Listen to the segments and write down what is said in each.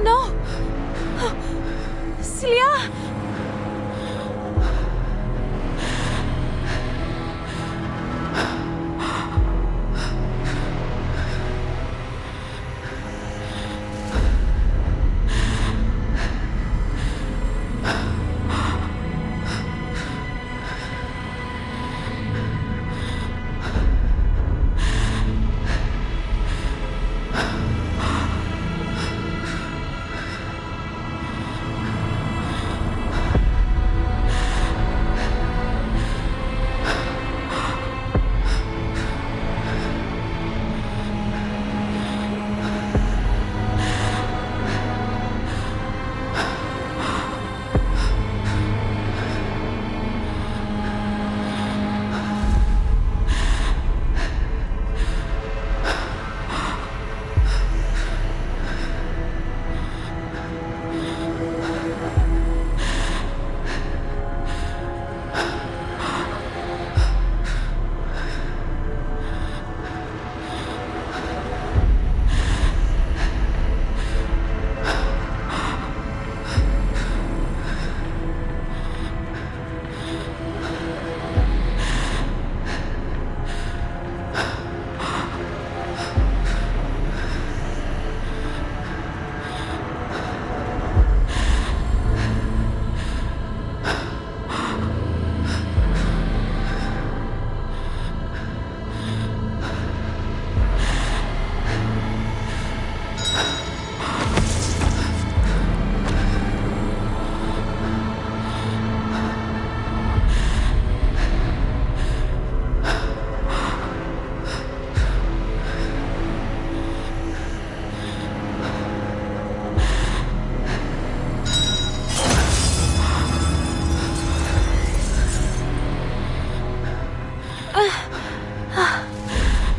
No! Celia!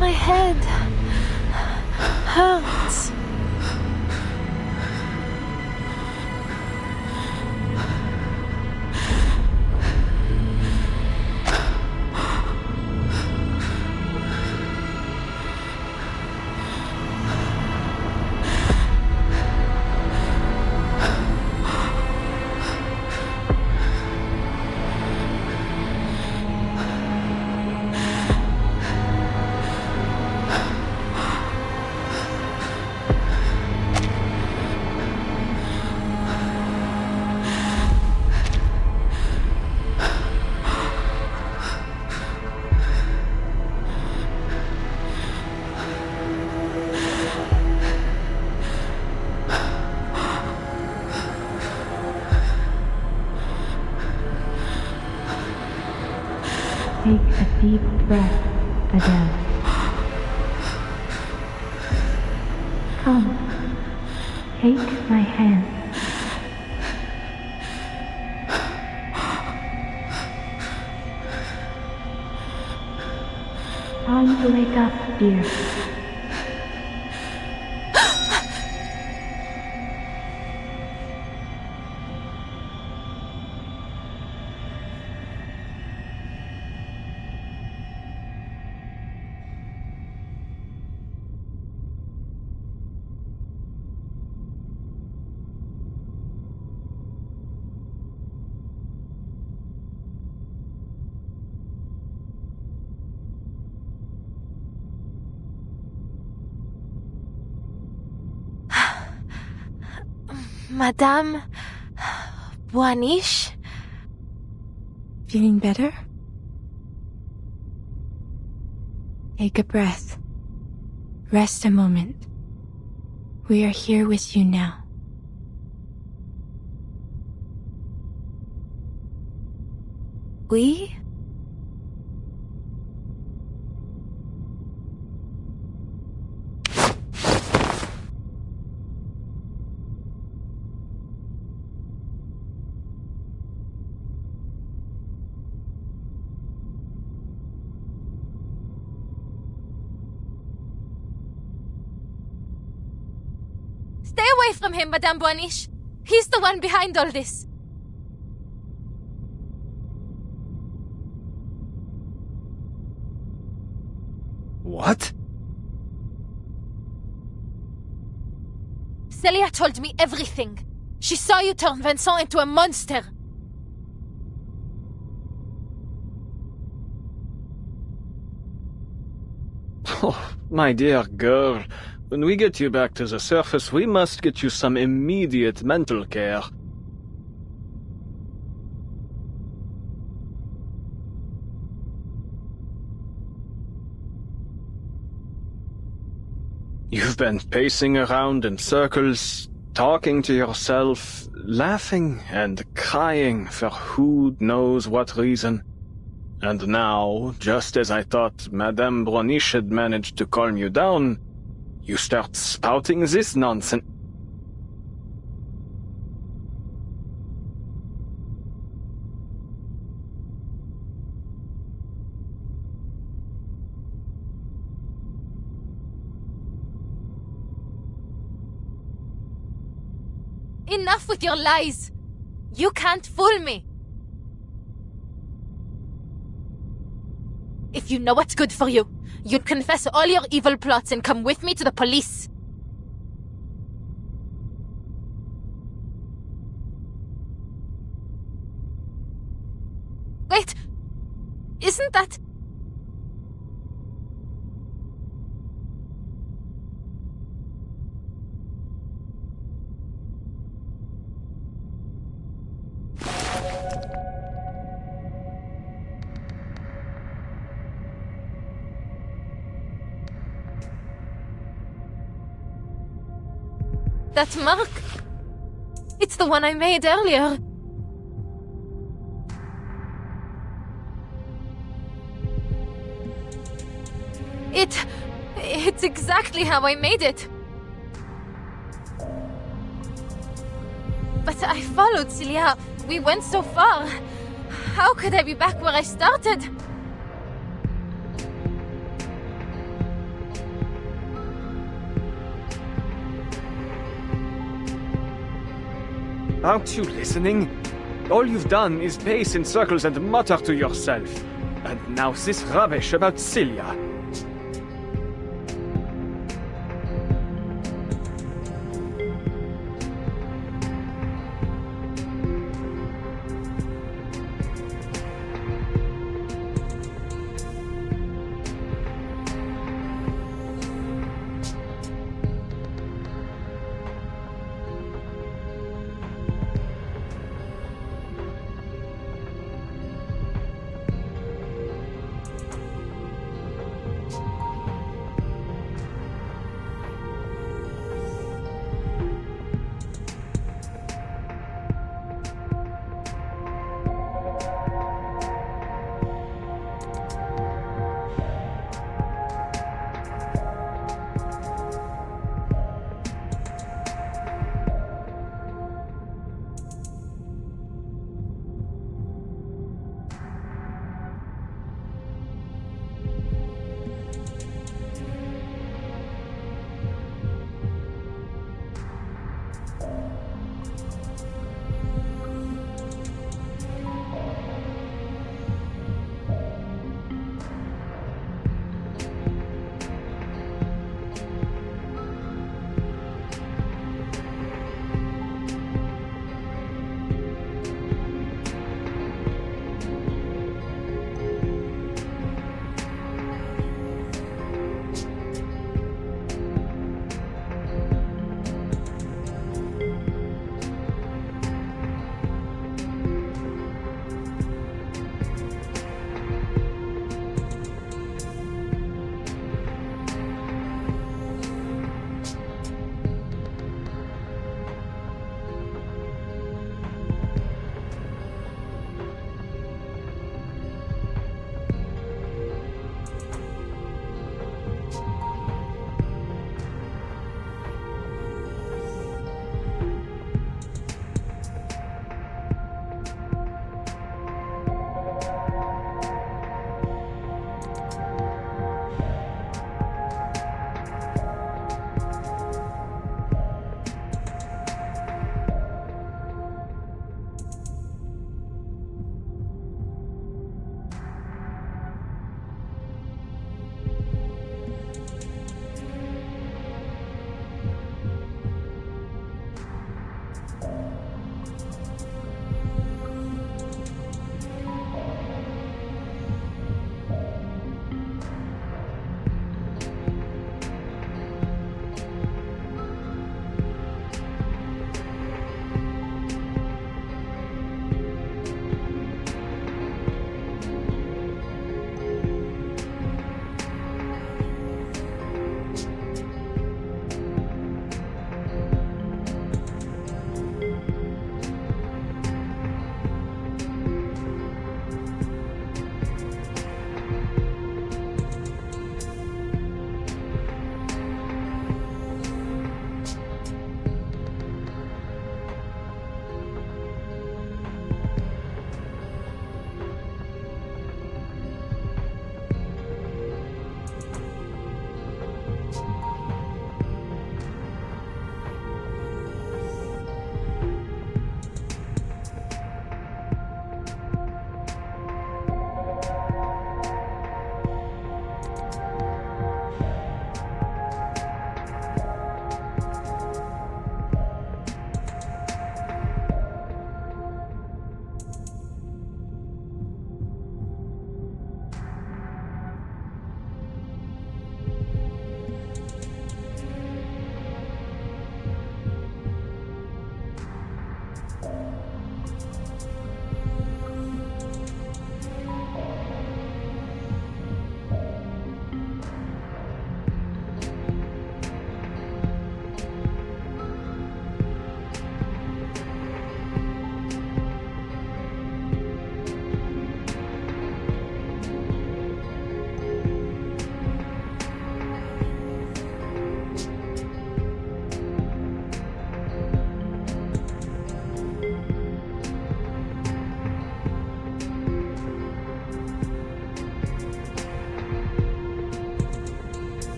My head hurts. Take a deep breath, Adele. Come, take my hand. Time to wake up, dear. Madame Boaniche? Feeling better? Take a breath. Rest a moment. We are here with you now. We? Stay away from him, Madame Boaniche. He's the one behind all this. What? Celia told me everything. She saw you turn Vincent into a monster. Oh, my dear girl, when we get you back to the surface, we must get you some immediate mental care. You've been pacing around in circles, talking to yourself, laughing and crying for who knows what reason. And now, just as I thought Madame Broniche had managed to calm you down, you start spouting this nonsense. Enough with your lies! You can't fool me! If you know what's good for you, you'd confess all your evil plots and come with me to the police. Wait! Isn't that... that mark? It's the one I made earlier. It's exactly how I made it. But I followed Celia. We went so far. How could I be back where I started? Aren't you listening? All you've done is pace in circles and mutter to yourself. And now this rubbish about Celia.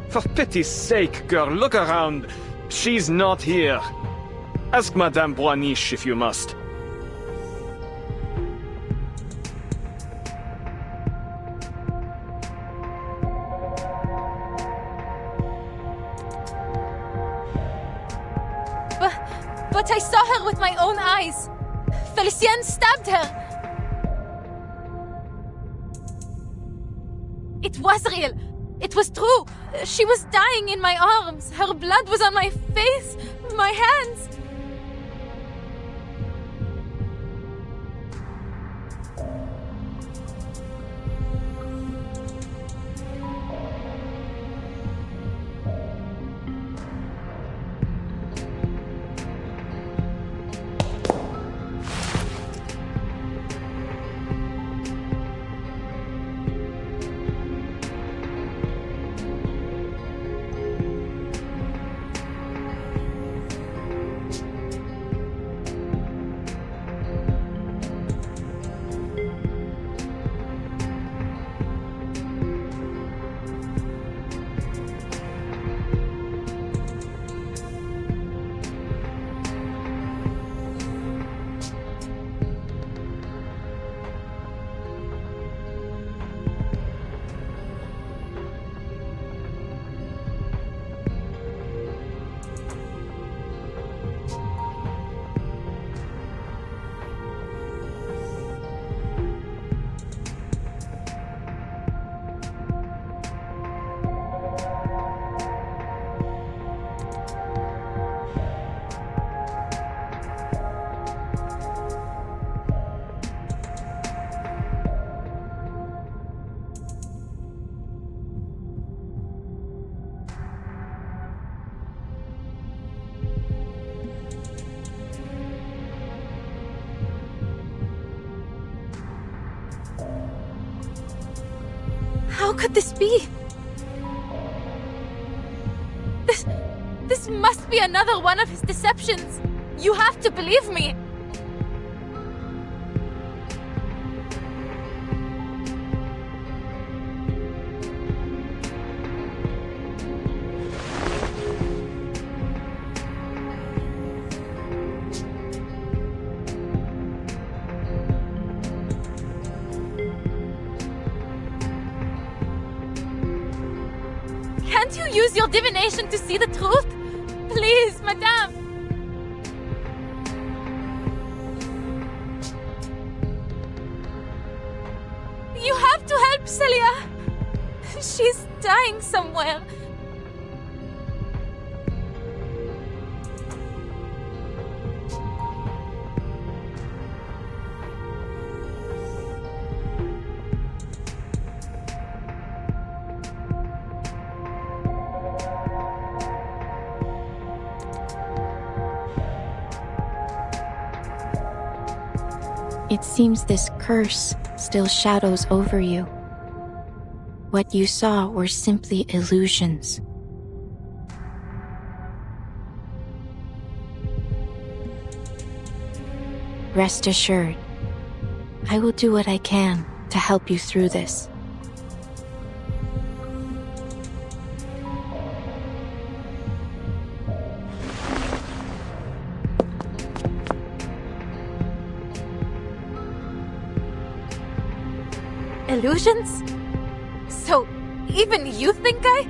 For pity's sake, girl, look around. She's not here. Ask Madame Boiniche if you must. But I saw her with my own eyes. Felicien stabbed her. It was real. It was true. She was dying in my arms. Her blood was on my face, my hands. How could this be? This must be another one of his deceptions. You have to believe me. Can't you use your divination to see the truth? Please, madame! You have to help Celia! She's dying somewhere. It seems this curse still shadows over you. What you saw were simply illusions. Rest assured, I will do what I can to help you through this. Illusions? So, even you think I...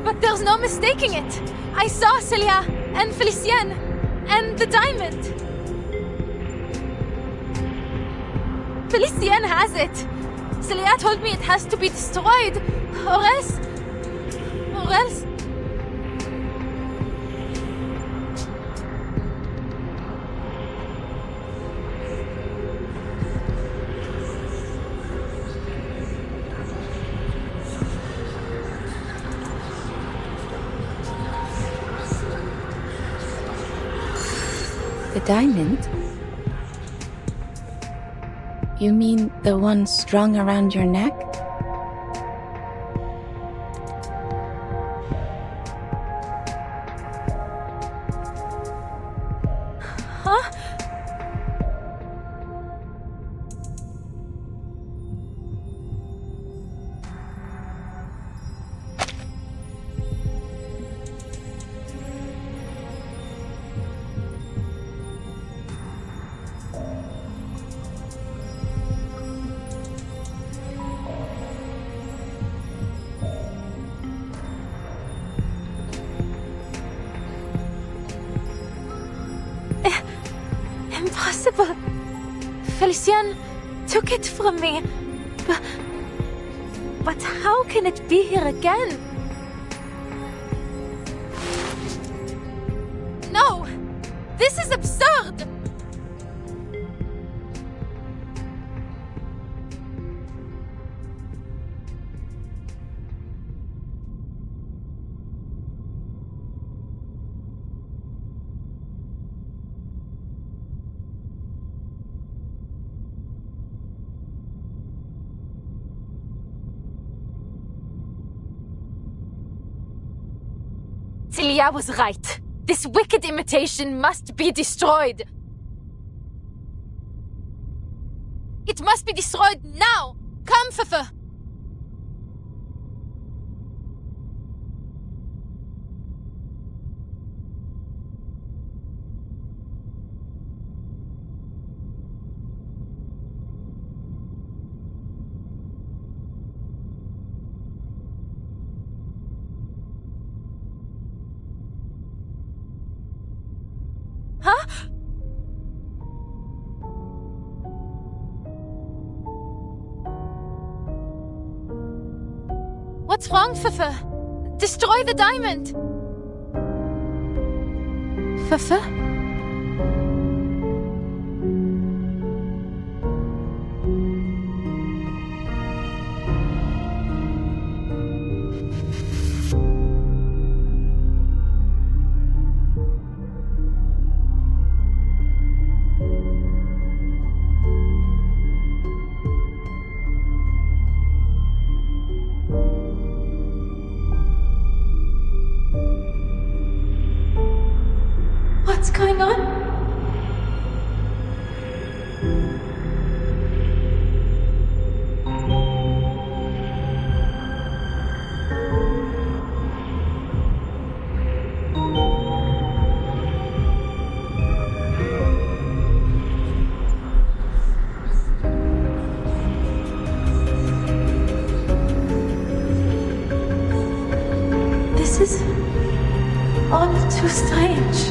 But there's no mistaking it. I saw Celia and Felicien and the diamond. Felicien has it. Celia told me it has to be destroyed, or else... The diamond? You mean the one strung around your neck? Huh? impossible. Felicien took it from me. But how can it be here again? No! This is absurd! Celia was right. This wicked imitation must be destroyed. It must be destroyed now! Come, Fefe! Huh? What's wrong, Fefe? Destroy the diamond! Fefe? What's going on? This is all too strange.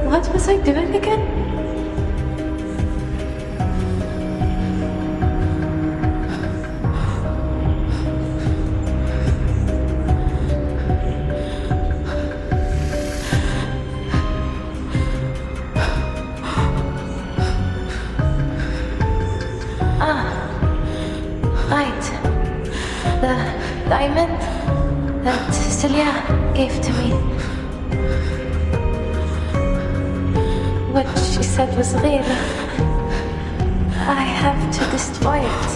What was I doing again? Right. The diamond that Celia gave to me. What she said was real. I have to destroy it.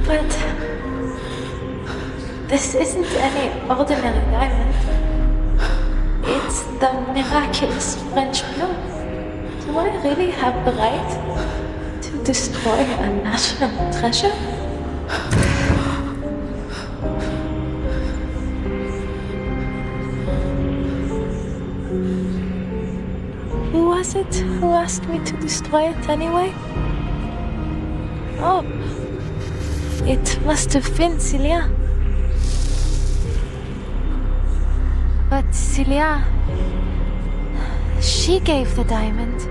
But this isn't any ordinary diamond. It's the miraculous French blue. Do I really have the right to destroy a national treasure? Who was it who asked me to destroy it anyway? Oh, it must have been Celia. But Celia, she gave the diamond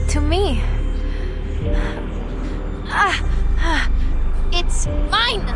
to me. It's mine!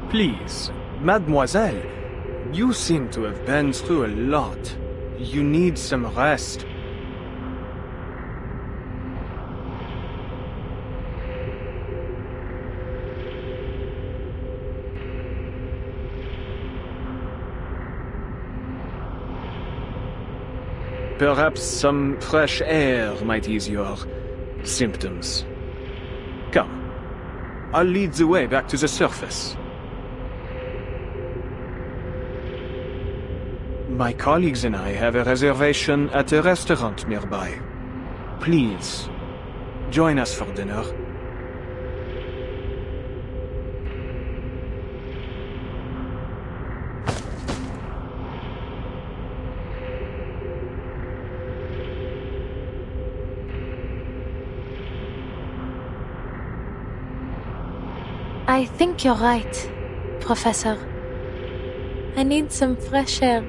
Please, mademoiselle, you seem to have been through a lot. You need some rest. Perhaps some fresh air might ease your symptoms. Come. I'll lead the way back to the surface. My colleagues and I have a reservation at a restaurant nearby. Please, join us for dinner. I think you're right, Professor. I need some fresh air.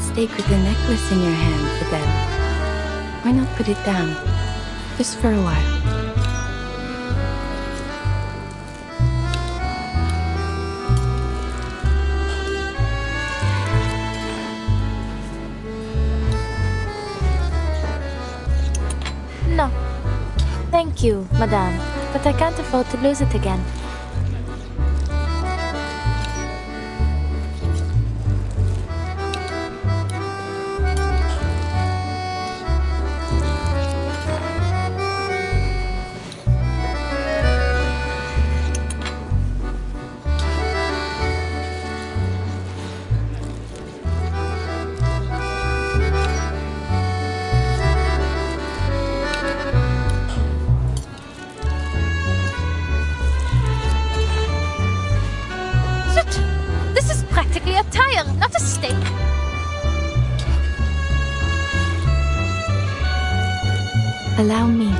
at stake with a necklace in your hand, Adele. Why not put it down? Just for a while. No. Thank you, madame, but I can't afford to lose it again. This is practically a tire, not a steak. Allow me.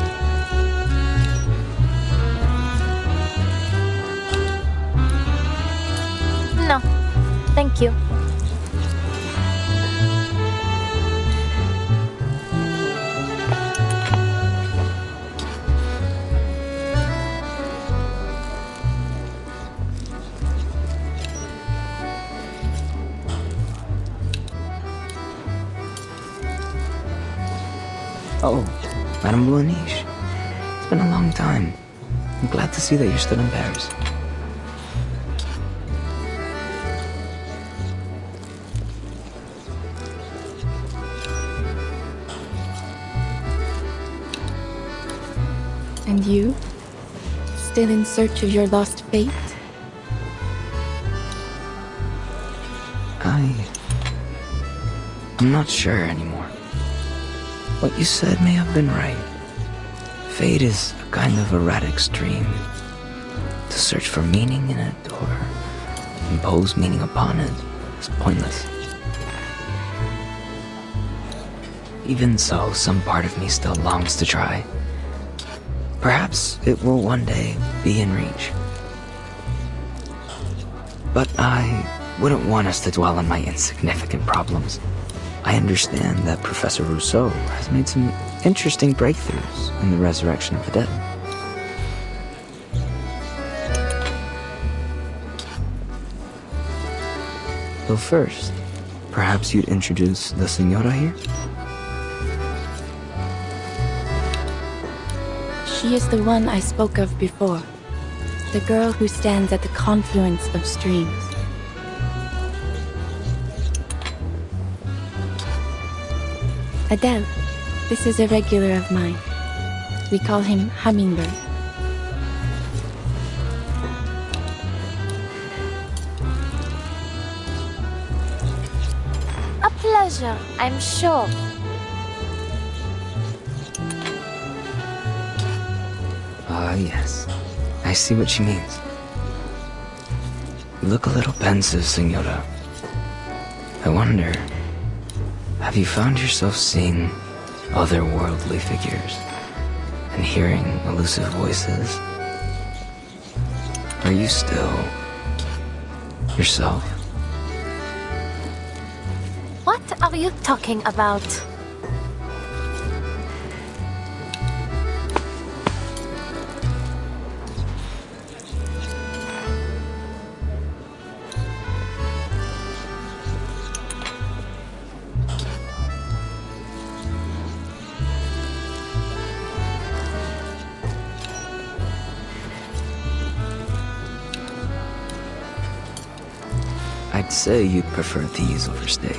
No, thank you. Oh, Madame Blanche. It's been a long time. I'm glad to see that you're still in Paris. And you? Still in search of your lost fate? I'm not sure anymore. What you said may have been right. Fate is a kind of erratic stream. To search for meaning in it or impose meaning upon it is pointless. Even so, some part of me still longs to try. Perhaps it will one day be in reach. But I wouldn't want us to dwell on my insignificant problems. I understand that Professor Rousseau has made some interesting breakthroughs in the resurrection of the dead. So first, perhaps you'd introduce the Senora here? She is the one I spoke of before. The girl who stands at the confluence of streams. Adele, this is a regular of mine. We call him Hummingbird. A pleasure, I'm sure. Ah, yes. I see what she means. You look a little pensive, Senora. I wonder, have you found yourself seeing otherworldly figures and hearing elusive voices? Are you still yourself? What are you talking about? I'd say you'd prefer these over steak.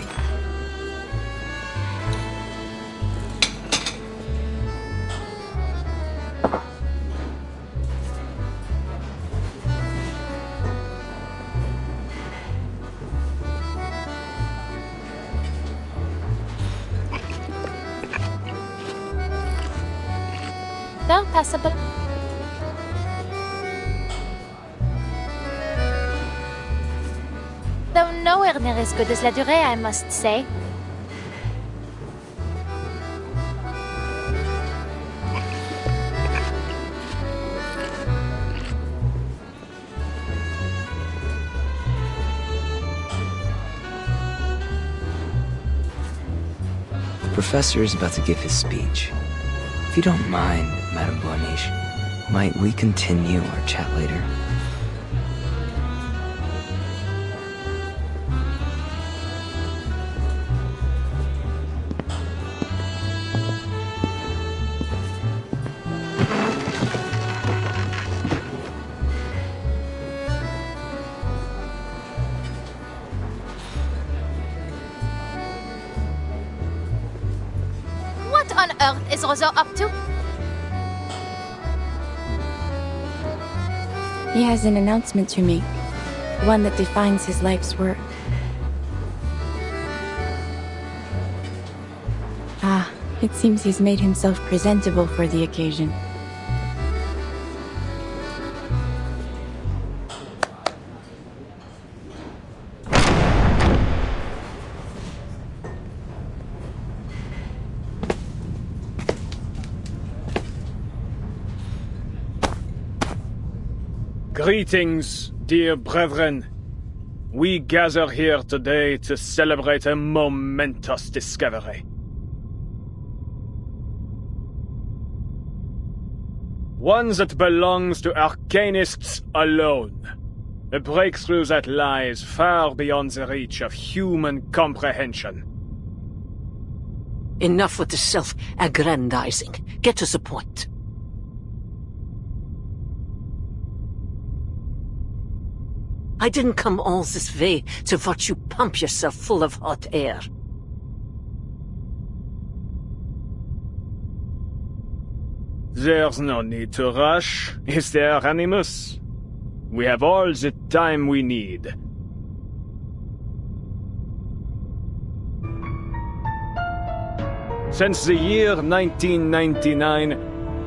No, passable. Though nowhere near as good as La Durée, I must say. professor is about to give his speech. If you don't mind, Madame Blanche, might we continue our chat later? What on earth is Roseau up to? He has an announcement to make. One that defines his life's work. Ah, it seems he's made himself presentable for the occasion. Greetings, dear brethren. We gather here today to celebrate a momentous discovery. One that belongs to arcanists alone. A breakthrough that lies far beyond the reach of human comprehension. Enough with the self-aggrandizing. Get to the point. I didn't come all this way to watch you pump yourself full of hot air. There's no need to rush, is there, Animus? We have all the time we need. Since the year 1999,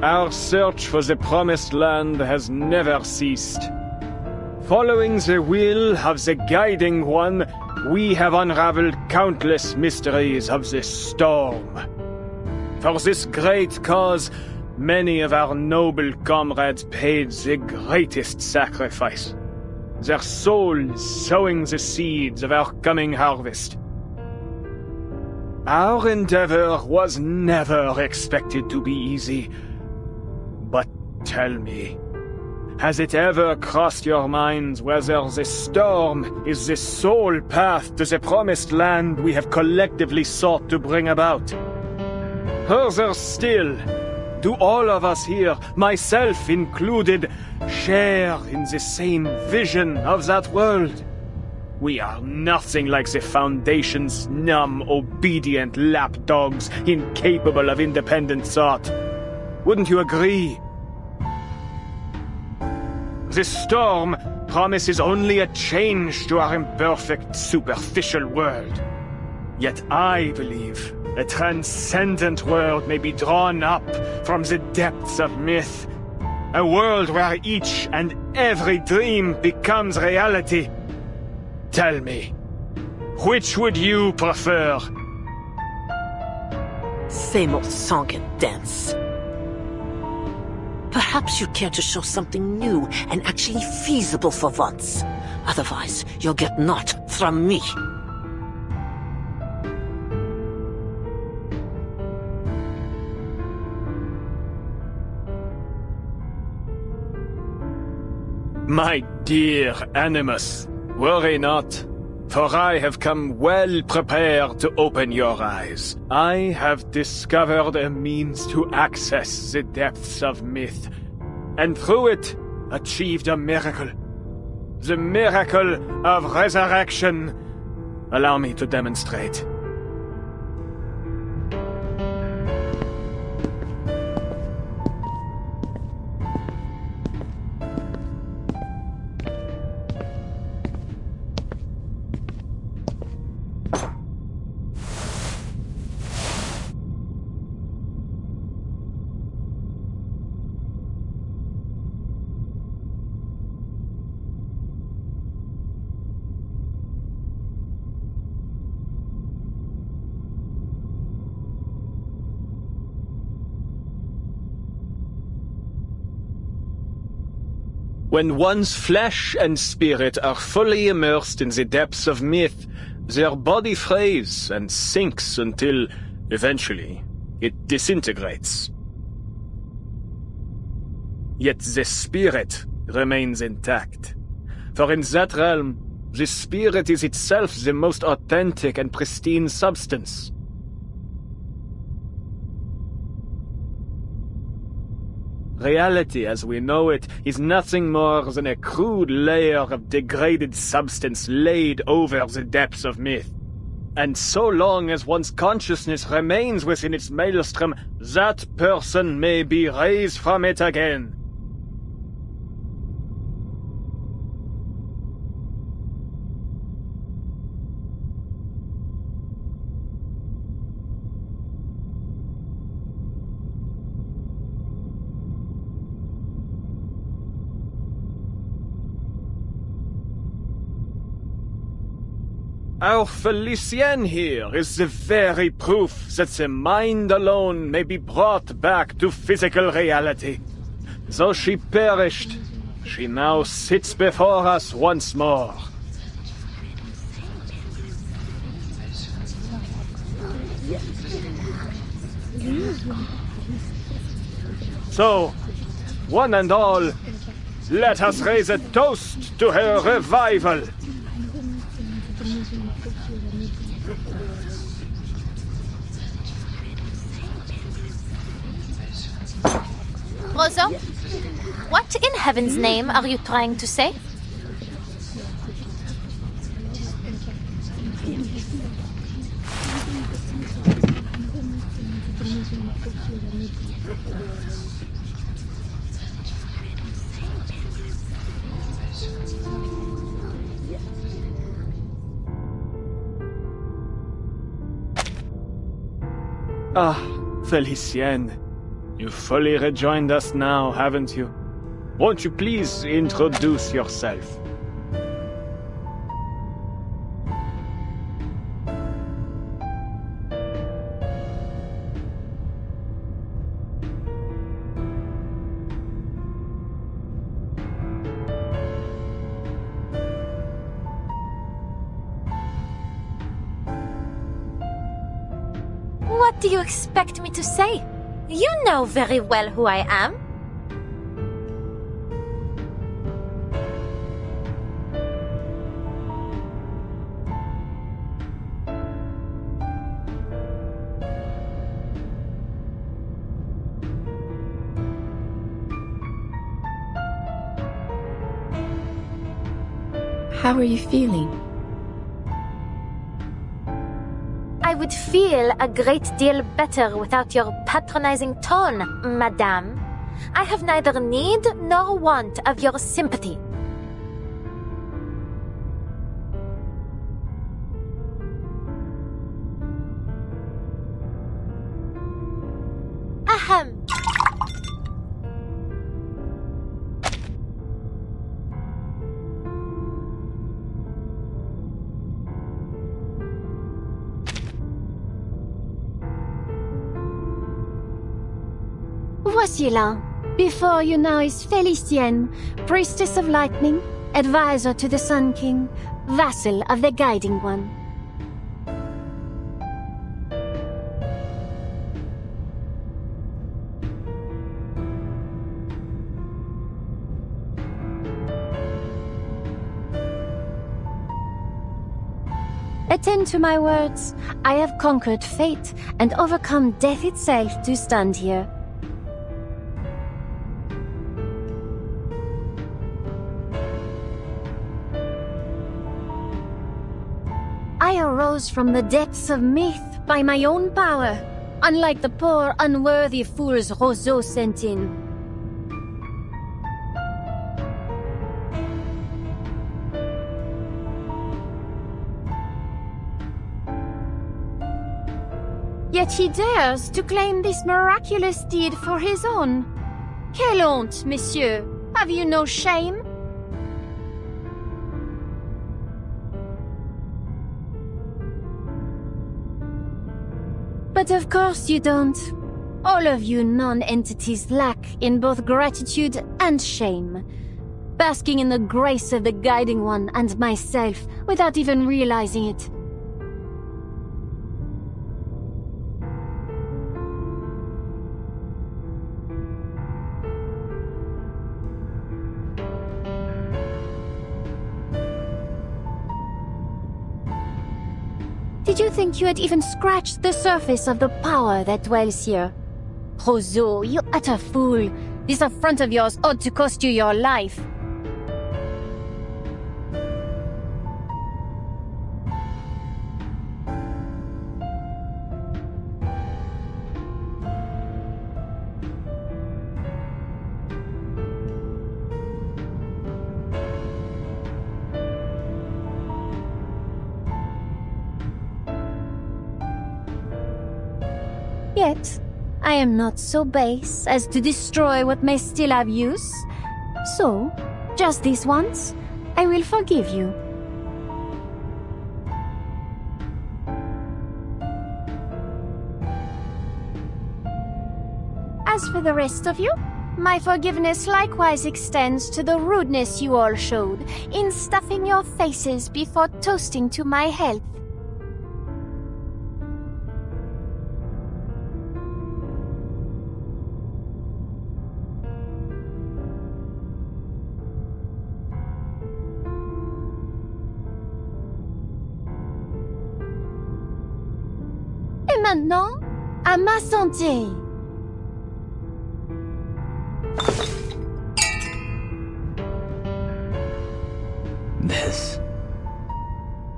our search for the Promised Land has never ceased. Following the will of the Guiding One, we have unraveled countless mysteries of this storm. For this great cause, many of our noble comrades paid the greatest sacrifice, their souls sowing the seeds of our coming harvest. Our endeavor was never expected to be easy. But tell me, has it ever crossed your minds whether this storm is the sole path to the Promised Land we have collectively sought to bring about? Further still, do all of us here, myself included, share in the same vision of that world? We are nothing like the Foundation's numb, obedient lapdogs, incapable of independent thought. Wouldn't you agree? This storm promises only a change to our imperfect, superficial world. Yet I believe a transcendent world may be drawn up from the depths of myth. A world where each and every dream becomes reality. Tell me, which would you prefer? Same old song and dance. Perhaps you care to show something new and actually feasible for once. Otherwise, you'll get naught from me. My dear Animus, worry not, for I have come well prepared to open your eyes. I have discovered a means to access the depths of myth, and through it, achieved a miracle. The miracle of resurrection. Allow me to demonstrate. When one's flesh and spirit are fully immersed in the depths of myth, their body frays and sinks until, Eventually, it disintegrates. Yet the spirit remains intact. For in that realm, the spirit is itself the most authentic and pristine substance. Reality as we know it is nothing more than a crude layer of degraded substance laid over the depths of myth. And so long as one's consciousness remains within its maelstrom, that person may be raised from it again. Our Felicienne here is the very proof that the mind alone may be brought back to physical reality. Though she perished, she now sits before us once more. So, one and all, let us raise a toast to her revival. Roseau, what in heaven's name are you trying to say? Ah, Felicienne. You've fully rejoined us now, haven't you? Won't you please introduce yourself? What do you expect me to say? You know very well who I am. How are you feeling? I would feel a great deal better without your patronizing tone, madame. I have neither need nor want of your sympathy. Ahem. Voici là. Before you now is Felicienne, priestess of lightning, advisor to the Sun King, vassal of the Guiding One. Attend to my words. I have conquered fate and overcome death itself to stand here. I arose from the depths of myth by my own power, unlike the poor, unworthy fools Roseau sent in. Yet he dares to claim this miraculous deed for his own. Quelle honte, monsieur! Have you no shame? But of course you don't. All of you non-entities lack in both gratitude and shame, basking in the grace of the Guiding One and myself without even realizing it. Did you think you had even scratched the surface of the power that dwells here? Roseau, you utter fool. This affront of yours ought to cost you your life. Yet, I am not so base as to destroy what may still have use. So, just this once, I will forgive you. As for the rest of you, my forgiveness likewise extends to the rudeness you all showed in stuffing your faces before toasting to my health. Et maintenant, à ma santé! This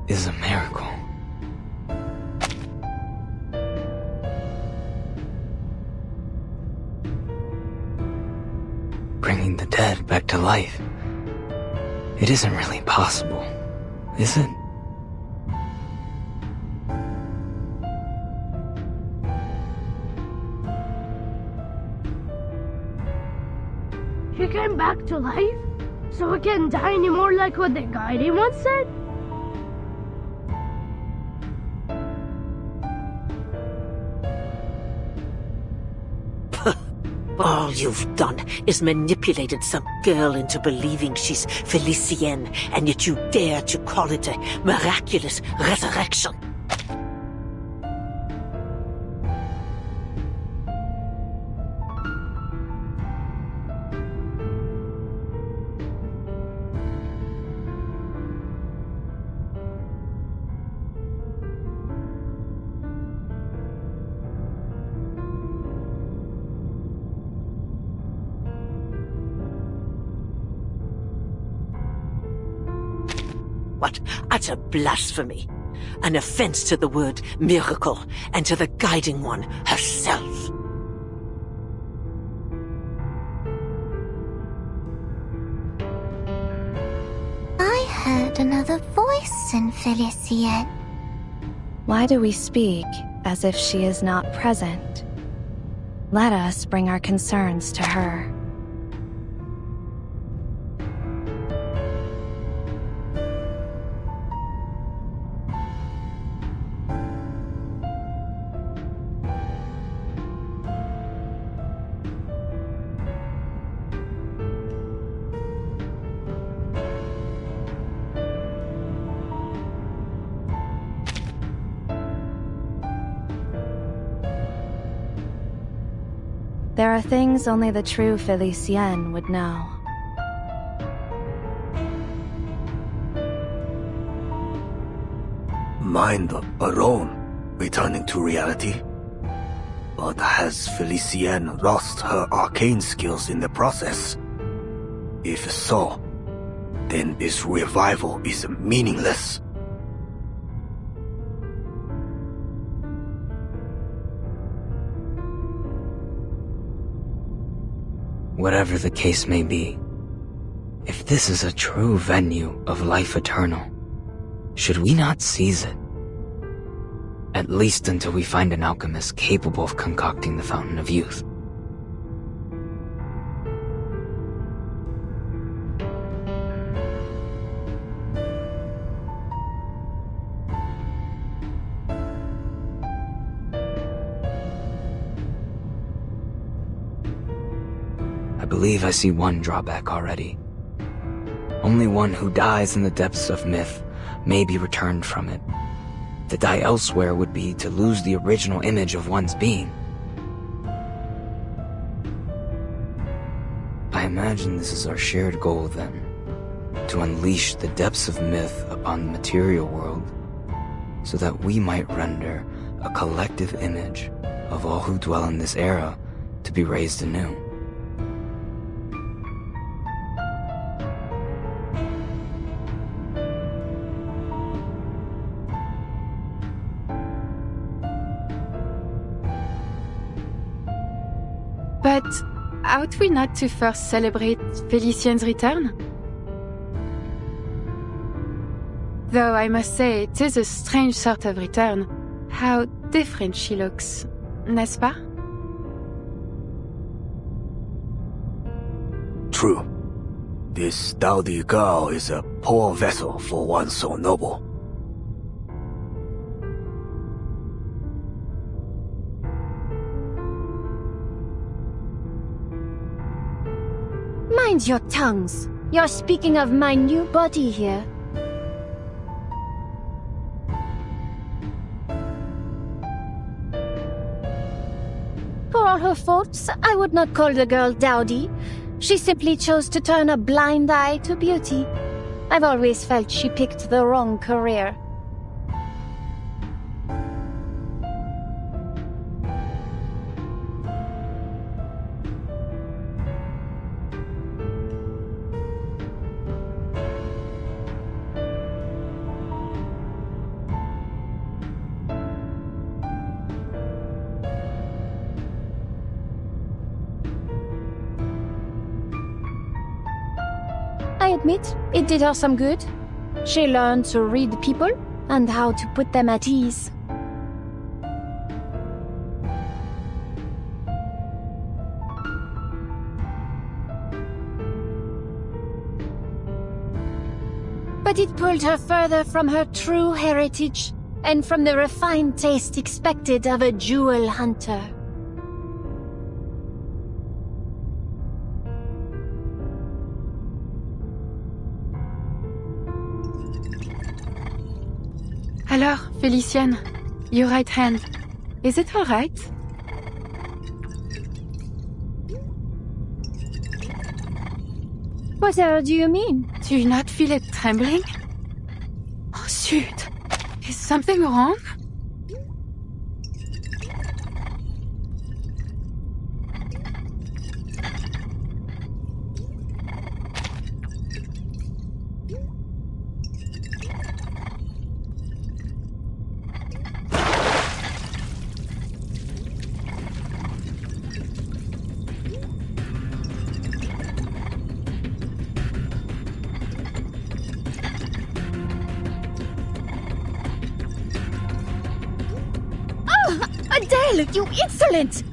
is a miracle. Bringing the dead back to life. It isn't really possible, is it? He came back to life? So we can't die anymore like what the guardian once said? All you've done is manipulated some girl into believing she's Felicienne, and yet you dare to call it a miraculous resurrection. What utter blasphemy! An offense to the word miracle and to the Guiding One herself. I heard another voice in Felicienne. Why do we speak as if she is not present? Let us bring our concerns to her. There are things only the true Felicienne would know. Mind alone, returning to reality? But has Felicienne lost her arcane skills in the process? If so, then this revival is meaningless. Whatever the case may be, if this is a true venue of life eternal, should we not seize it? At least until we find an alchemist capable of concocting the Fountain of Youth. I believe I see one drawback already. Only one who dies in the depths of myth may be returned from it. To die elsewhere would be to lose the original image of one's being. I imagine this is our shared goal then, to unleash the depths of myth upon the material world, so that we might render a collective image of all who dwell in this era to be raised anew. But ought we not to first celebrate Felicien's return? Though I must say, it is a strange sort of return. How different she looks, n'est-ce pas? True. This dowdy girl is a poor vessel for one so noble. Mind your tongues. You're speaking of my new body here. For all her faults, I would not call the girl dowdy. She simply chose to turn a blind eye to beauty. I've always felt she picked the wrong career. I admit, it did her some good. She learned to read people and how to put them at ease. But it pulled her further from her true heritage and from the refined taste expected of a jewel hunter. Alors, Felicienne, your right hand. Is it all right? What do you mean? Do you not feel it trembling? Oh, shoot. Is something wrong? Adele, you insolent!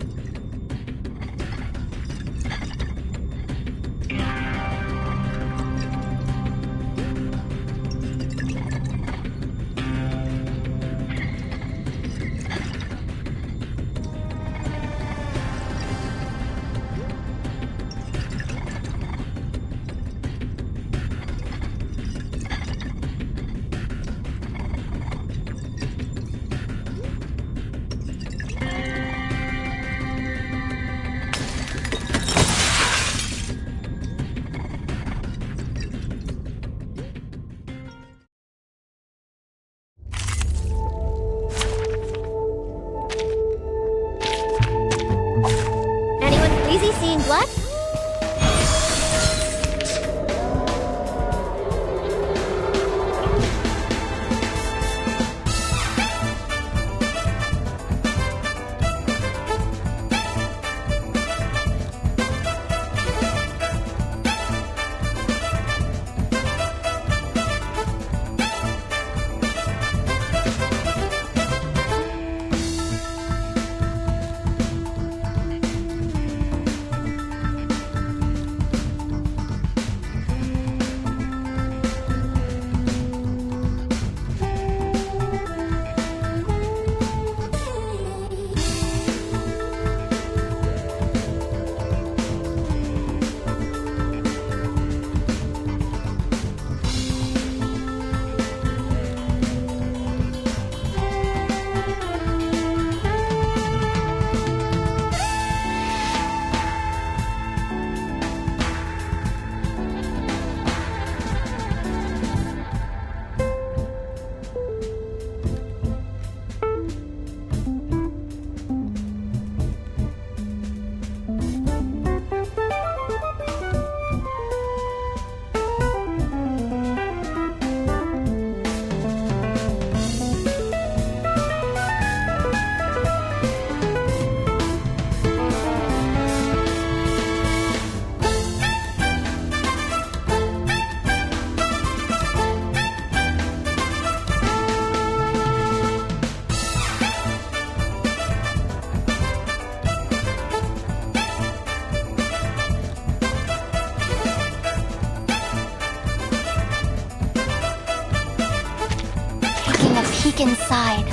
peek inside.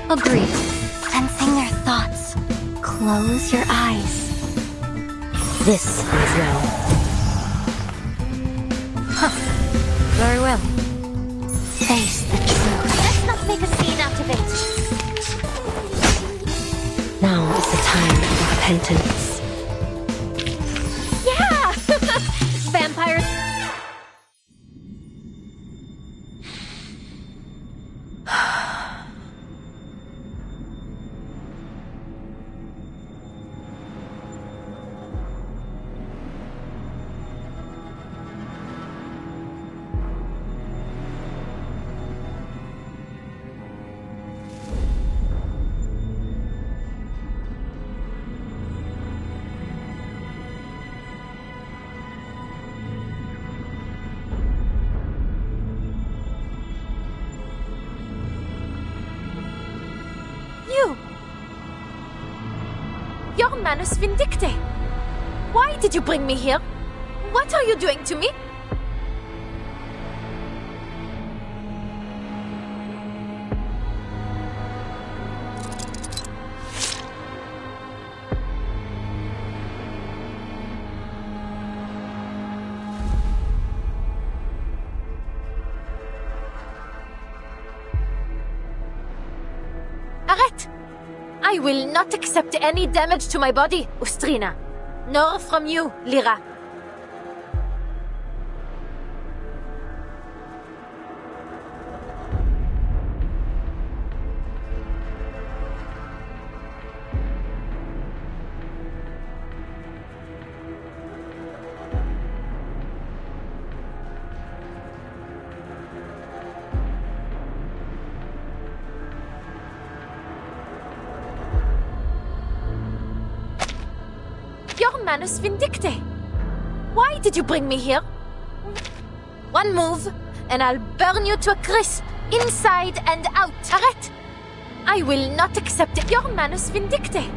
Agreed. Sensing their thoughts. Close your eyes. This is now. Very well. Face the truth. Let's not make a scene out of it. Now is the time of repentance. Yeah! Vampires. Your Manus Vindicte. Why did you bring me here? What are you doing to me? Arrête! I will not accept any damage to my body, Ustrina. Nor from you, Lyra. Your Manus Vindicte. Why did you bring me here? One move, and I'll burn you to a crisp, inside and out. Arrête! I will not accept it. Your Manus Vindicte.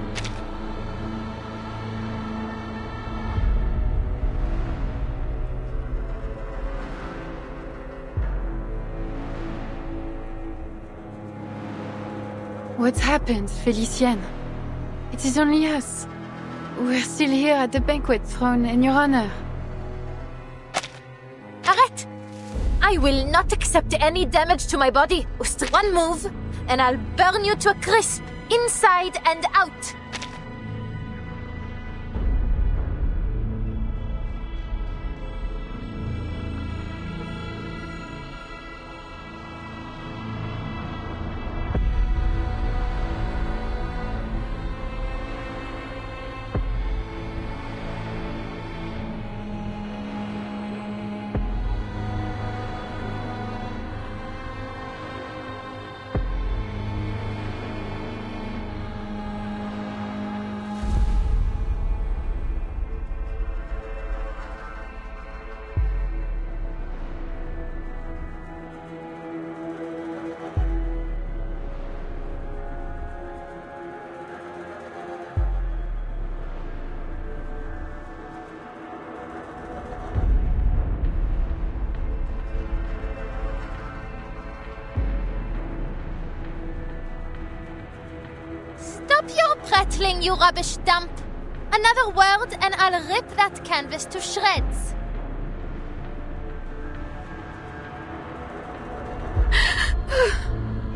What's happened, Felicienne? It is only us. We're still here at the banquet thrown in your honor. Arrête! I will not accept any damage to my body. One move, and I'll burn you to a crisp, inside and out. Stop your prattling, you rubbish dump! Another word and I'll rip that canvas to shreds.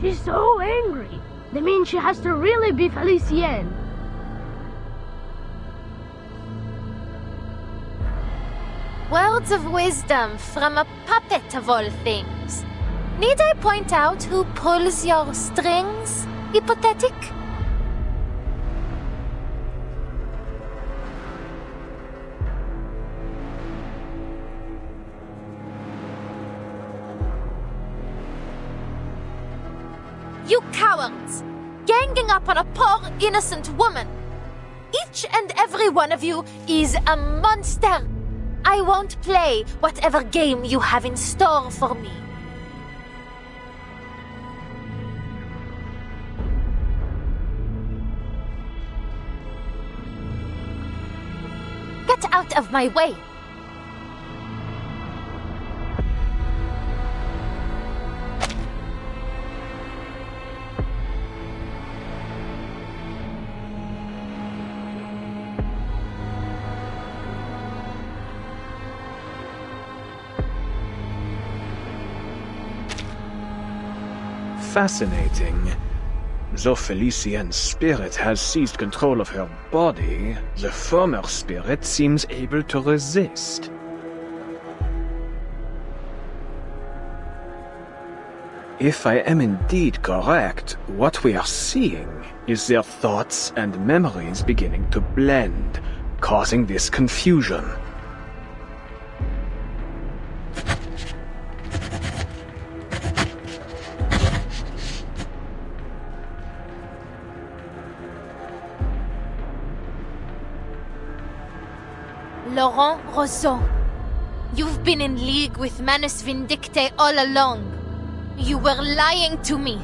She's so angry. That means she has to really be Felicienne. Words of wisdom from a puppet of all things. Need I point out who pulls your strings, hypothetic? You cowards! Ganging up on a poor, innocent woman! Each and every one of you is a monster! I won't play whatever game you have in store for me. Get out of my way! fascinating. Though Felicien's spirit has seized control of her body, the former spirit seems able to resist. If I am indeed correct, what we are seeing is their thoughts and memories beginning to blend, causing this confusion. Laurent Rousseau, you've been in league with Manus Vindicte all along. You were lying to me.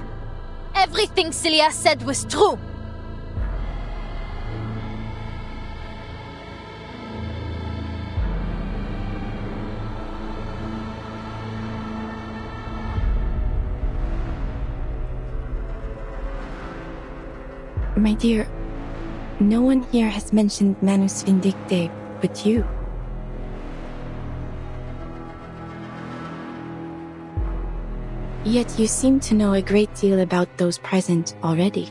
Everything Celia said was true. My dear, no one here has mentioned Manus Vindicte but you. Yet you seem to know a great deal about those present already.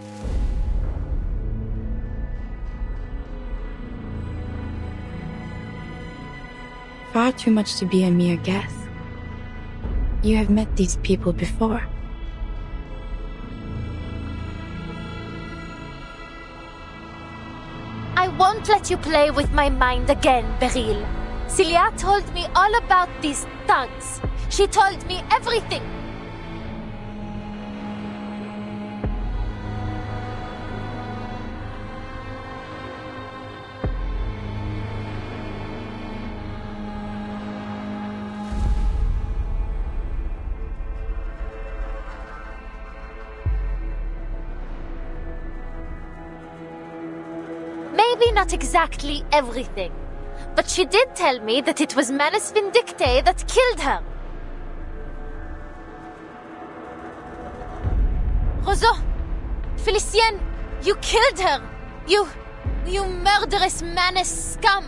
Far too much to be a mere guess. You have met these people before. I won't let you play with my mind again, Beryl. Celia told me all about these thugs. She told me everything. Maybe not exactly everything, but she did tell me that it was Manus Vindicte that killed her. Rousseau! Felicienne! You killed her! You murderous Manus scum!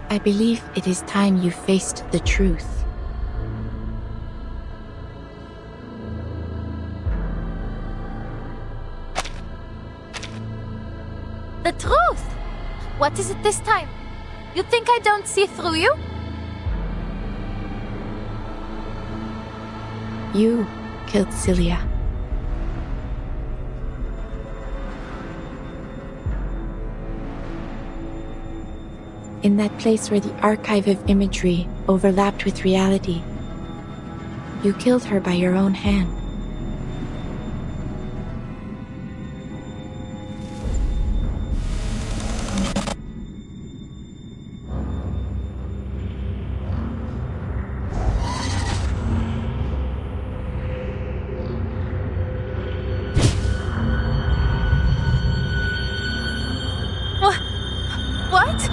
I believe it is time you faced the truth. The truth! What is it this time? You think I don't see through you? You killed Celia. In that place where the archive of imagery overlapped with reality, you killed her by your own hand. What?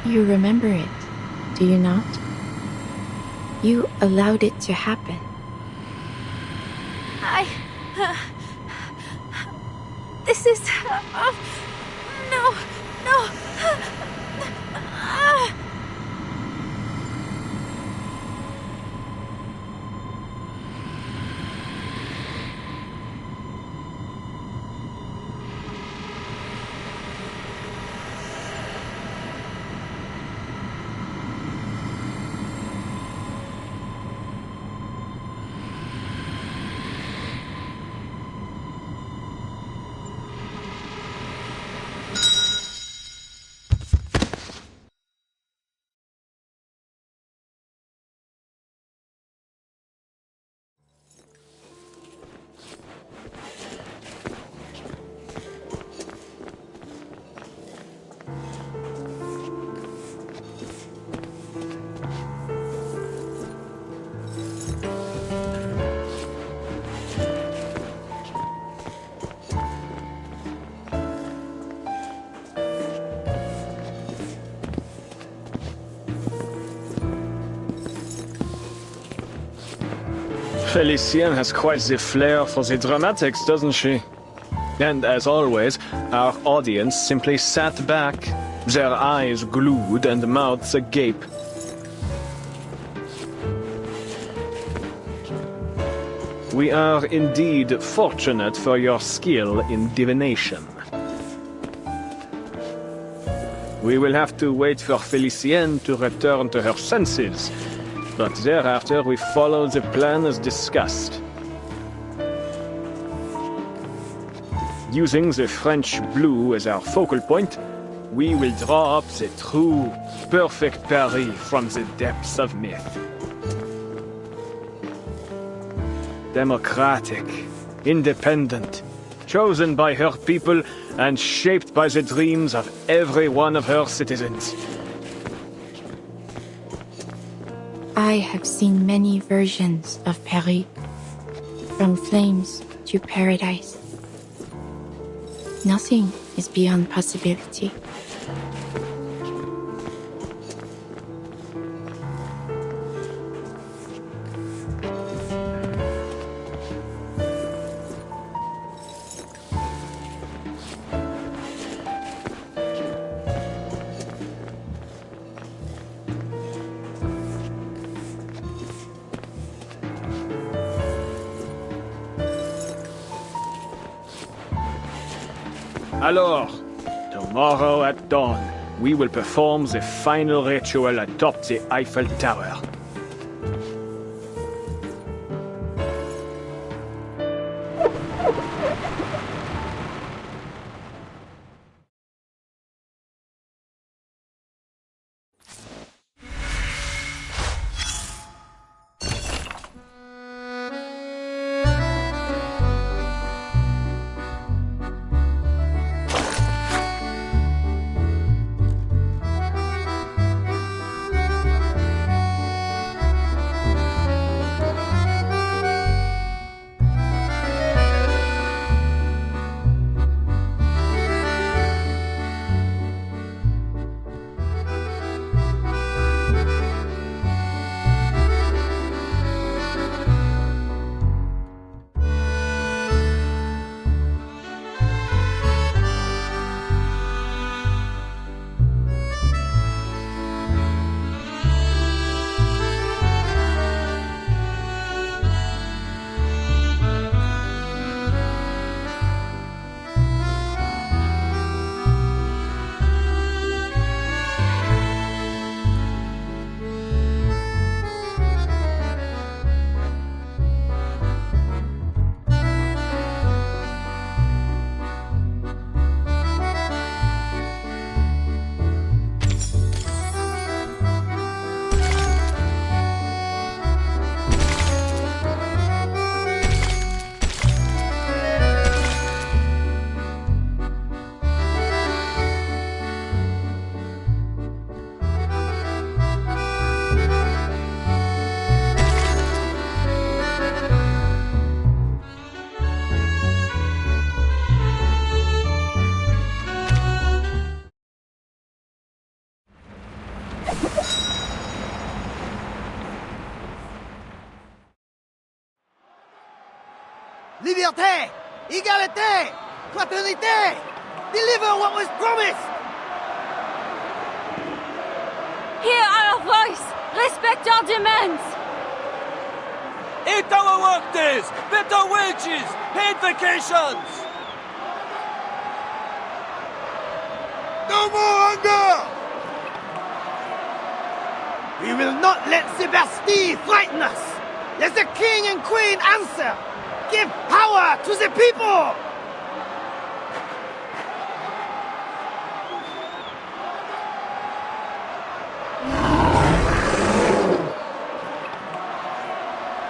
You remember it, do you not? You allowed it to happen. This is... no. Felicienne has quite the flair for the dramatics, doesn't she? And as always, our audience simply sat back, their eyes glued and mouths agape. We are indeed fortunate for your skill in divination. We will have to wait for Felicienne to return to her senses, but thereafter we follow the plan as discussed. Using the French blue as our focal point, we will draw up the true, perfect Paris from the depths of myth. Democratic, independent, chosen by her people and shaped by the dreams of every one of her citizens. I have seen many versions of Paris, from flames to paradise. Nothing is beyond possibility. Alors, tomorrow at dawn, we will perform the final ritual atop the Eiffel Tower. Liberté! Égalité! Fraternité! Deliver what was promised! Hear our voice! Respect our demands! Eat our work days! Better wages! Paid vacations! No more hunger! We will not let the Bastille frighten us! Let the King and Queen answer! Give power to the people!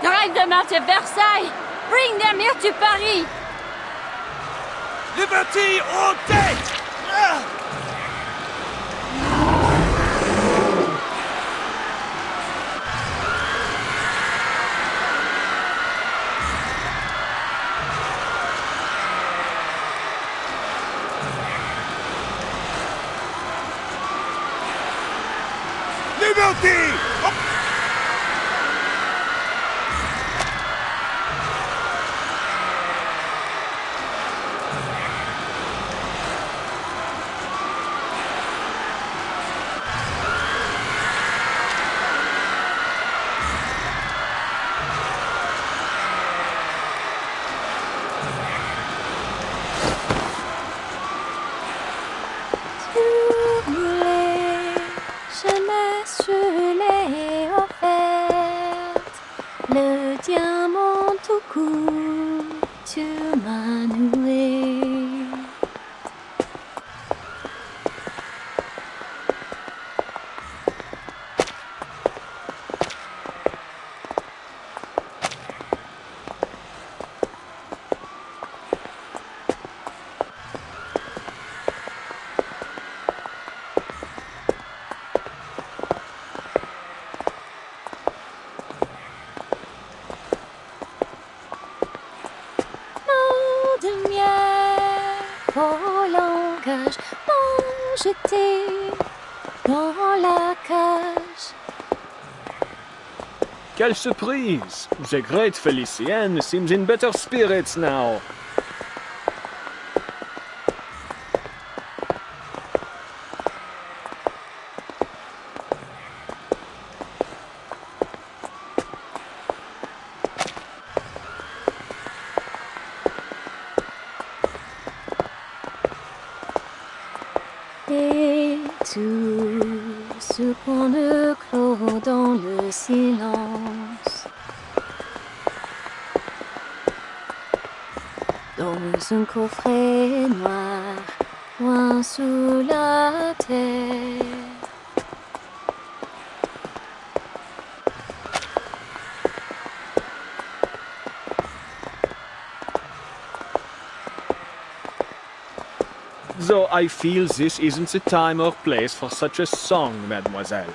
Drive them out of Versailles! Bring them here to Paris! Liberty or death! Liberty! Le diamant tout court, tu m'as noué. De miel au langage, jeté dans la cage. Quelle surprise! The great Felicienne seems in better spirits now. Et tout ce qu'on ne clôt dans le silence, dans un coffret noir, loin sous la terre. Though I feel this isn't the time or place for such a song, mademoiselle.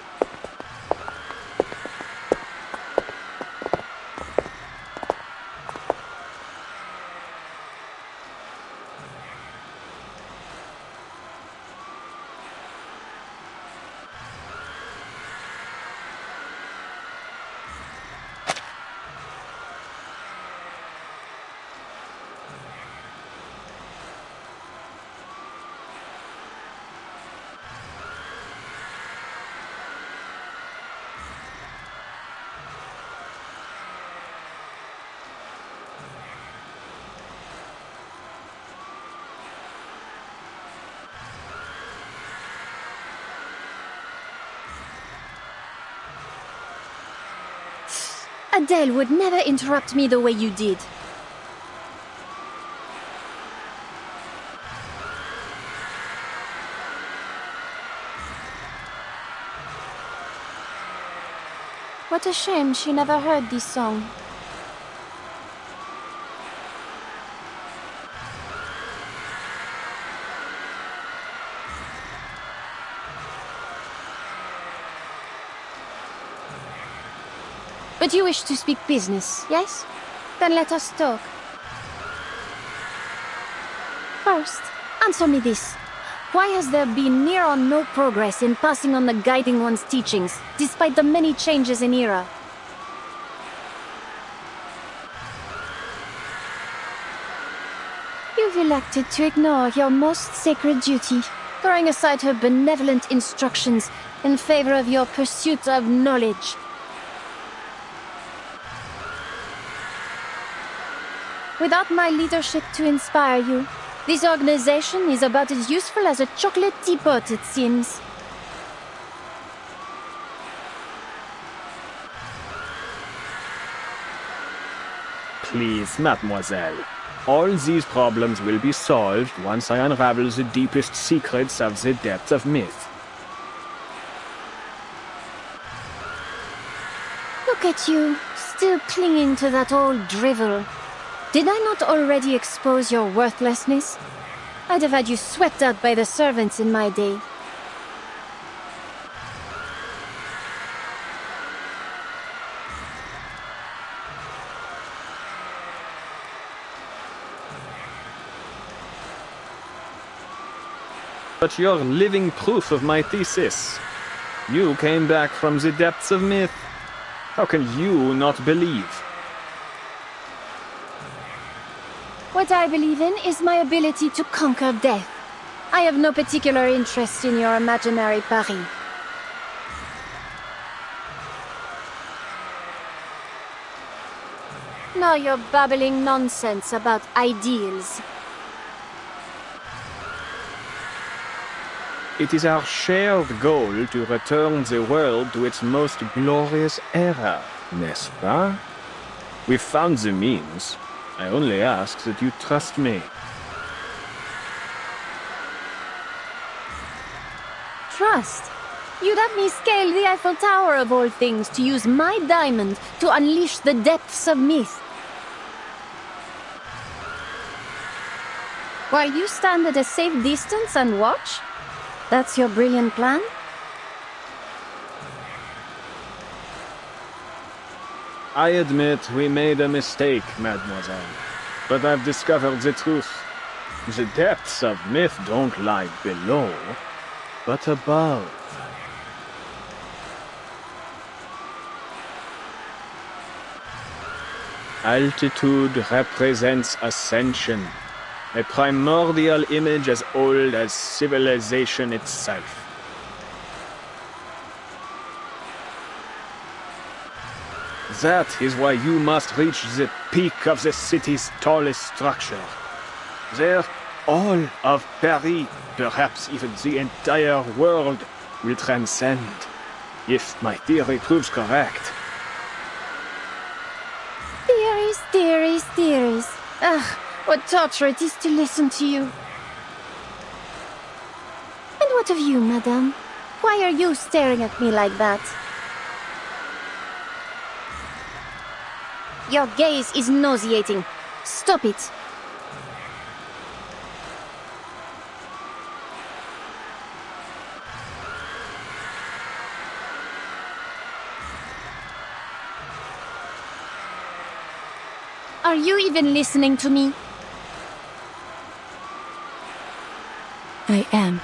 Adele would never interrupt me the way you did. What a shame she never heard this song. But you wish to speak business, yes? Then let us talk. First, answer me this. Why has there been near or no progress in passing on the Guiding One's teachings, despite the many changes in Era? You've elected to ignore your most sacred duty, throwing aside her benevolent instructions in favor of your pursuit of knowledge. Without my leadership to inspire you, this organization is about as useful as a chocolate teapot, it seems. Please, mademoiselle. All these problems will be solved once I unravel the deepest secrets of the depths of myth. Look at you, still clinging to that old drivel. Did I not already expose your worthlessness? I'd have had you swept out by the servants in my day. But you're living proof of my thesis. You came back from the depths of myth. How can you not believe? What I believe in is my ability to conquer death. I have no particular interest in your imaginary Paris. Now you're babbling nonsense about ideals. It is our shared goal to return the world to its most glorious era, n'est-ce pas? We've found the means. I only ask that you trust me. Trust? You'd have me scale the Eiffel Tower of all things to use my diamond to unleash the depths of myth. While you stand at a safe distance and watch? That's your brilliant plan? I admit we made a mistake, mademoiselle. But I've discovered the truth. The depths of myth don't lie below, but above. Altitude represents ascension, a primordial image as old as civilization itself. That is why you must reach the peak of the city's tallest structure. There, all of Paris, perhaps even the entire world, will transcend, if my theory proves correct. Theories, theories, theories. Ugh, what torture it is to listen to you. And what of you, madame? Why are you staring at me like that? Your gaze is nauseating. Stop it. Are you even listening to me? I am.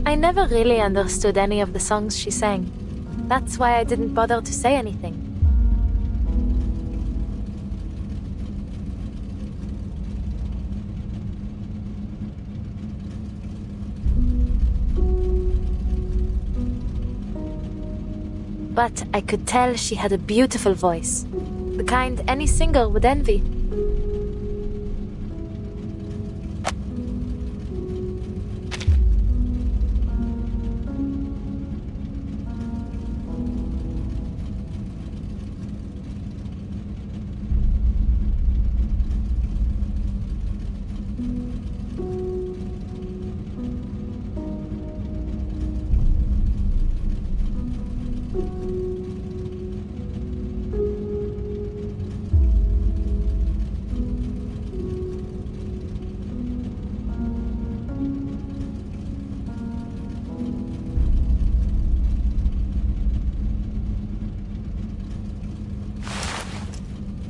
I never really understood any of the songs she sang. That's why I didn't bother to say anything. But I could tell she had a beautiful voice, the kind any singer would envy.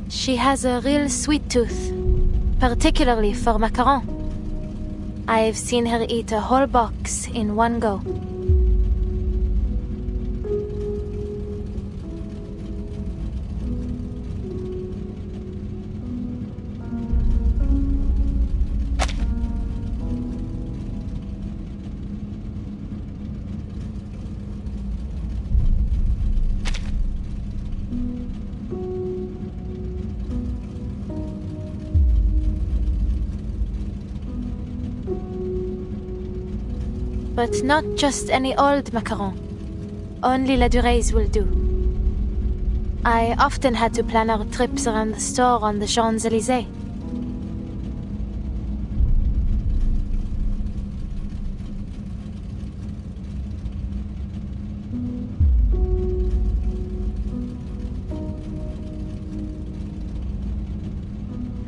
She has a real sweet tooth, particularly for macaron. I've seen her eat a whole box in one go. But not just any old macaron. Only La Dure's will do. I often had to plan our trips around the store on the Champs-Élysées.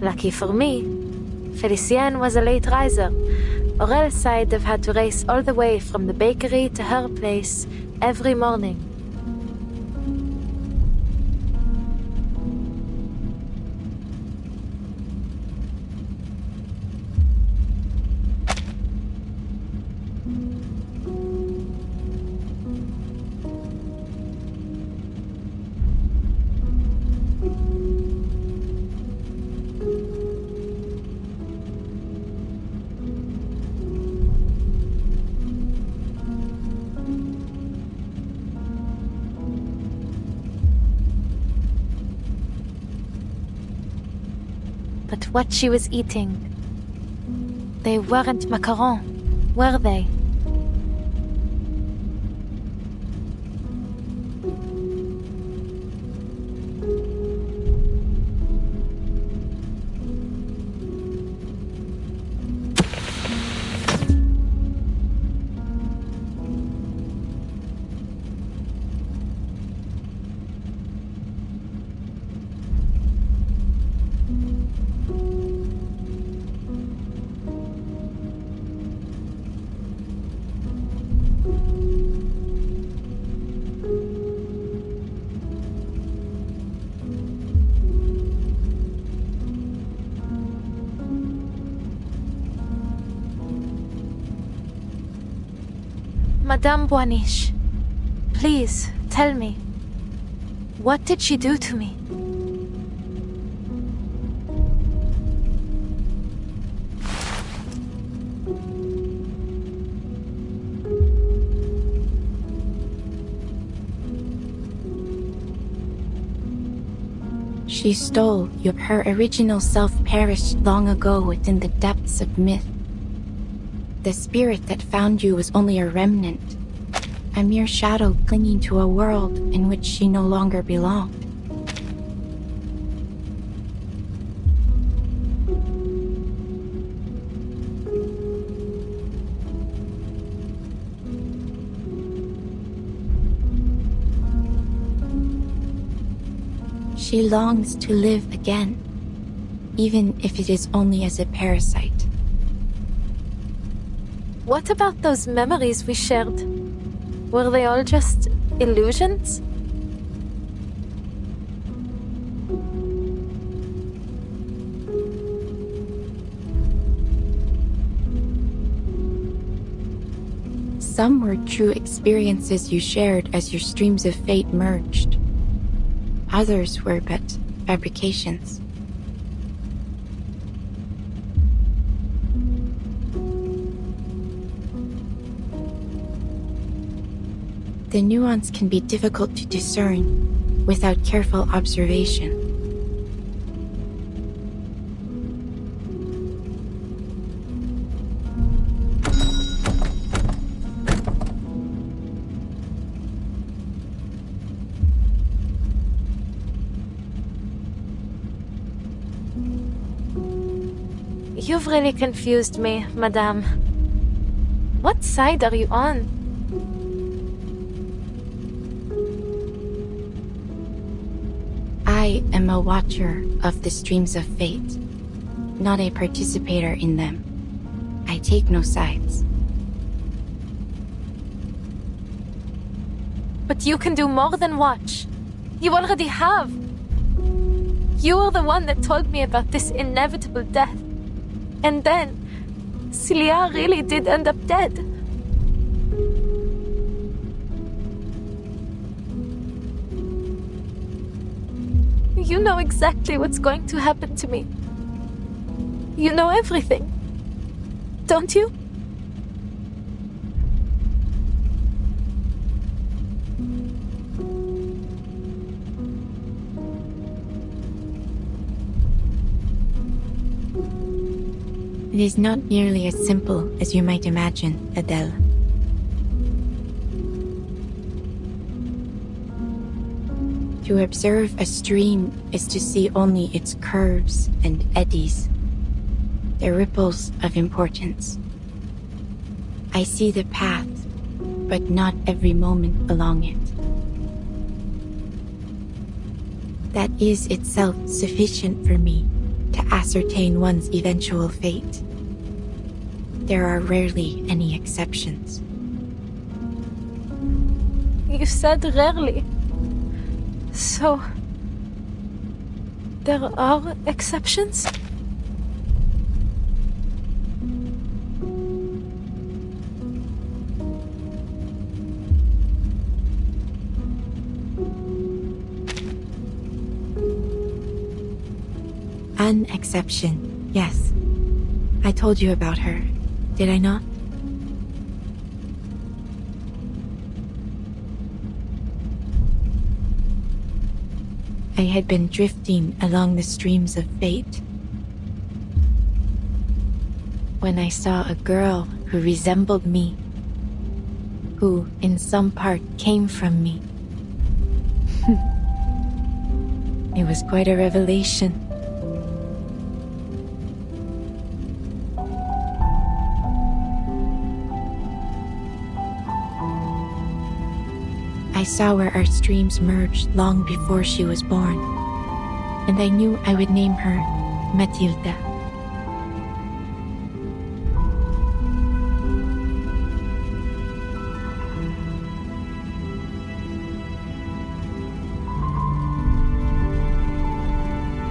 Lucky for me, Felicien was a late riser, or else I'd have had to race all the way from the bakery to her place every morning. But what she was eating, they weren't macarons, were they? Madame Boaniche, please tell me, what did she do to me? She stole you. Her original self perished long ago within the depths of myth. The spirit that found you was only a remnant, a mere shadow clinging to a world in which she no longer belonged. She longs to live again, even if it is only as a parasite. What about those memories we shared? Were they all just illusions? Some were true experiences you shared as your streams of fate merged. Others were but fabrications. The nuance can be difficult to discern without careful observation. You've really confused me, Madame. What side are you on? I am a watcher of the streams of fate, not a participator in them. I take no sides. But you can do more than watch. You already have. You were the one that told me about this inevitable death. And then, Celia really did end up dead. You know exactly what's going to happen to me. You know everything, don't you? It is not nearly as simple as you might imagine, Adele. To observe a stream is to see only its curves and eddies, the ripples of importance. I see the path, but not every moment along it. That is itself sufficient for me to ascertain one's eventual fate. There are rarely any exceptions. You said rarely. So, there are exceptions? An exception, yes. I told you about her, did I not? I had been drifting along the streams of fate when I saw a girl who resembled me, who in some part came from me. It was quite a revelation. I saw where our streams merged long before she was born, and I knew I would name her Matilda.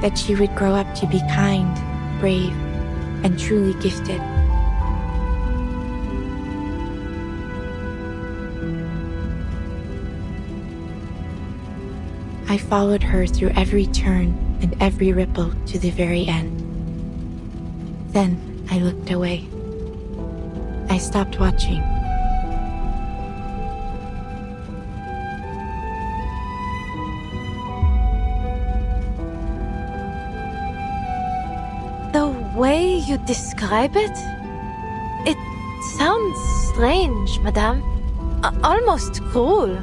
That she would grow up to be kind, brave, and truly gifted. I followed her through every turn and every ripple to the very end. Then I looked away. I stopped watching. The way you describe it? It sounds strange, madame. Almost cruel.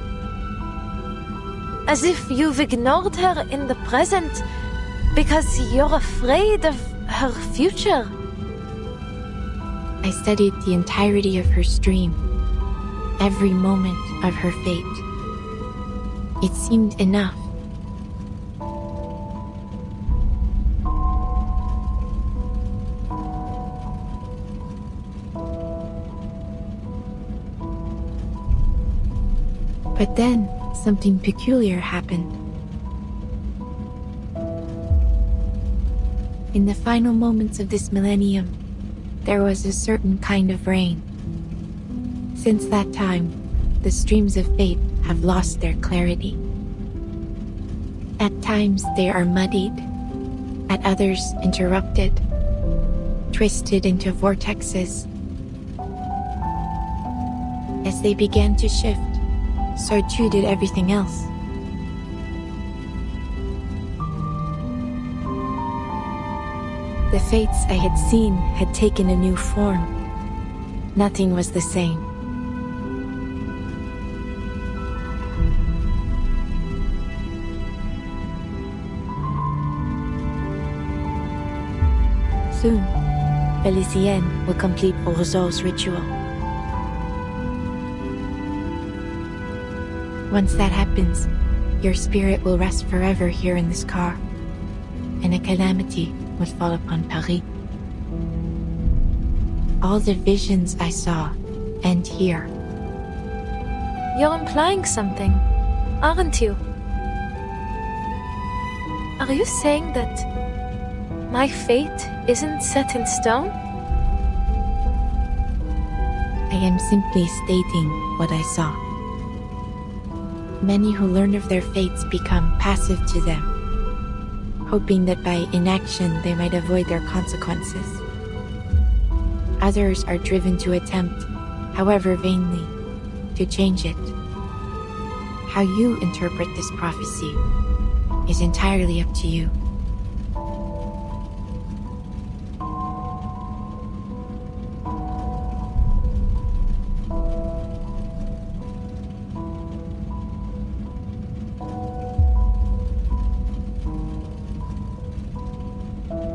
As if you've ignored her in the present because you're afraid of her future. I studied the entirety of her stream, every moment of her fate. It seemed enough. But then, something peculiar happened. In the final moments of this millennium, there was a certain kind of rain. Since that time, the streams of fate have lost their clarity. At times they are muddied, at others interrupted, twisted into vortexes. As they began to shift, so too did everything else. The fates I had seen had taken a new form. Nothing was the same. Soon, Felicienne will complete Roseau's ritual. Once that happens, your spirit will rest forever here in this car, and a calamity would fall upon Paris. All the visions I saw end here. You're implying something, aren't you? Are you saying that my fate isn't set in stone? I am simply stating what I saw. Many who learn of their fates become passive to them, hoping that by inaction they might avoid their consequences. Others are driven to attempt, however vainly, to change it. How you interpret this prophecy is entirely up to you.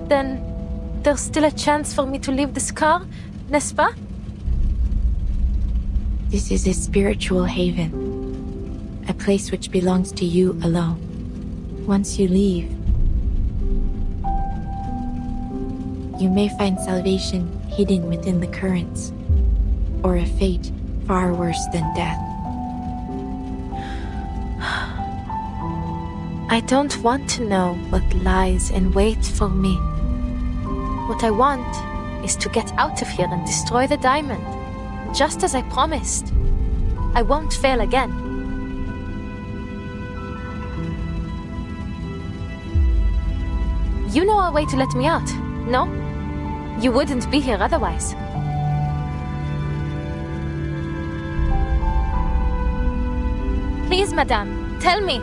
Then there's still a chance for me to leave this car, n'est-ce pas? This is a spiritual haven, a place which belongs to you alone. Once you leave, you may find salvation hidden within the currents, or a fate far worse than death. I don't want to know what lies in wait for me. What I want is to get out of here and destroy the diamond, just as I promised. I won't fail again. You know a way to let me out, no? You wouldn't be here otherwise. Please, madame, tell me.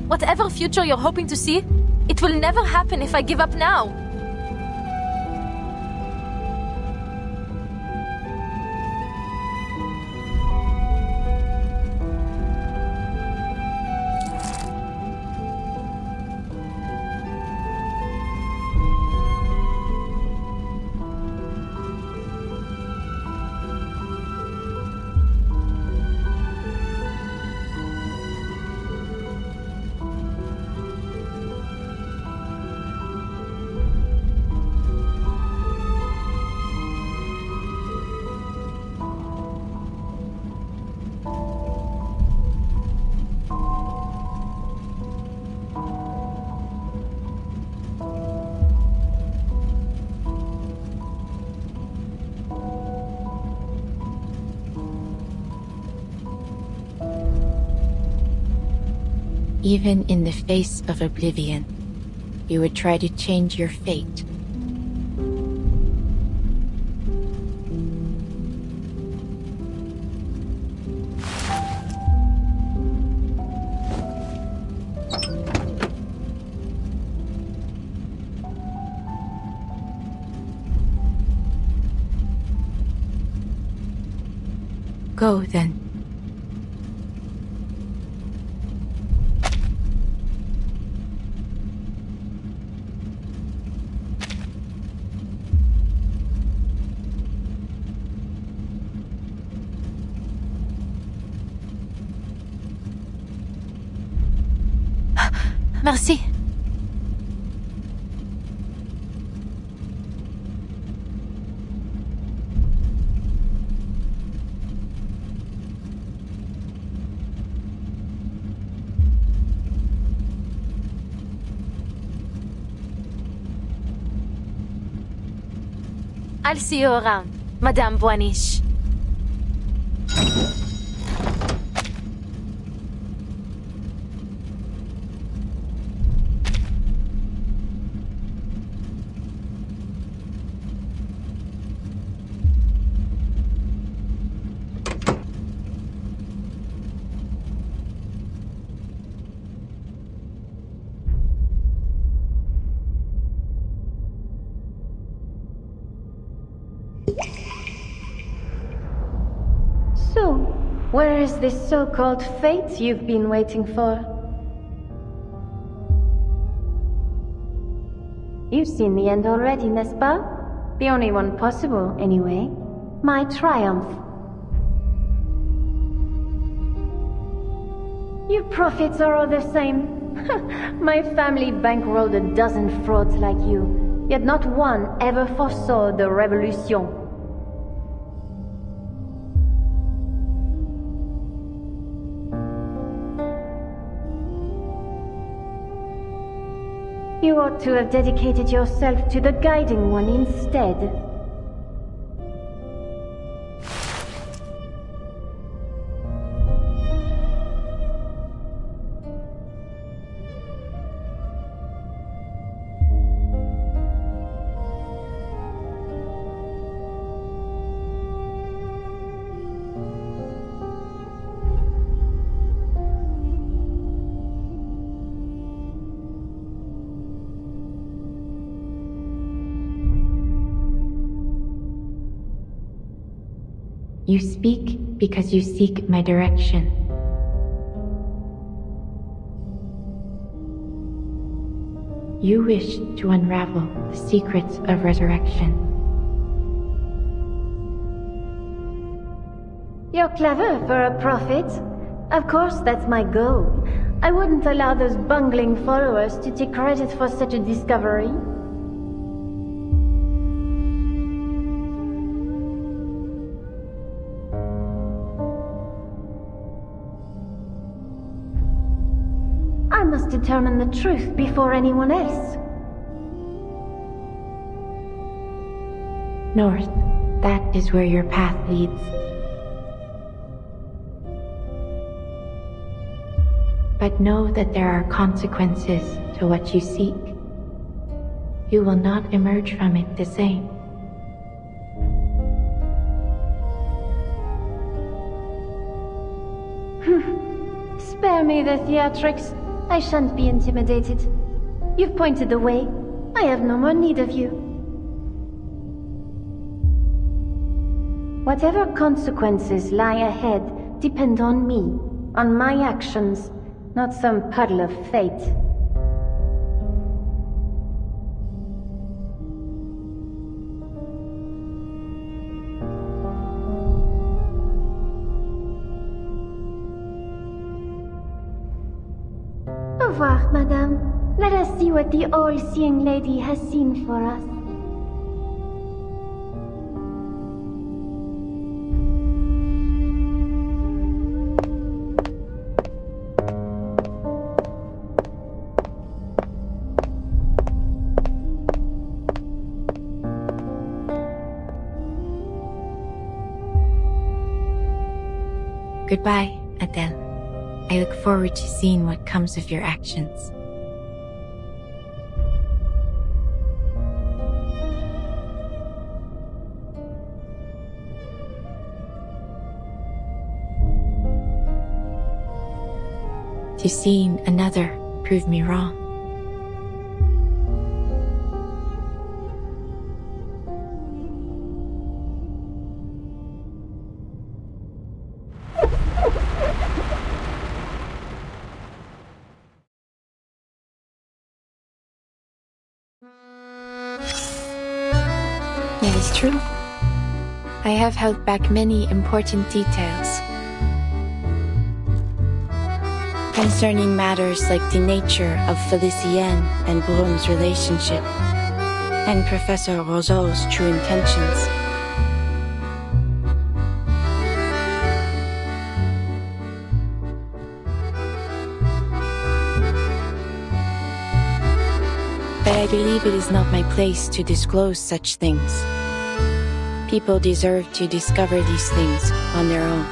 Whatever future you're hoping to see, it will never happen if I give up now. Even in the face of oblivion, you would try to change your fate. Go then. Merci. I'll see you around, Madame Boiniche. So, where is this so-called fate you've been waiting for? You've seen the end already, n'est-ce pas? The only one possible, anyway. My triumph. You prophets are all the same. My family bankrolled a dozen frauds like you, yet not one ever foresaw the revolution. You ought to have dedicated yourself to the Guiding One instead. You speak because you seek my direction. You wish to unravel the secrets of resurrection. You're clever for a prophet. Of course, that's my goal. I wouldn't allow those bungling followers to take credit for such a discovery. I must determine the truth before anyone else. North, that is where your path leads. But know that there are consequences to what you seek. You will not emerge from it the same. Spare me the theatrics. I shan't be intimidated. You've pointed the way. I have no more need of you. Whatever consequences lie ahead depend on me, on my actions, not some puddle of fate. Au revoir, madame. Let us see what the all-seeing lady has seen for us. Goodbye, Adele. I look forward to seeing what comes of your actions. To seeing another prove me wrong. It is true. I have held back many important details concerning matters like the nature of Felicienne and Brom's relationship, and Professor Roseau's true intentions. But I believe it is not my place to disclose such things. People deserve to discover these things on their own.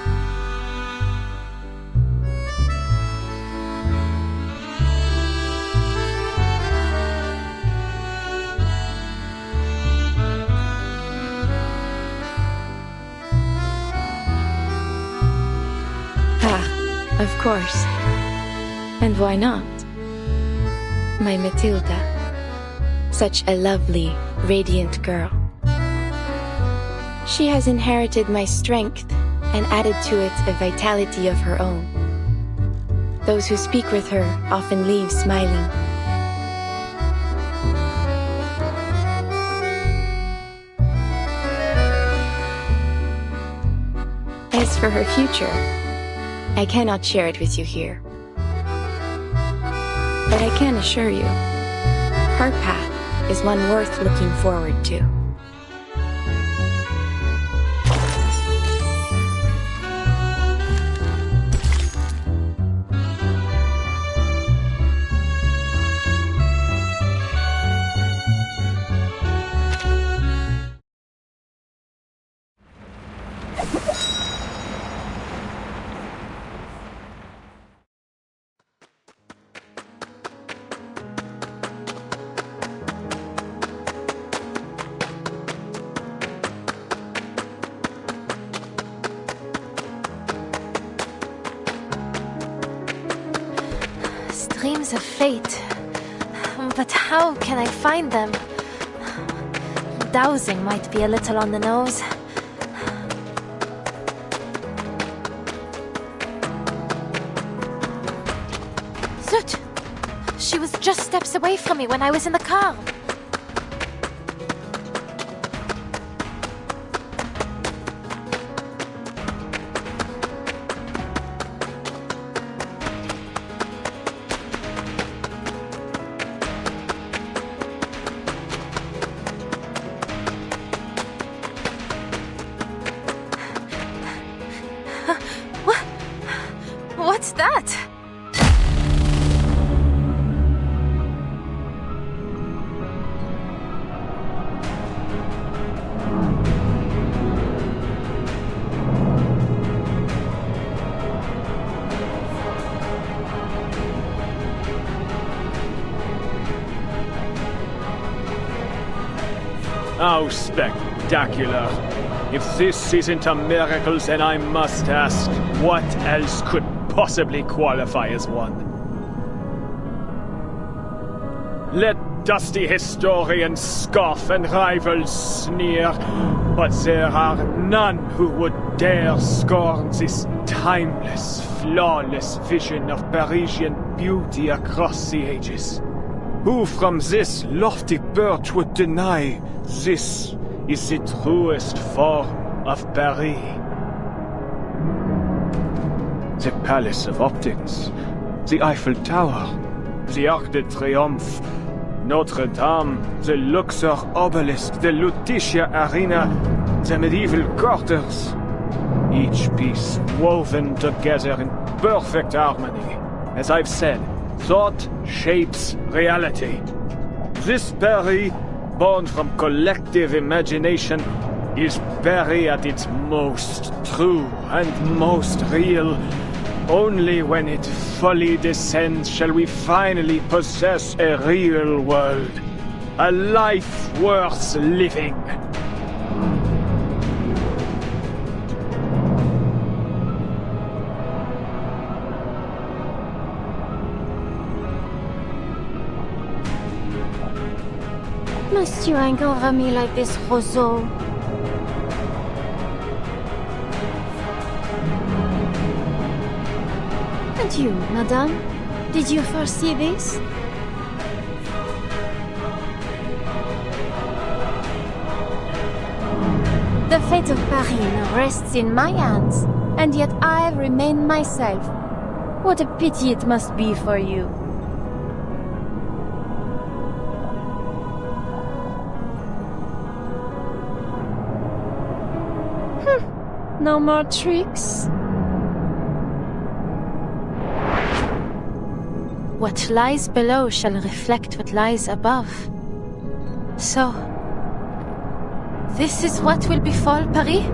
Ah, of course. And why not? My Matilda. Such a lovely, radiant girl. She has inherited my strength and added to it a vitality of her own. Those who speak with her often leave smiling. As for her future, I cannot share it with you here. But I can assure you, her path is one worth looking forward to. Streams of fate. But how can I find them? Dowsing might be a little on the nose. Soot! She was just steps away from me when I was in the car. What's that? How spectacular. If this isn't a miracle, then I must ask, what else could possibly qualify as one? Let dusty historians scoff and rivals sneer, but there are none who would dare scorn this timeless, flawless vision of Parisian beauty across the ages. Who from this lofty perch would deny this is the truest form of Paris? The Palace of Optics, the Eiffel Tower, the Arc de Triomphe, Notre Dame, the Luxor Obelisk, the Lutetia Arena, the medieval quarters. Each piece woven together in perfect harmony. As I've said, thought shapes reality. This Paris, born from collective imagination, is Paris at its most true and most real. Only when it fully descends shall we finally possess a real world. A life worth living. Must you hang over me like this, Roseau? And you, madame? Did you foresee this? The fate of Paris rests in my hands, and yet I remain myself. What a pity it must be for you. No more tricks? What lies below shall reflect what lies above. So, this is what will befall Paris?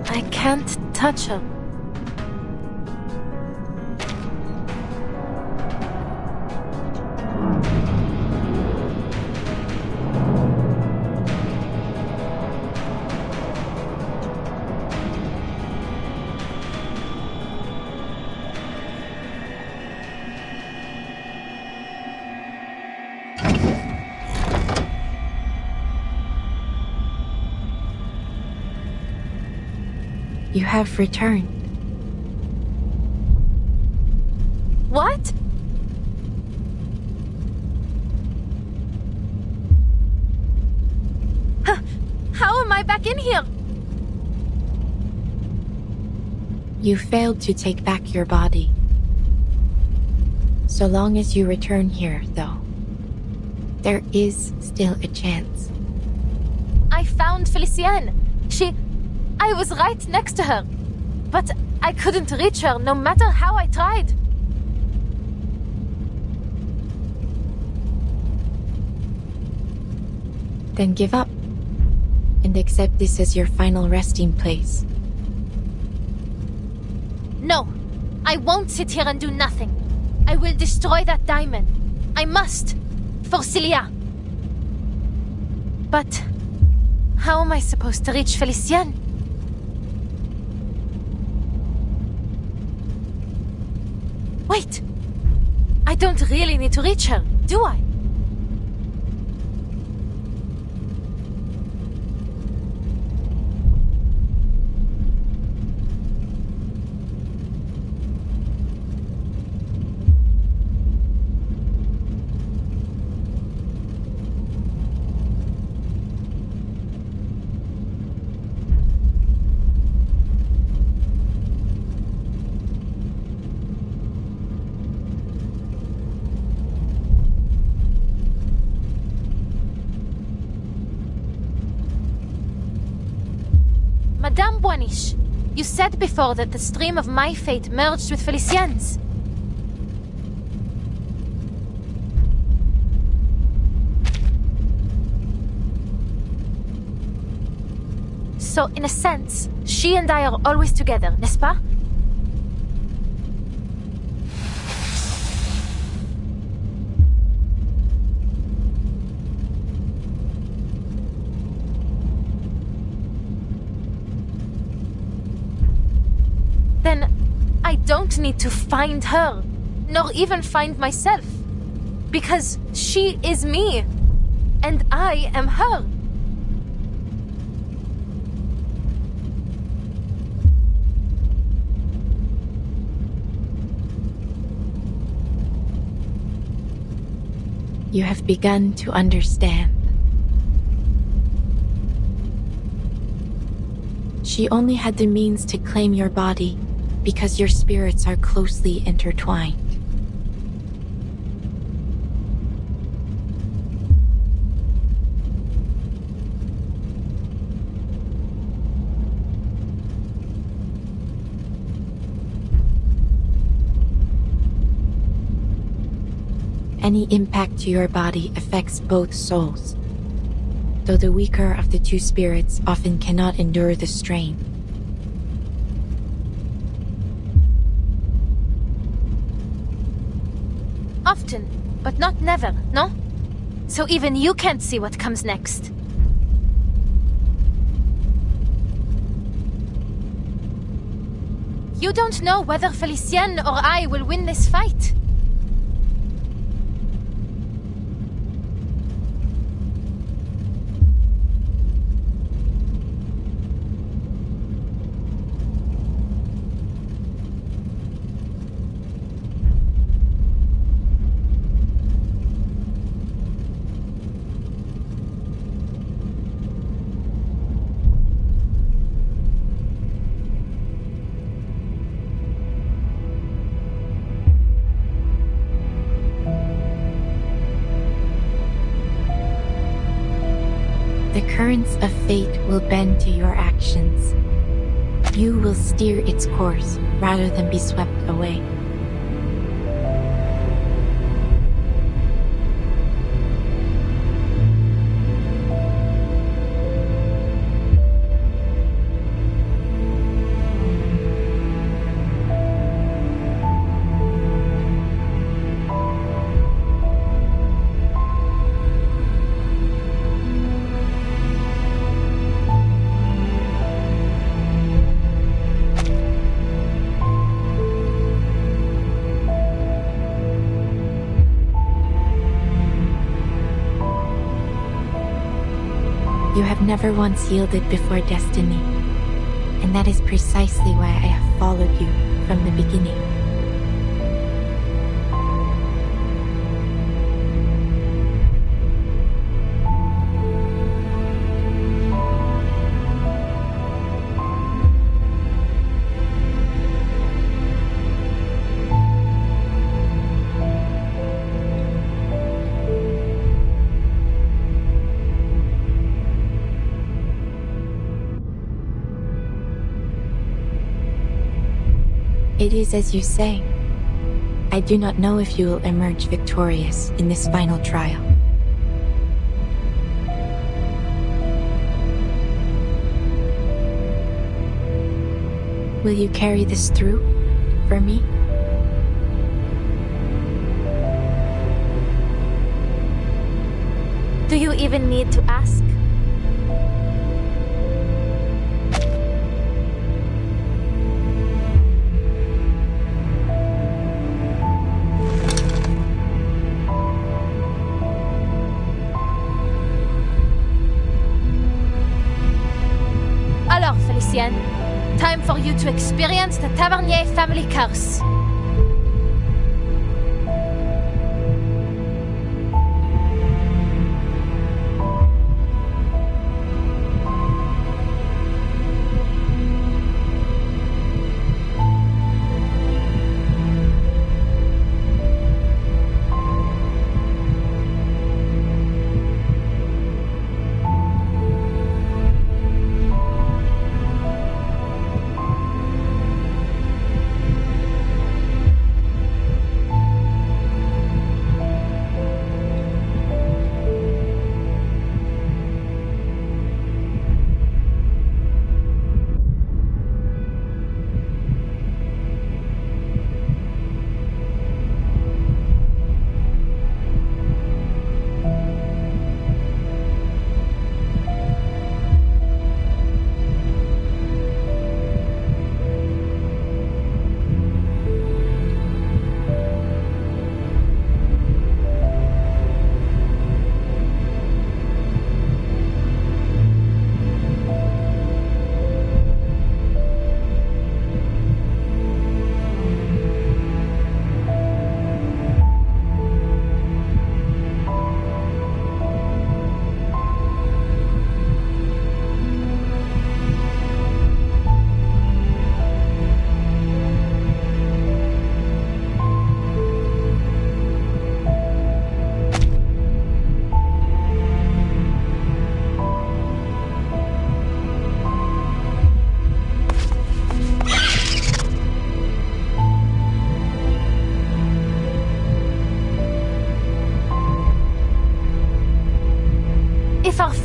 I can't touch her. You have returned. What? How am I back in here? You failed to take back your body. So long as you return here, though, there is still a chance. I found Felicienne. I was right next to her. But I couldn't reach her no matter how I tried. Then give up and accept this as your final resting place. No, I won't sit here and do nothing. I will destroy that diamond. I must. For Celia. But how am I supposed to reach Felicienne? Wait! I don't really need to reach her, do I? Madame Boinish, you said before that the stream of my fate merged with Felicienne's. So, in a sense, she and I are always together, n'est-ce pas? Then I don't need to find her, nor even find myself. Because she is me, and I am her. You have begun to understand. She only had the means to claim your body because your spirits are closely intertwined. Any impact to your body affects both souls, though the weaker of the two spirits often cannot endure the strain. Often, but not never, no? So even you can't see what comes next. You don't know whether Felicienne or I will win this fight. The currents of fate will bend to your actions. You will steer its course rather than be swept away. You have never once yielded before destiny, and that is precisely why I have followed you from the beginning. It is as you say. I do not know if you will emerge victorious in this final trial. Will you carry this through for me? Do you even need to ask? Alors, Felicienne, time for you to experience the Tavernier family curse.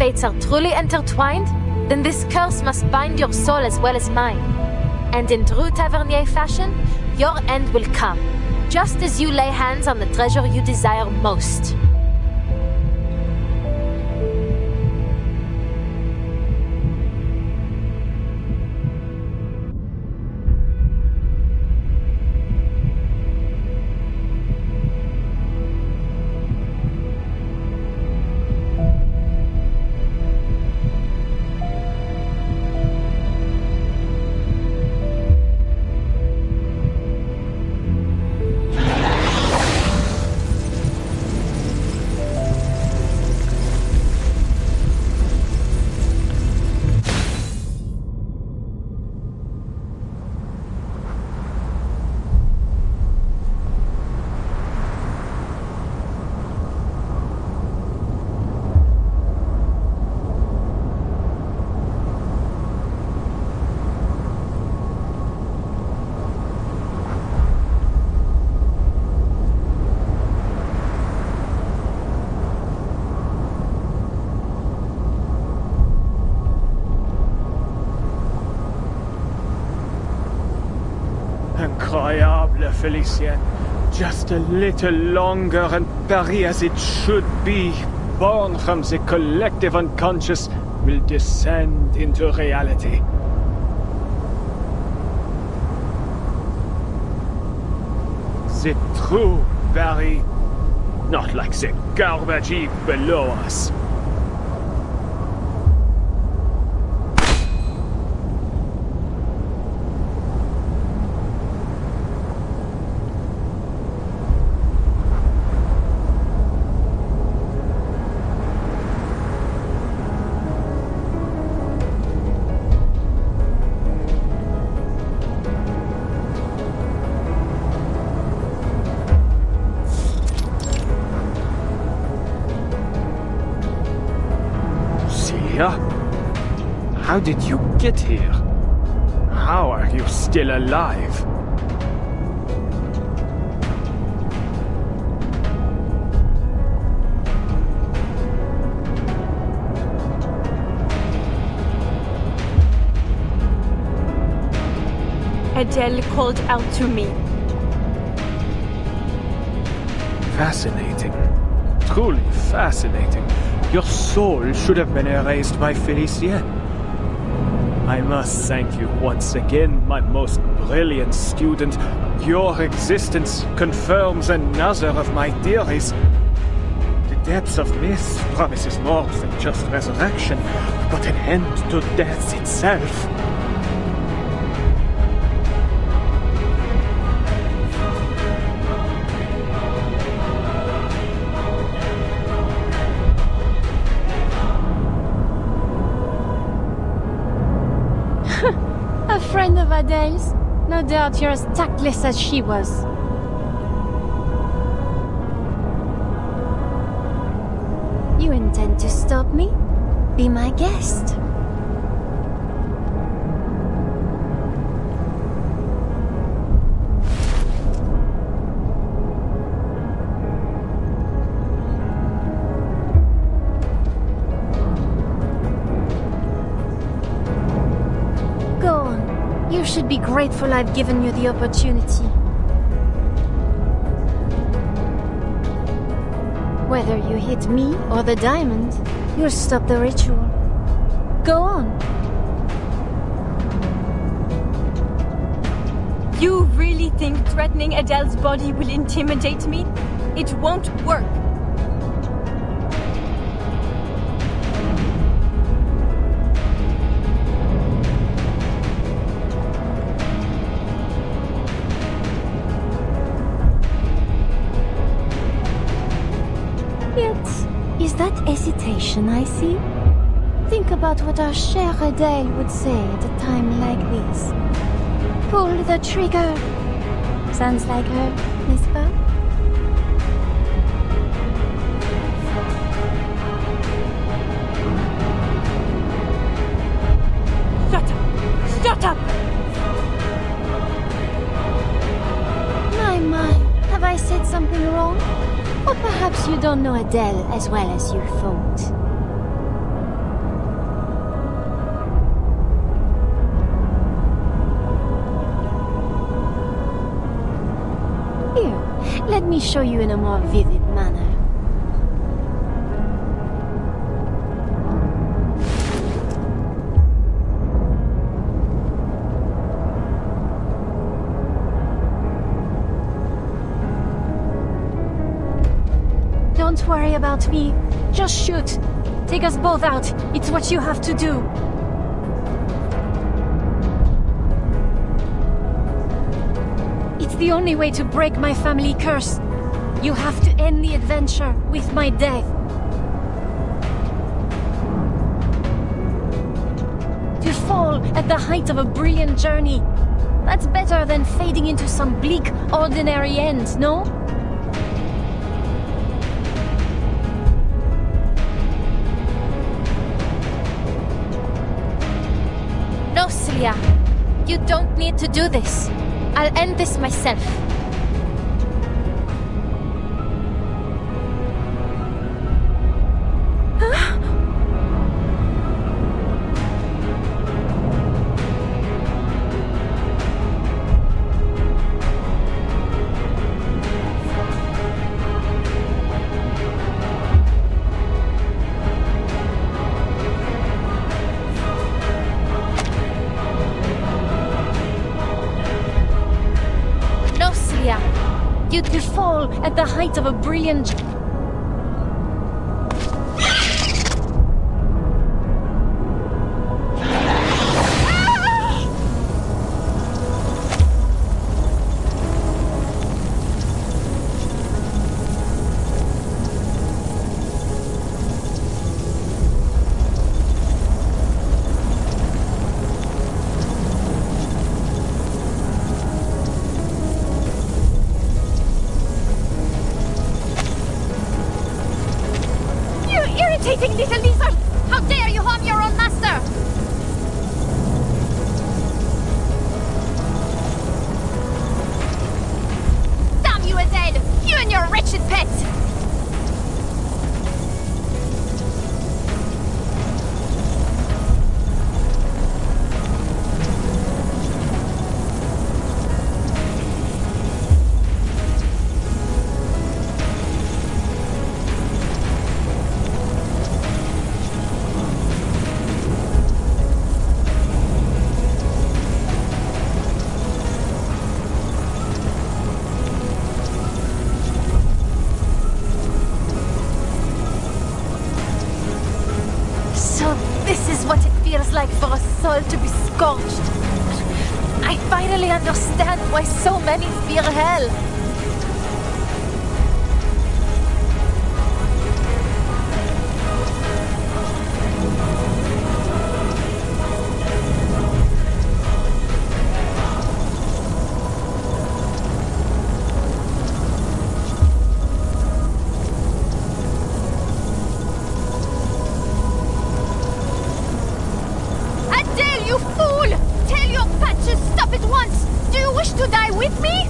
fates are truly intertwined, then this curse must bind your soul as well as mine. And in true Tavernier fashion, your end will come, just as you lay hands on the treasure you desire most. Incroyable, Felicienne. Just a little longer and Paris as it should be, born from the collective unconscious, will descend into reality. The true Paris, not like the garbage heap below us. How did you get here? How are you still alive? Adele called out to me. Fascinating. Truly fascinating. Your soul should have been erased by Felicienne. I must thank you once again, my most brilliant student. Your existence confirms another of my theories. The depths of myth promises more than just resurrection, but an end to death itself. A friend of Adele's? No doubt you're as tactless as she was. You intend to stop me? Be my guest. You should be grateful I've given you the opportunity. Whether you hit me or the diamond, you'll stop the ritual. Go on. You really think threatening Adele's body will intimidate me? It won't work. Is that hesitation I see? Think about what our chère Adele would say at a time like this. Pull the trigger. Sounds like her, n'est-ce pas? Shut up! Shut up! My, have I said something wrong? Or perhaps you don't know Adele as well as you thought. me show you in a more vivid manner. Don't worry about me. Just shoot. Take us both out. It's what you have to do. It's the only way to break my family curse. You have to end the adventure with my death. To fall at the height of a brilliant journey. That's better than fading into some bleak, ordinary end, no? No, Celia. You don't need to do this. I'll end this myself. You fall at the height of a brilliant... Irritating little lizard! How dare you harm your own master! Damn you, Adele! You and your wretched pet! Like for a soul to be scorched. I finally understand why so many fear hell. To die with me?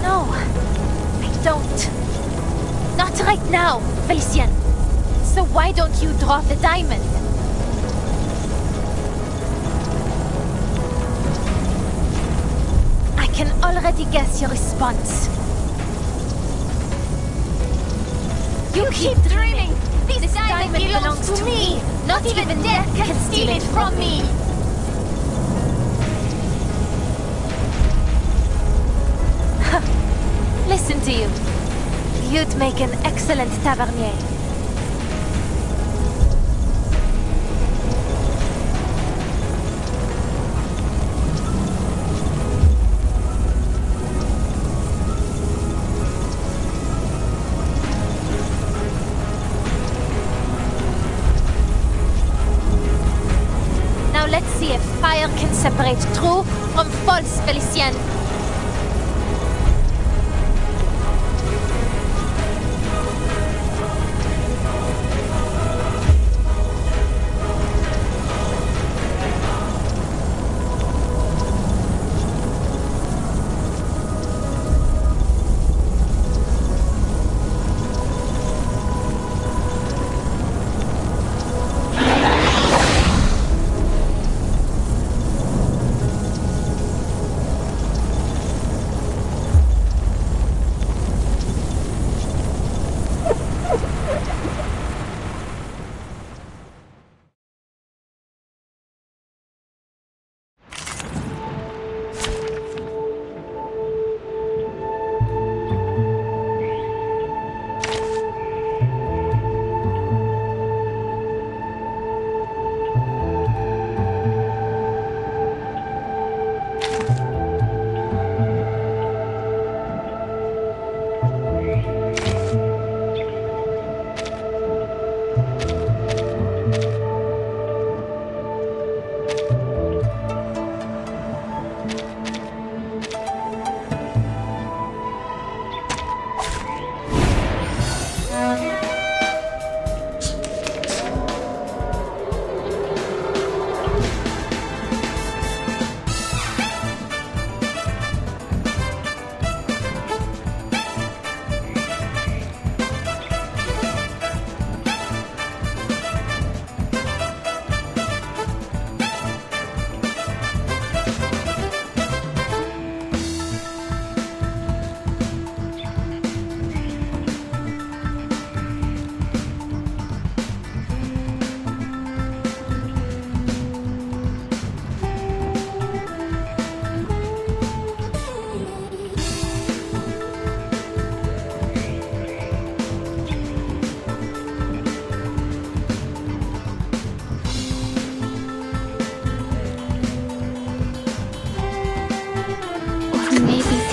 No, I don't. Not right now, Felicienne. So why don't you draw the diamond? I can already guess your response. You keep dreaming! This diamond belongs to me! Not even death can steal it from me! Listen to you. You'd make an excellent tavernier. Let's see if fire can separate true from false, Felicienne.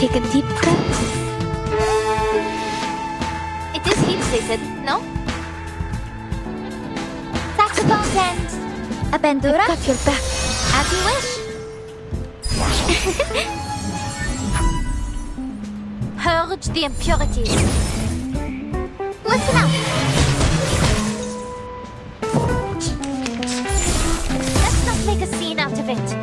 take a deep breath. It is heat treated, no? Saxophones and a bandura? I've got your back. As you wish. Purge the impurities. Listen up. Let's not make a scene out of it.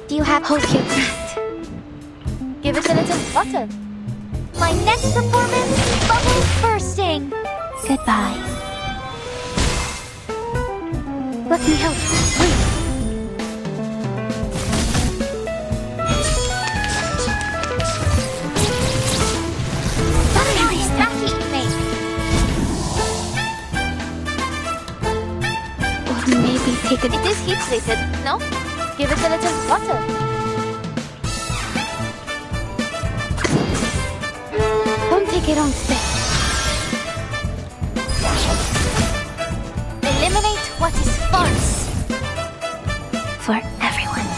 Do you have Hold your breath. Give it a little water. my next performance? Bubbles bursting. Goodbye. Let me help. Wait. Somebody's backing me. Or maybe take it. It is heat treated, no? Give it a little water. Don't take it on step. Eliminate what is false. For everyone.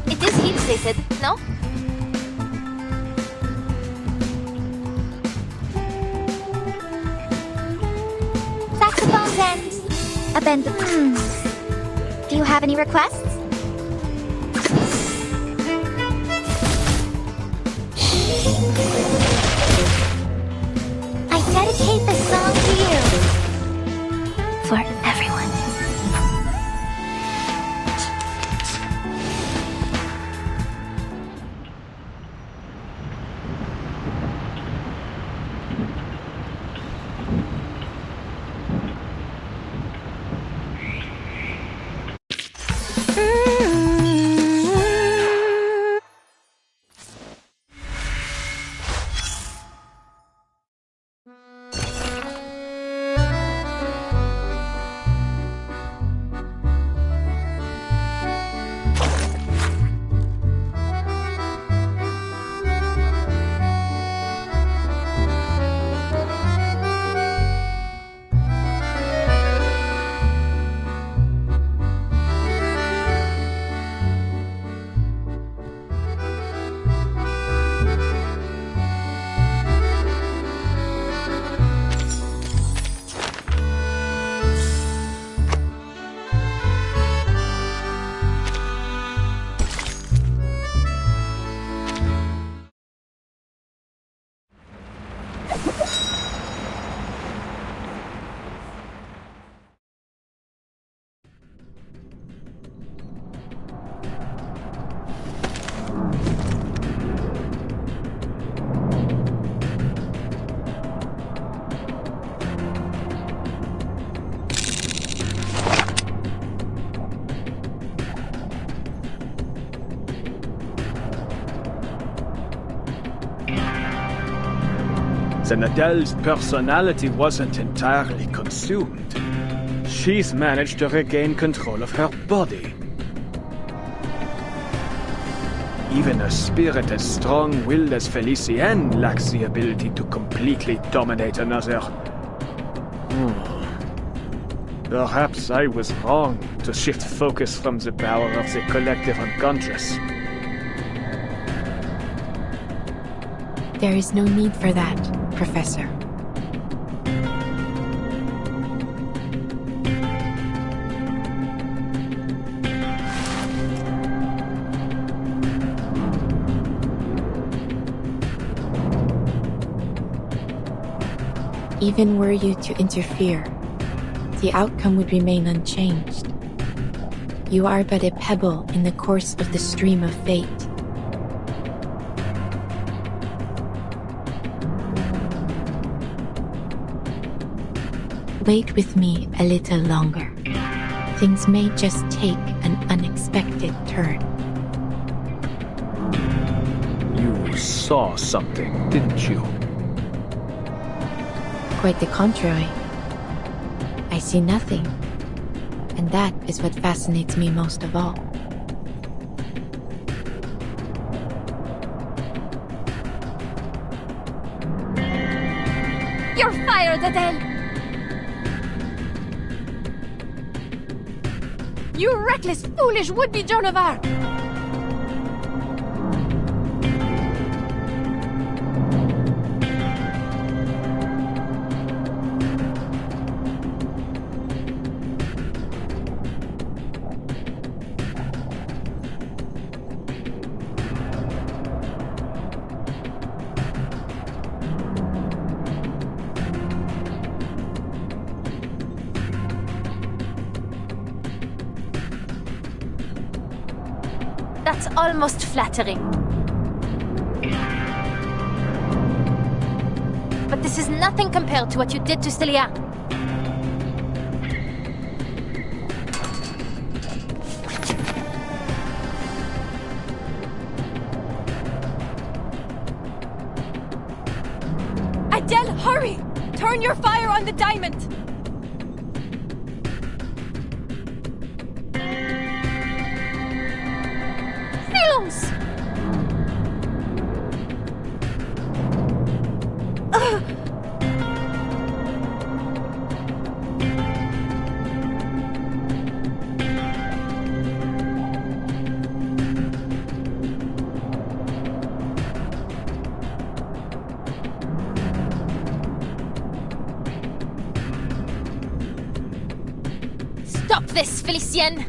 It is heat treated, no? Saxophones and a band. Do you have any requests? I dedicate this song to you. For everyone. Then Adele's personality wasn't entirely consumed. She's managed to regain control of her body. Even a spirit as strong-willed as Felicienne lacks the ability to completely dominate another. Perhaps I was wrong to shift focus from the power of the collective unconscious. There is no need for that, Professor. Even were you to interfere, the outcome would remain unchanged. You are but a pebble in the course of the stream of fate. Wait with me a little longer. Things may just take an unexpected turn. You saw something, didn't you? Quite the contrary. I see nothing, and that is what fascinates me most of all. You're fired, Adele! You reckless, foolish would-be Joan of Arc! That's almost flattering. But this is nothing compared to what you did to Celia. Adele, hurry! Turn your fire on the diamond! Silence! Stop this, Felicienne!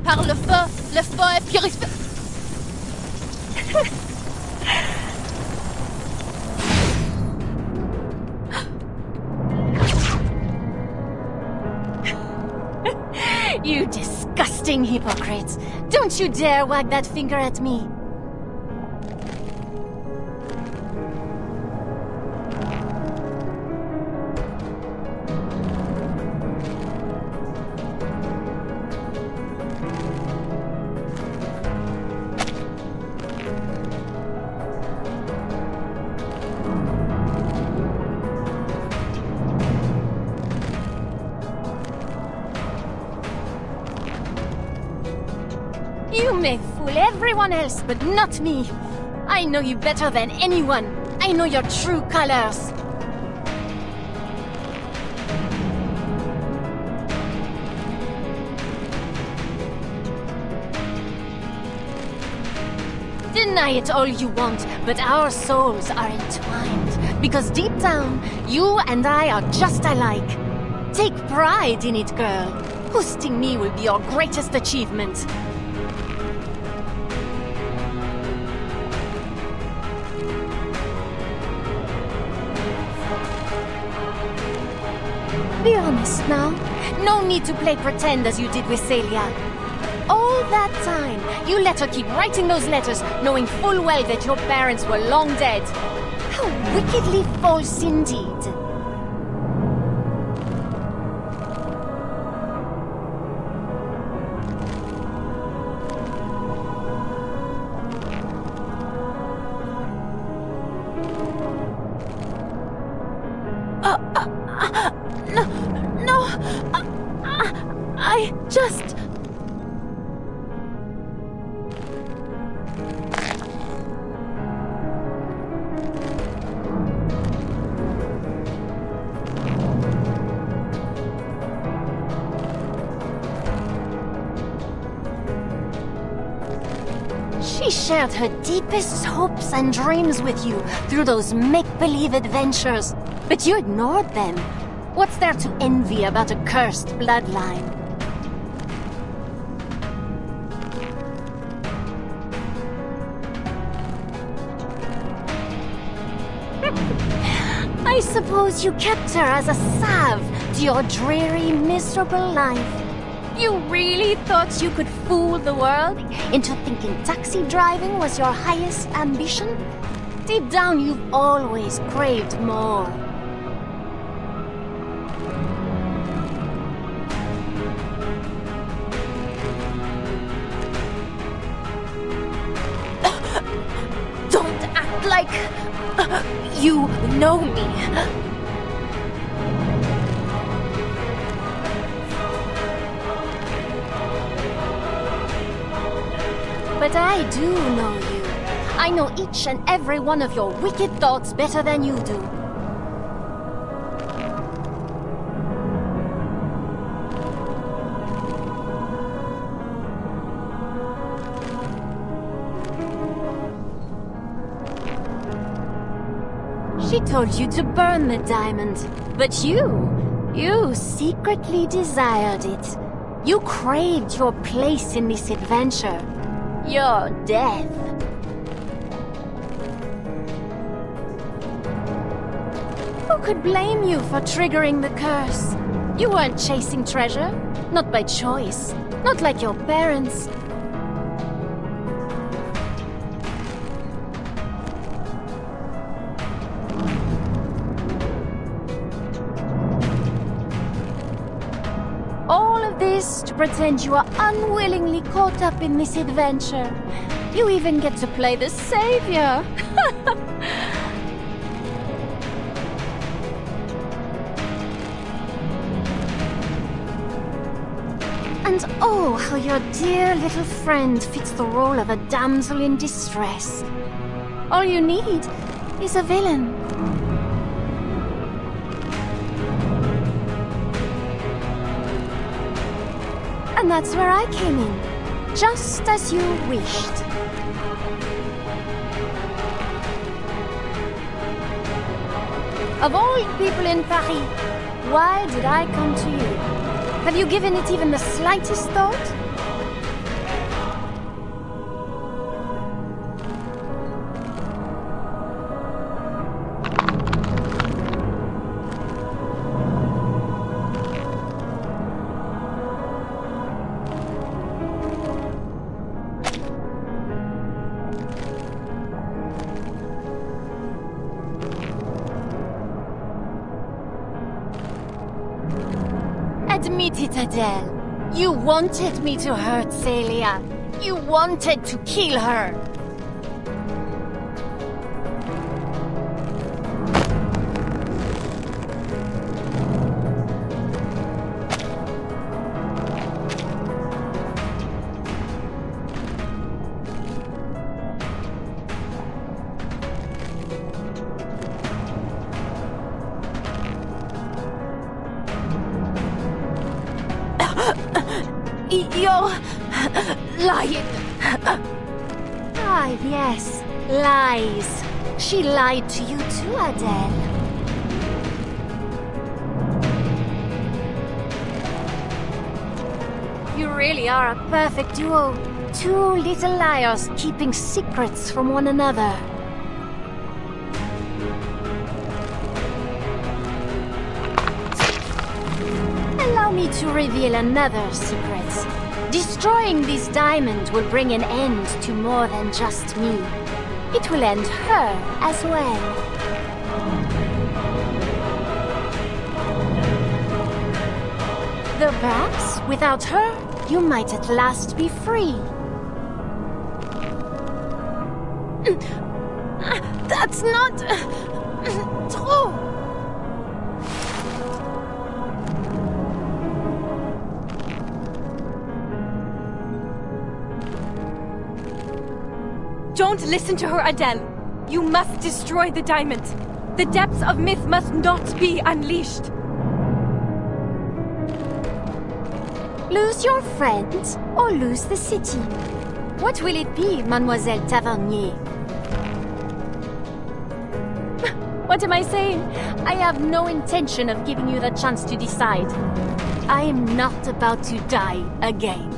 Par le feu est purifié. You disgusting hypocrites! Don't you dare wag that finger at me! You may fool everyone else, but not me. I know you better than anyone. I know your true colors. Deny it all you want, but our souls are entwined. Because deep down, you and I are just alike. Take pride in it, girl. Hosting me will be your greatest achievement. Be honest now. No need to play pretend as you did with Celia. All that time, you let her keep writing those letters, knowing full well that your parents were long dead. How wickedly false indeed. I just... She shared her deepest hopes and dreams with you through those make-believe adventures, but you ignored them. What's there to envy about a cursed bloodline? I suppose you kept her as a salve to your dreary, miserable life. You really thought you could fool the world into thinking taxi driving was your highest ambition? Deep down, you've always craved more. Don't act like... you know me. But I do know you. I know each and every one of your wicked thoughts better than you do. She told you to burn the diamond, but you secretly desired it. You craved your place in this adventure. Your death. Who could blame you for triggering the curse? You weren't chasing treasure, not by choice, not like your parents. All of this to pretend you are unwillingly caught up in this adventure. You even get to play the savior. And oh, how your dear little friend fits the role of a damsel in distress. All you need is a villain. And that's where I came in, just as you wished. Of all people in Paris, why did I come to you? Have you given it even the slightest thought? Admit it, Adele. You wanted me to hurt Celia. You wanted to kill her. You're lying. Ah, yes. Lies. She lied to you too, Adele. You really are a perfect duo. Two little liars keeping secrets from one another. Allow me to reveal another secret. Destroying this diamond will bring an end to more than just me. It will end her as well. Though perhaps, without her, you might at last be free. That's not... true. Don't listen to her, Adele. You must destroy the diamond. The depths of myth must not be unleashed. Lose your friends or lose the city? What will it be, Mademoiselle Tavernier? What am I saying? I have no intention of giving you the chance to decide. I am not about to die again.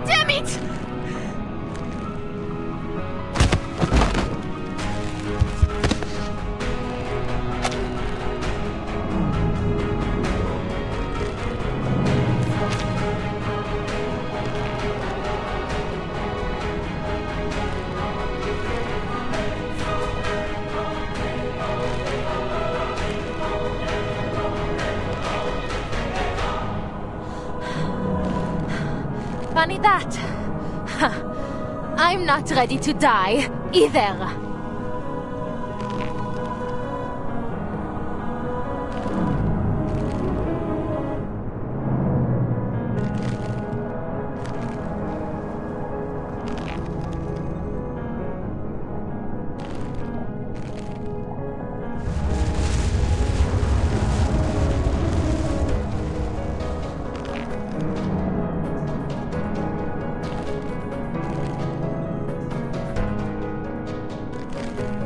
Damn it! Funny that. I'm not ready to die either.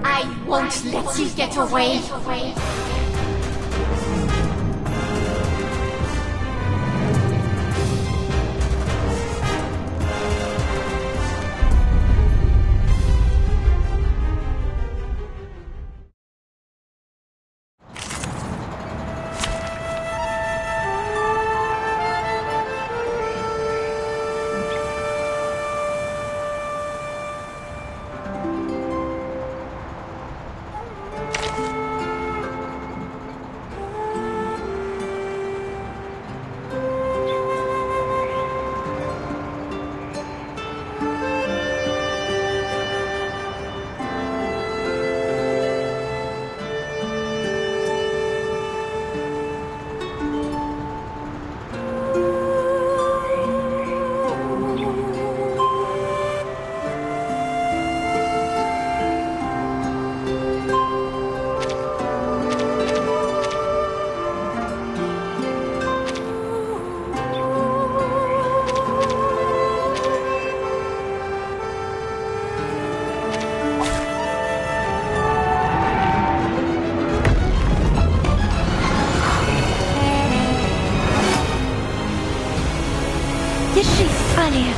I won't let you get away. Держись, Алия.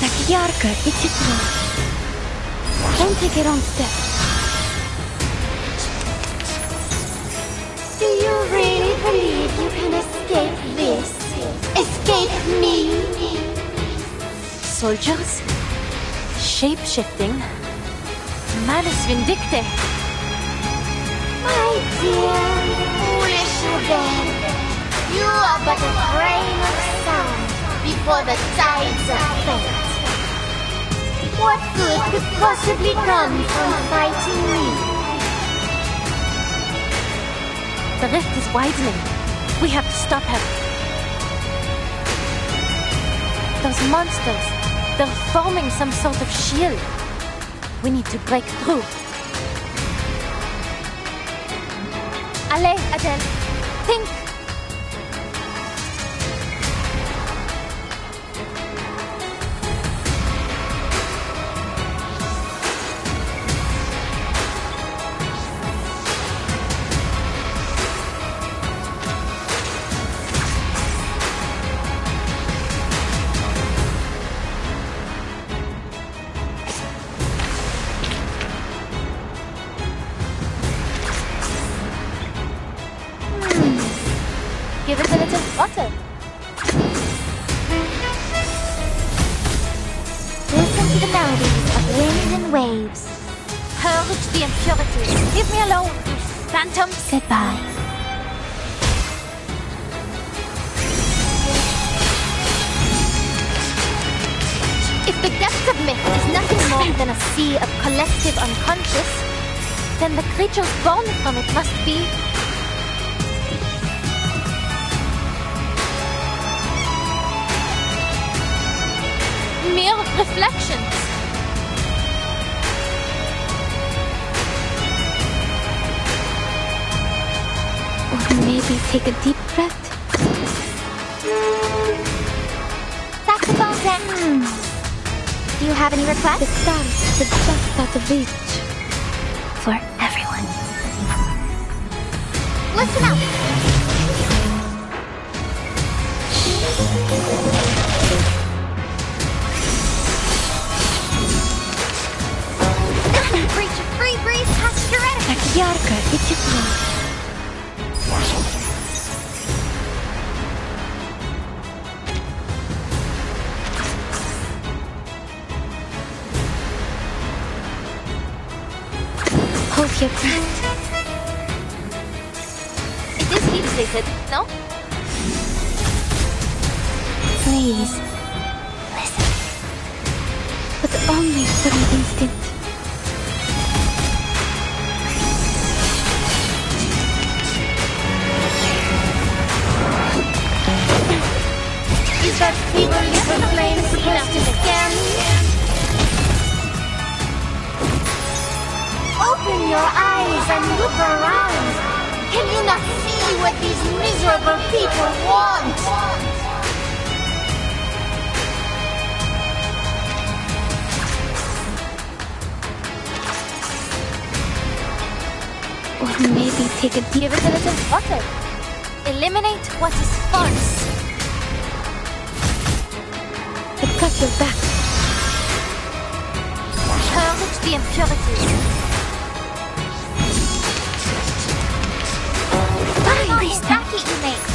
Так ярко и тепло. Don't take it on step. Do you really believe you can escape this? Escape me? Soldiers? Shape-shifting? Malus Vindicte? My dear, foolish Adele, you are but a grain of sand before the tides of fate. What good could possibly come from fighting me? The rift is widening. We have to stop her. Those monsters, they're forming some sort of shield. We need to break through. Allez, Adele, think! Give it a little water. Wind and waves. Purge the impurities. Leave me alone, you phantoms. Goodbye. If the depths of myth is nothing more than a sea of collective unconscious, then the creatures born from it must be mere reflections. Or maybe take a deep breath. Saxophone. Do you have any requests? The stars, the just out of reach. For everyone. Listen up. Breach of free breeze past your enemy. Так ярко и тепло. Hold your breath. It is heat-related, no? Please. Listen. But only for an instant. Is that feeble little flame supposed to scare me? Open your eyes and look around. Can you not see what these miserable people want? Or maybe take a deep Give it a little water. Eliminate what is false. I've got your back. Purge the impurities. Nice racket you make.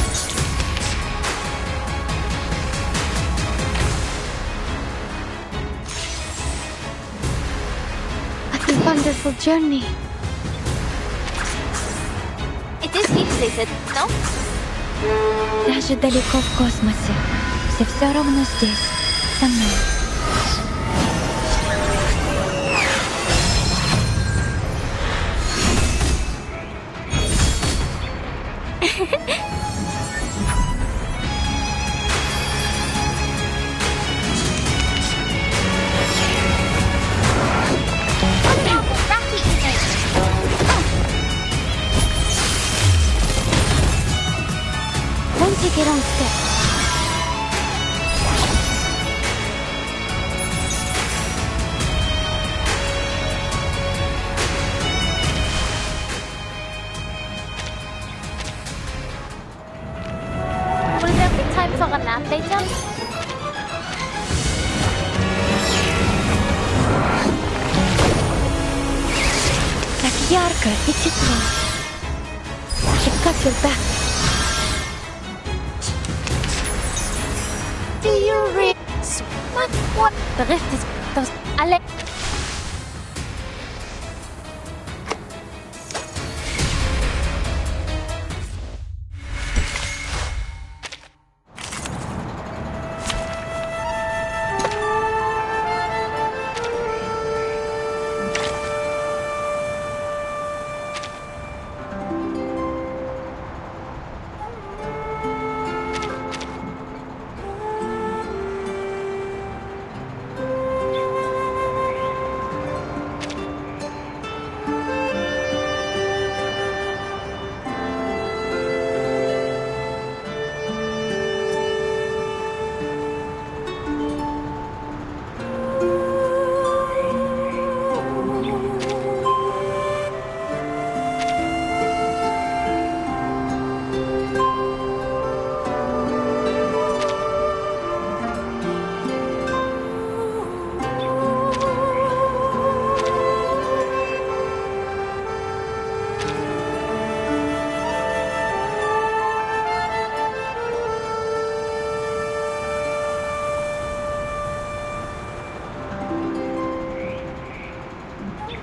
What a wonderful journey. It is heat-related, no? Даже далеко в космосе. Все равно здесь, со мной. Don't take it on step. Will there be time for a nap later? Так ярко и тепло. I've got your back. Do you read what the rift is those Ale There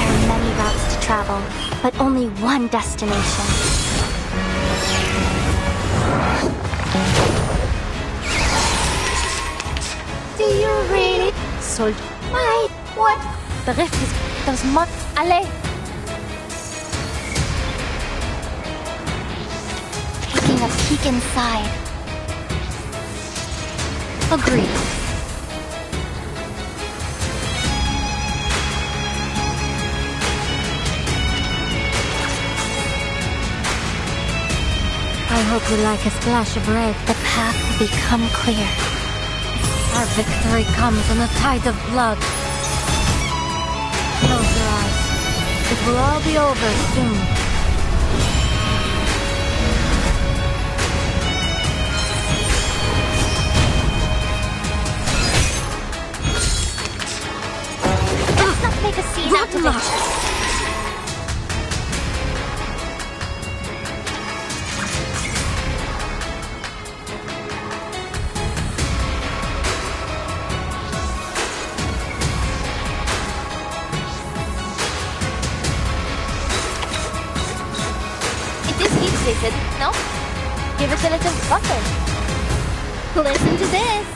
are many routes to travel, but only one destination. Do you really? Sold. Wait, what? The rift is. There's much. Allez! Taking a peek inside. Agreed. I hope you like a splash of red. The path will become clear. Our victory comes in a tide of blood. Close your eyes. It will all be over soon. Let's not make a scene out of it. No? Give it a little butter. Listen to this.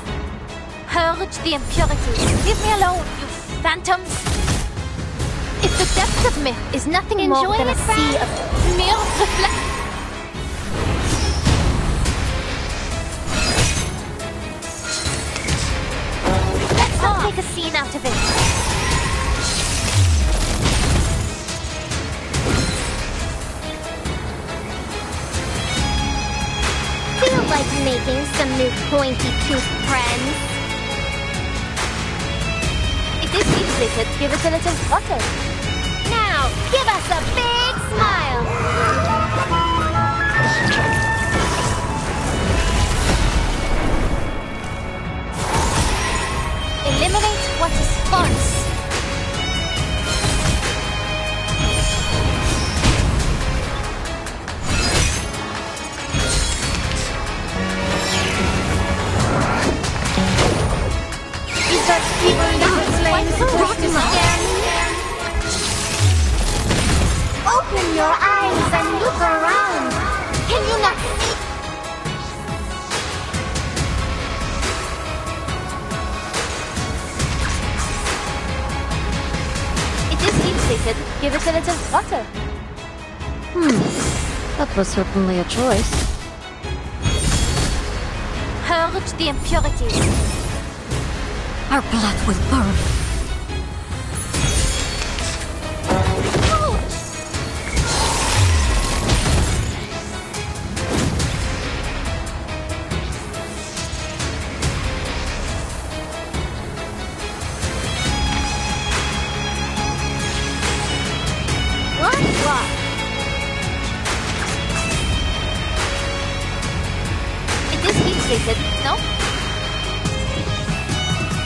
Purge the impurities. Leave me alone, you phantom. If the depth of myth is nothing more than a sea of mere reflect. Let's not make a scene out of it. Feel like making some new pointy-toothed friends? It is easy to give it a little butter. Now, give us a big smile! Eliminate what is false. Open your eyes and look around. Can you not see? It is easy to give it a little butter. That was certainly a choice. Purge the impurities. Our blood will burn. It is heat-treated, no?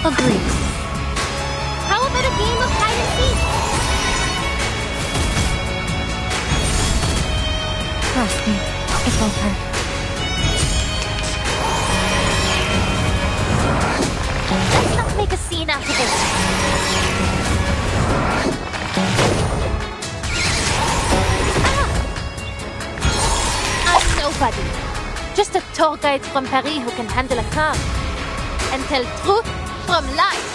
Agreed. How about a game of hide and seek? Trust me, it won't hurt. Let's not make a scene out of it. I'm nobody. Just a tour guide from Paris who can handle a car. And tell truth from lies.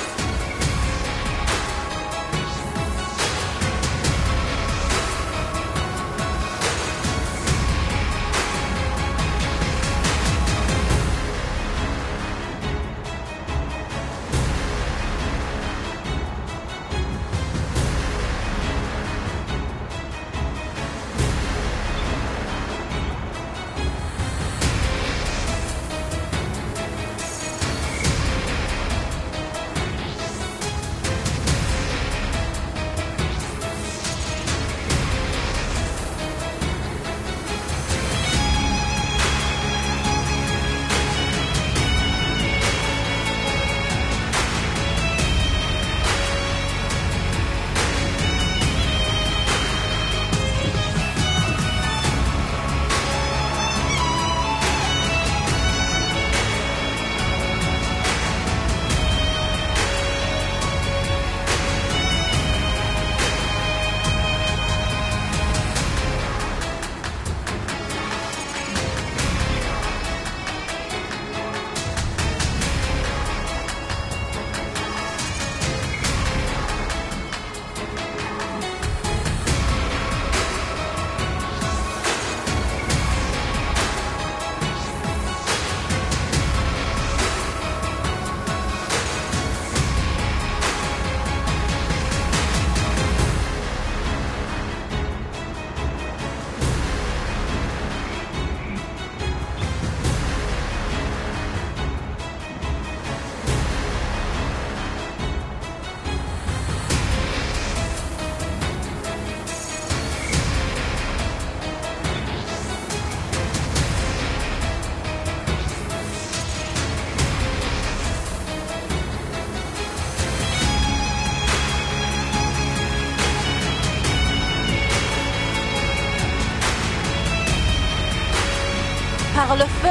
Par le feu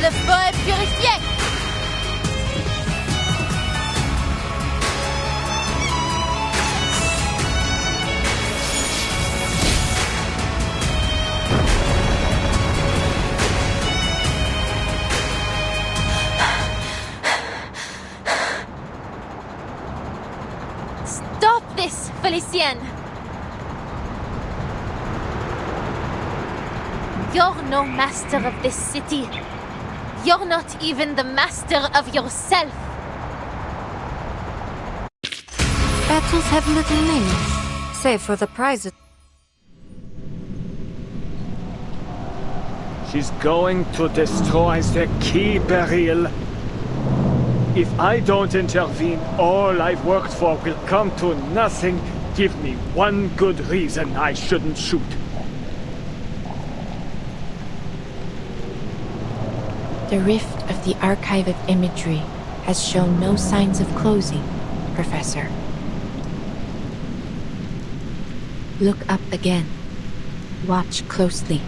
est purifié. Stop this, Felicienne. You're no master of this city. You're not even the master of yourself. Battles have little meaning, save for the prizes. She's going to destroy the key, Beryl. If I don't intervene, all I've worked for will come to nothing. Give me one good reason I shouldn't shoot. The rift of the archive of imagery has shown no signs of closing, Professor. Look up again. Watch closely.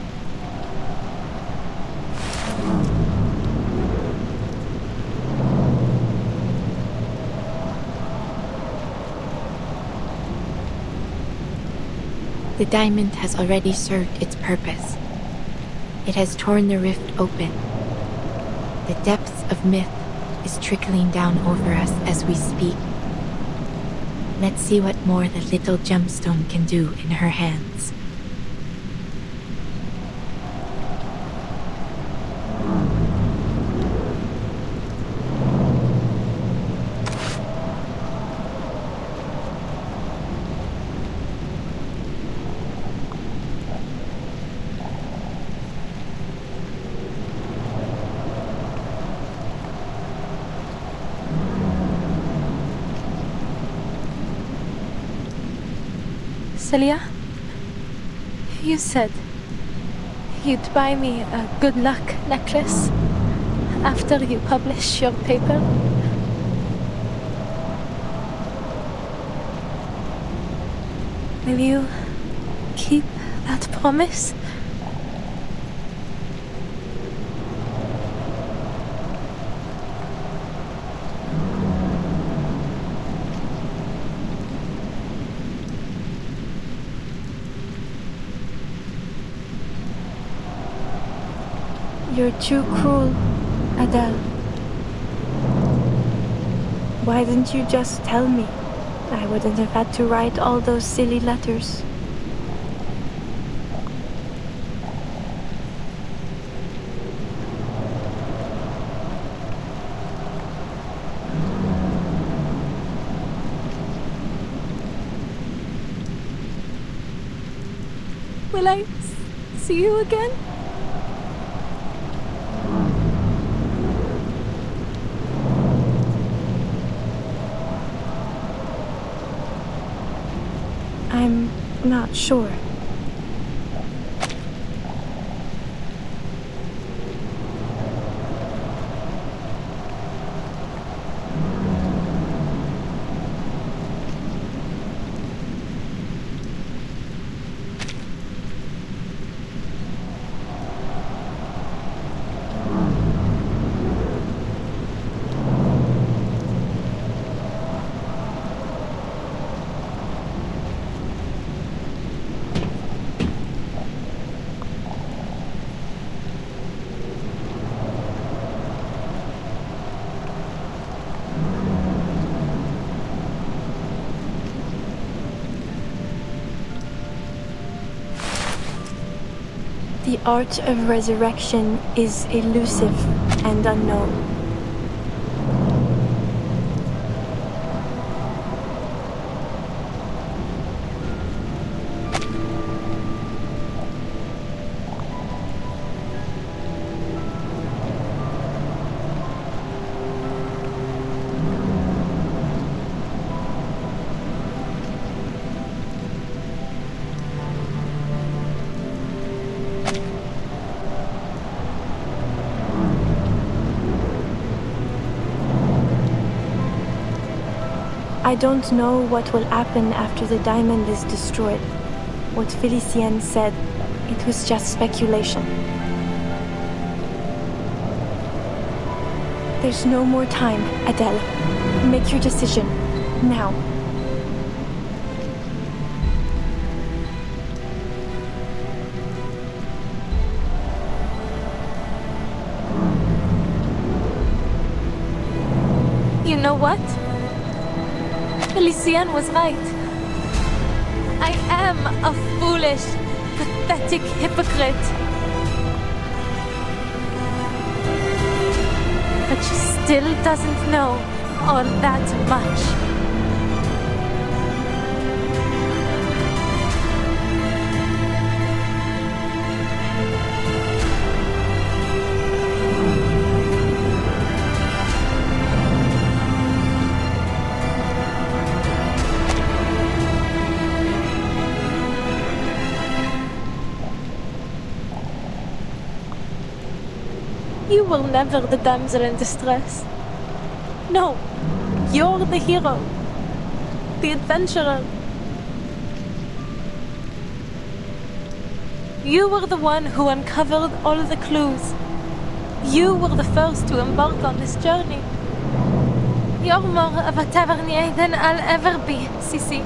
The diamond has already served its purpose. It has torn the rift open. The depths of myth is trickling down over us as we speak. Let's see what more the little gemstone can do in her hands. Celia, you said you'd buy me a good luck necklace after you publish your paper. Will you keep that promise? You're too cruel, Adele. Why didn't you just tell me? I wouldn't have had to write all those silly letters. Will I see you again? I'm not sure. The art of resurrection is elusive and unknown. I don't know what will happen after the diamond is destroyed. What Felicienne said, it was just speculation. There's no more time, Adele. Make your decision. Now. You know what? Felicien was right. I am a foolish, pathetic hypocrite. But she still doesn't know all that much. You were never the damsel in distress. No, you're the hero. The adventurer. You were the one who uncovered all the clues. You were the first to embark on this journey. You're more of a tavernier than I'll ever be, Sissy.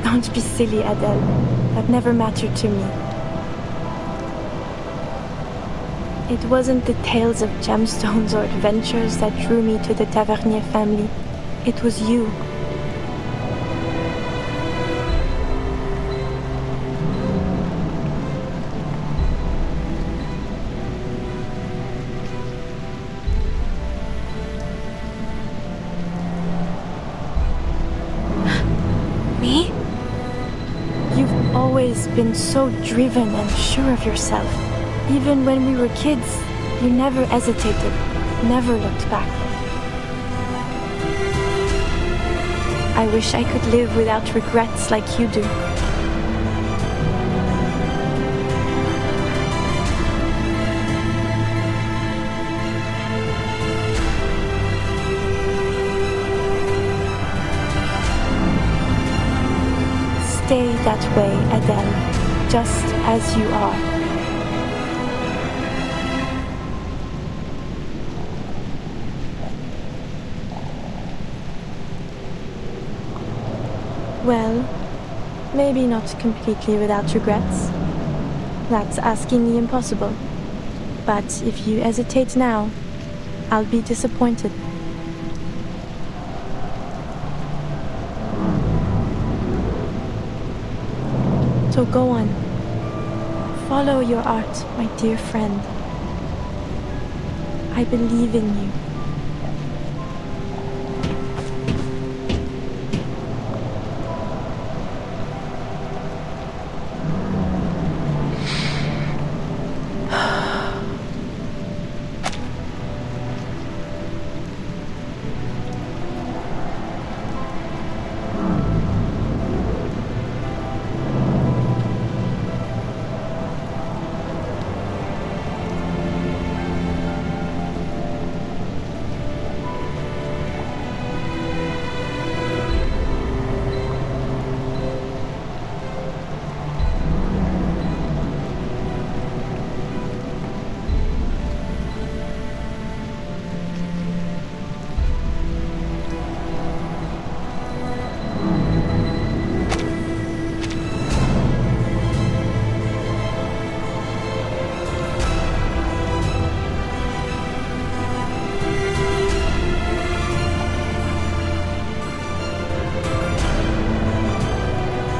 Don't be silly, Adele. That never mattered to me. It wasn't the tales of gemstones or adventures that drew me to the Tavernier family. It was you. Me? You've always been so driven and sure of yourself. Even when we were kids, you never hesitated, never looked back. I wish I could live without regrets like you do. Stay that way, Adele, just as you are. Well, maybe not completely without regrets. That's asking the impossible. But if you hesitate now, I'll be disappointed. So go on. Follow your art, my dear friend. I believe in you.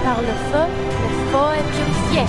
Par le feu est purifié.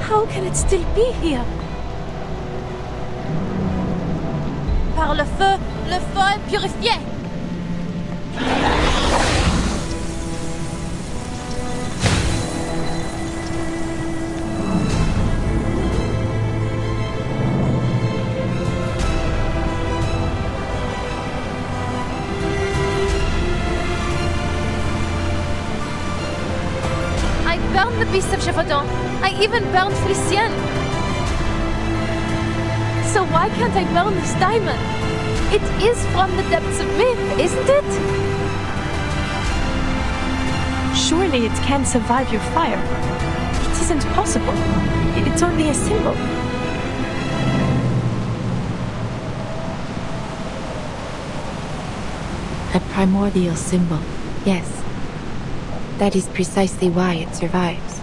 How can it still be here? Par le feu est purifié! I burned the beast of Gévaudan. I even burned Felicienne. So why can't I burn this diamond? It is from the depths of myth, isn't it? Surely it can survive your fire. It isn't possible. It's only a symbol. A primordial symbol, yes. That is precisely why it survives.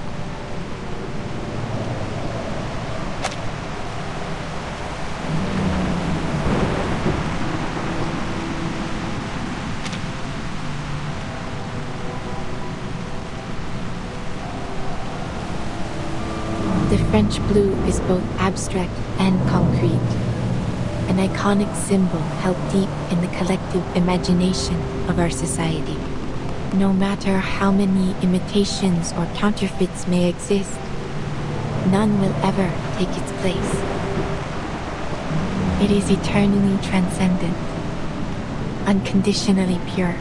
The French blue is both abstract and concrete, an iconic symbol held deep in the collective imagination of our society. No matter how many imitations or counterfeits may exist, none will ever take its place. It is eternally transcendent, unconditionally pure.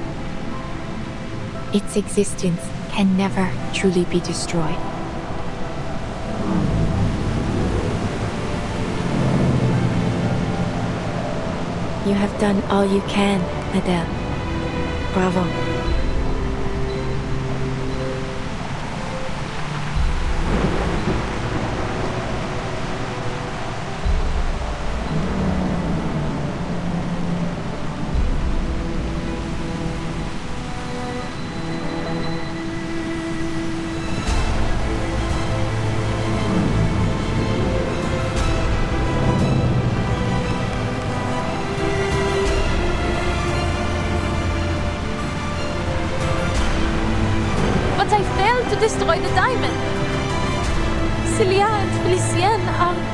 Its existence can never truly be destroyed. You have done all you can, Adele. Bravo. But I failed to destroy the diamond. Celia and Felicienne are...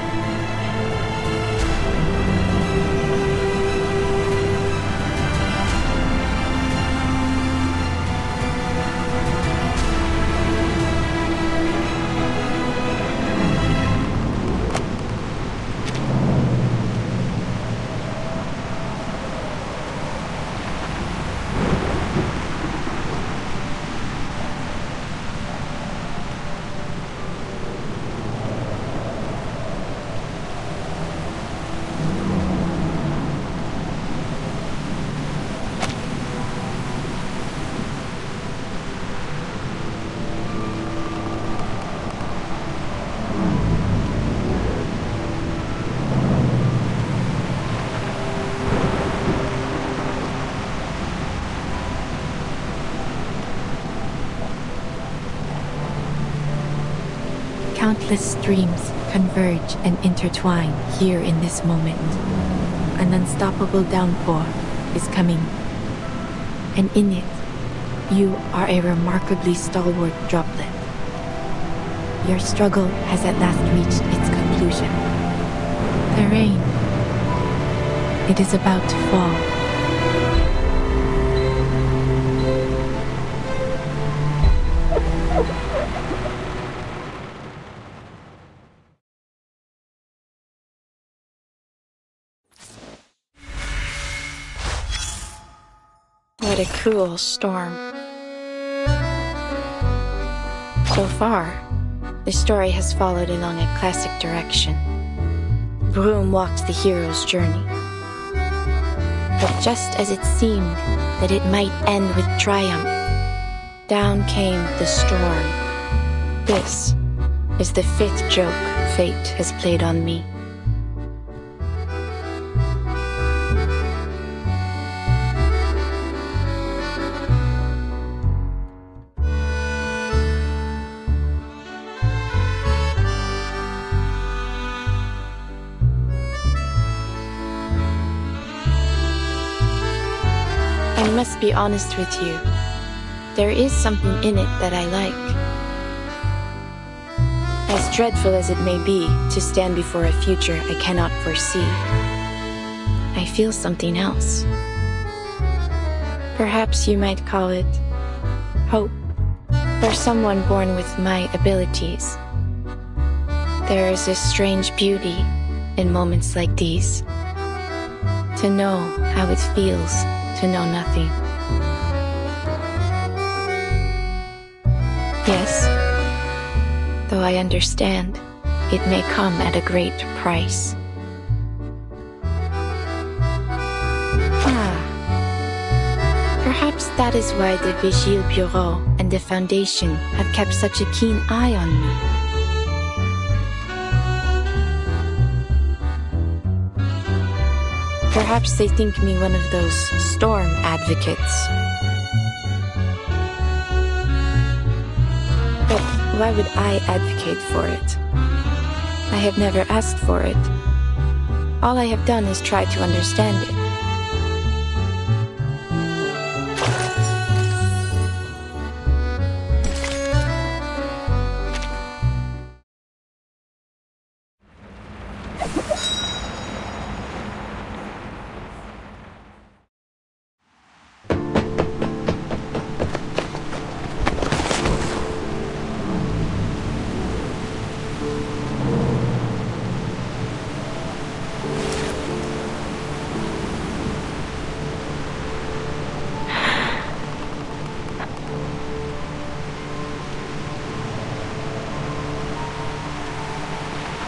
Countless streams converge and intertwine here in this moment. An unstoppable downpour is coming. And in it, you are a remarkably stalwart droplet. Your struggle has at last reached its conclusion. The rain. It is about to fall. What a cruel storm. So far, the story has followed along a classic direction. Broom walked the hero's journey. But just as it seemed that it might end with triumph, down came the storm. This is the 5th joke fate has played on me. I must be honest with you. There is something in it that I like. As dreadful as it may be to stand before a future I cannot foresee, I feel something else. Perhaps you might call it hope. For someone born with my abilities, there is a strange beauty in moments like these. To know how it feels to know nothing. Yes, though I understand it may come at a great price. Perhaps that is why the Vigile Bureau and the Foundation have kept such a keen eye on me. Perhaps they think me one of those storm advocates. But why would I advocate for it? I have never asked for it. All I have done is try to understand it.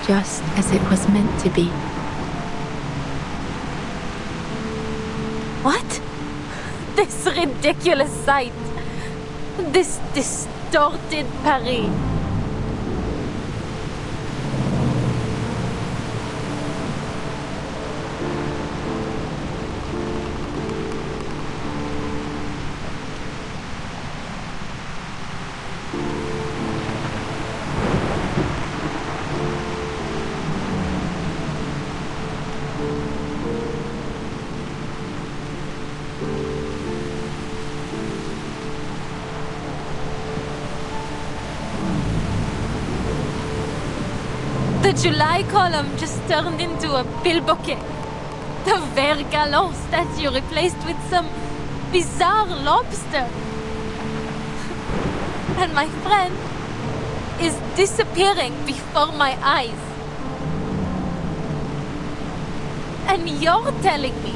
Just as it was meant to be. What? This ridiculous sight. This distorted Paris. The July column just turned into a billbouquet. The Vert Galant statue replaced with some bizarre lobster. And my friend is disappearing before my eyes. And you're telling me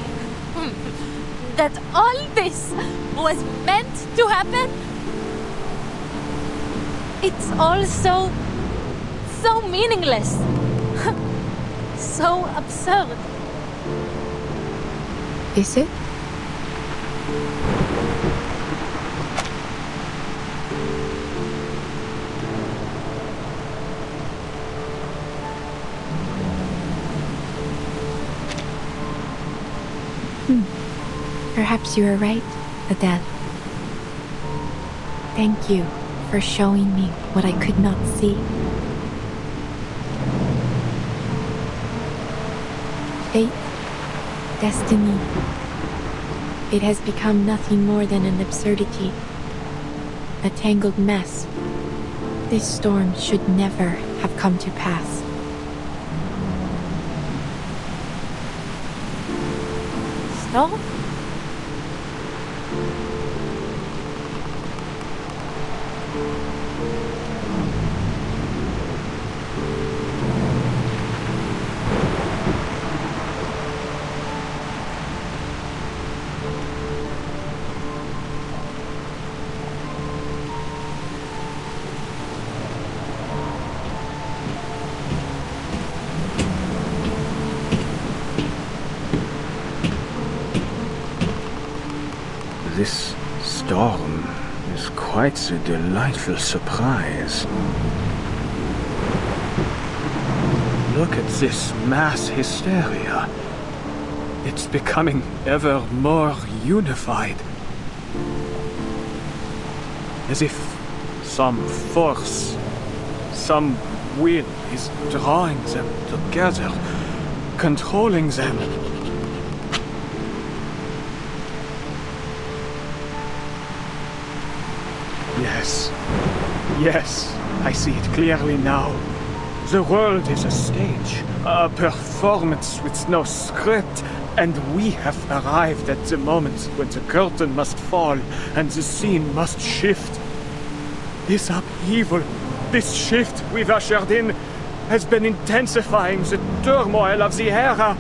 that all this was meant to happen? It's all so meaningless. So absurd. Is it? Perhaps you are right, Adele. Thank you for showing me what I could not see. Fate, destiny. It has become nothing more than an absurdity, a tangled mess. This storm should never have come to pass. Storm? This storm is quite a delightful surprise. Look at this mass hysteria. It's becoming ever more unified. As if some force, some will is drawing them together, controlling them. Yes, I see it clearly now. The world is a stage, a performance with no script, and we have arrived at the moment when the curtain must fall and the scene must shift. This upheaval, this shift we've ushered in, has been intensifying the turmoil of the era.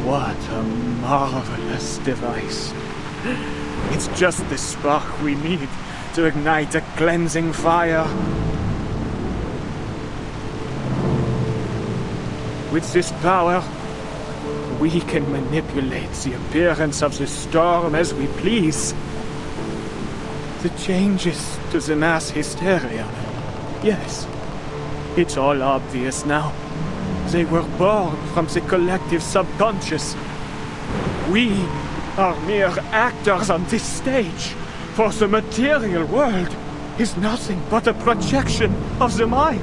What a marvelous device. It's just the spark we need to ignite a cleansing fire. With this power, we can manipulate the appearance of the storm as we please. The changes to the mass hysteria, yes, it's all obvious now. They were born from the collective subconscious. We are mere actors on this stage, for the material world is nothing but a projection of the mind.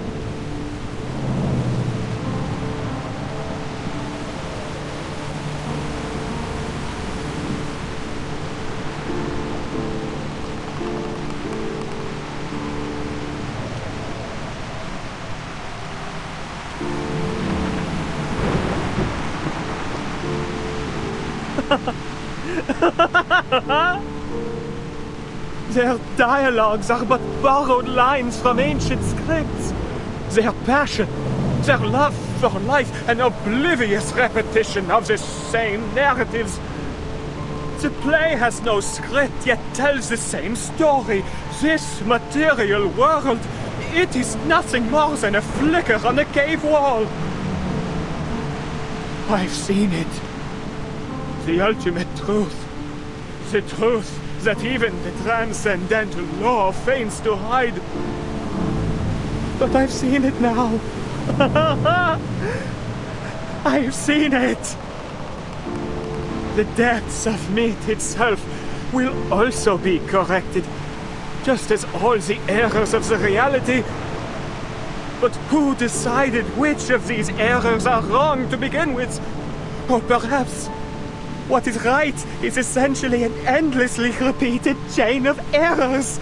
Their dialogues are but borrowed lines from ancient scripts. Their passion, their love for life, an oblivious repetition of the same narratives. The play has no script, yet tells the same story. This material world, it is nothing more than a flicker on a cave wall. I've seen it. The ultimate truth. The truth that even the transcendental law feigns to hide. But I've seen it now. I've seen it. The depths of myth itself will also be corrected, just as all the errors of the reality. But who decided which of these errors are wrong to begin with? Or perhaps what is right is essentially an endlessly repeated chain of errors.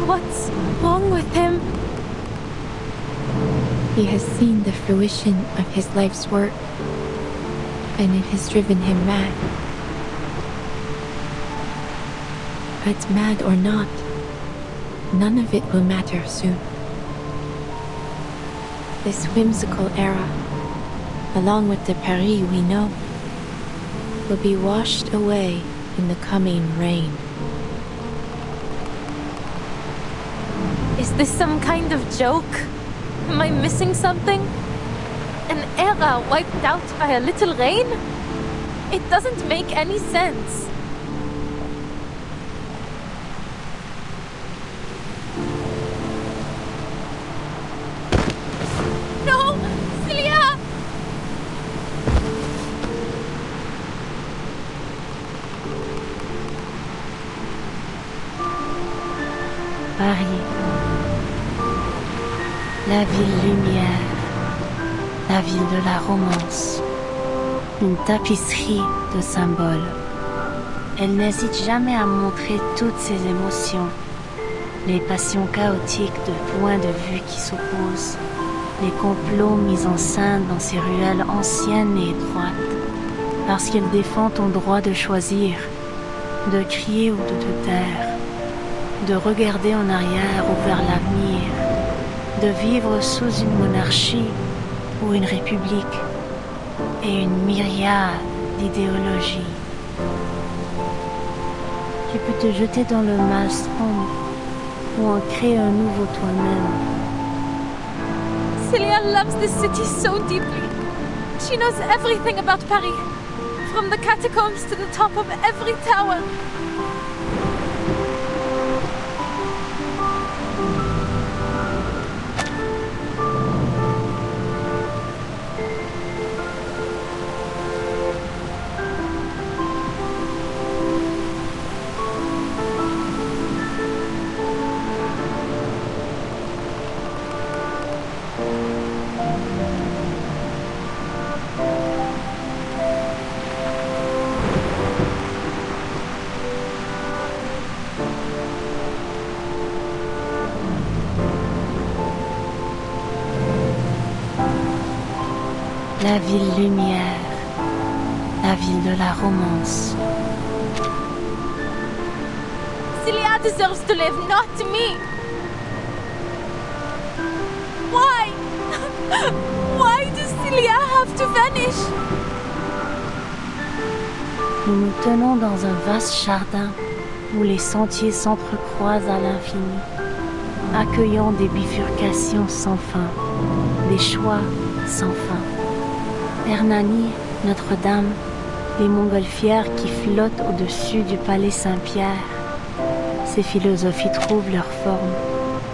What's wrong with him? He has seen the fruition of his life's work, and it has driven him mad. But mad or not, none of it will matter soon. This whimsical era, along with the Paris we know, will be washed away in the coming rain. Is this some kind of joke? Am I missing something? An era wiped out by a little rain? It doesn't make any sense. No! Celia! Paris. La ville lumière, la ville de la romance, une tapisserie de symboles. Elle n'hésite jamais à montrer toutes ses émotions, les passions chaotiques de points de vue qui s'opposent, les complots mis en scène dans ces ruelles anciennes et étroites, parce qu'elle défend ton droit de choisir, de crier ou de te taire, de regarder en arrière ou vers l'avenir, de vivre sous une monarchie ou une république et une myriade d'idéologies. Tu peux te jeter dans le maelstrom ou en créer un nouveau toi-même. Celia loves this city so deeply. She knows everything about Paris, from the catacombs to the top of every tower. La ville lumière, la ville de la romance. Celia deserves to live, not me! Why? Why does Celia have to vanish? Nous nous tenons dans un vaste jardin où les sentiers s'entrecroisent à l'infini, accueillant des bifurcations sans fin, des choix sans fin. Hernani, Notre-Dame, les montgolfières qui flottent au-dessus du palais Saint-Pierre. Ces philosophies trouvent leur forme,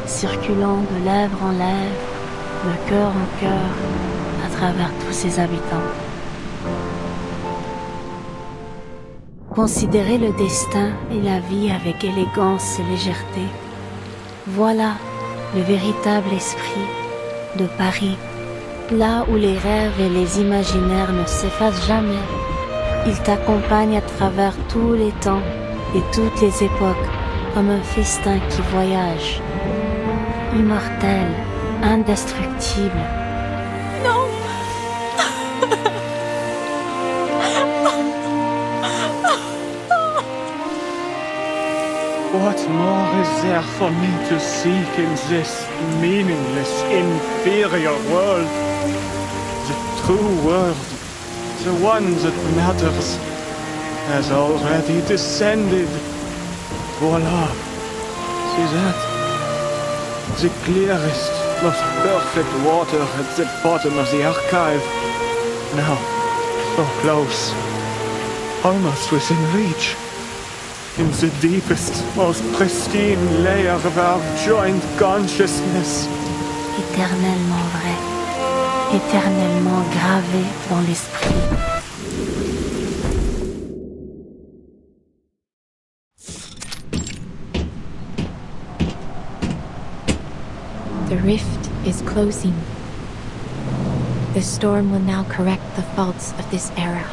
circulant de lèvre en lèvre, de cœur en cœur, à travers tous ses habitants. Considérez le destin et la vie avec élégance et légèreté. Voilà le véritable esprit de Paris, là où les rêves et les imaginaires ne s'effacent jamais. Il t'accompagne à travers tous les temps et toutes les époques, comme un festin qui voyage. Immortel, indestructible. Non! What more is there for me to seek in this meaningless, inferior world? The true world, the one that matters, has already descended. Voila! See that? The clearest, most perfect water at the bottom of the archive. Now, so close. Almost within reach. In the deepest, most pristine layer of our joint consciousness. Éternellement vrai, éternellement gravé dans l'esprit. The rift is closing. The storm will now correct the faults of this era.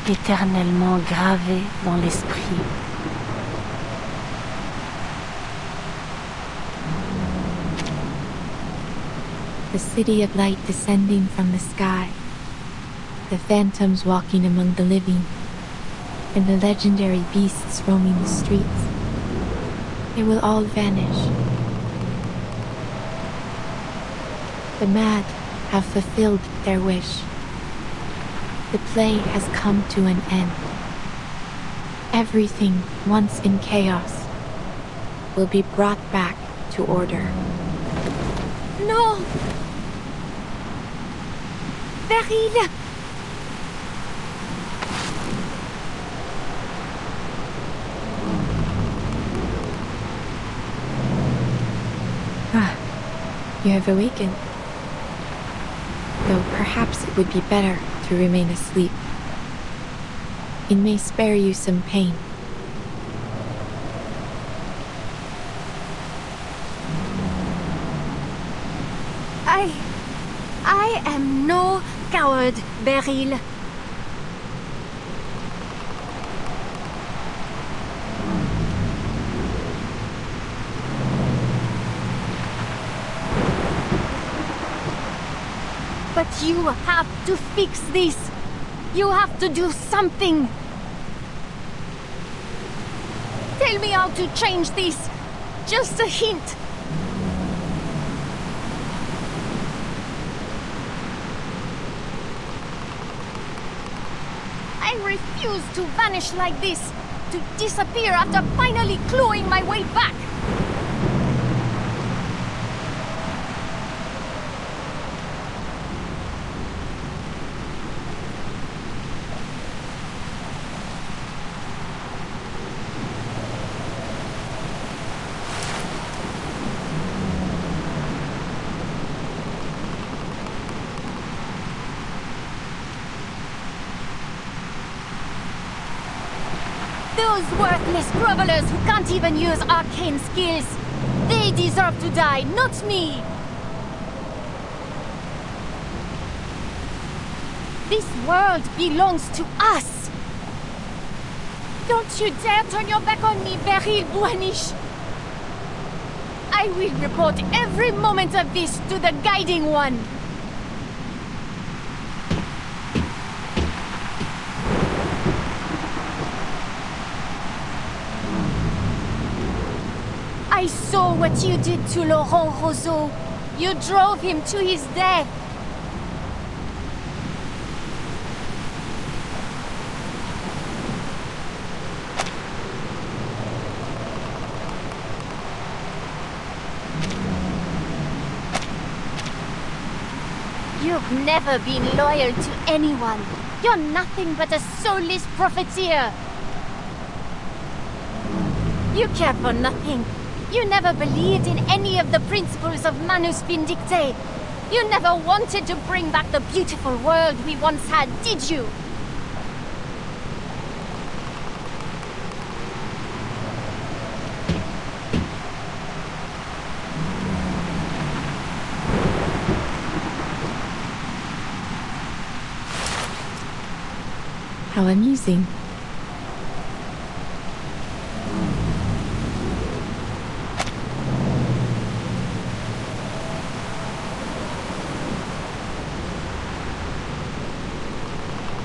Éternellement gravé dans l'esprit. The city of light descending from the sky, the phantoms walking among the living, and the legendary beasts roaming the streets. They will all vanish. The mad have fulfilled their wish. The play has come to an end. Everything once in chaos will be brought back to order. No! Beryl! Ah, you have awakened. Though perhaps it would be better to remain asleep. It may spare you some pain. I am no coward, Beryl. But you have to fix this. You have to do something. Tell me how to change this. Just a hint. refuse to vanish like this, to disappear after finally clawing my way back. Those worthless grovelers who can't even use arcane skills. They deserve to die, not me! This world belongs to us! Don't you dare turn your back on me, Beryl Buanish! I will report every moment of this to the Guiding One! I saw what you did to Laurent Roseau. You drove him to his death. You've never been loyal to anyone. You're nothing but a soulless profiteer. You care for nothing. You never believed in any of the principles of Manus Vindicte. You never wanted to bring back the beautiful world we once had, did you? How amusing.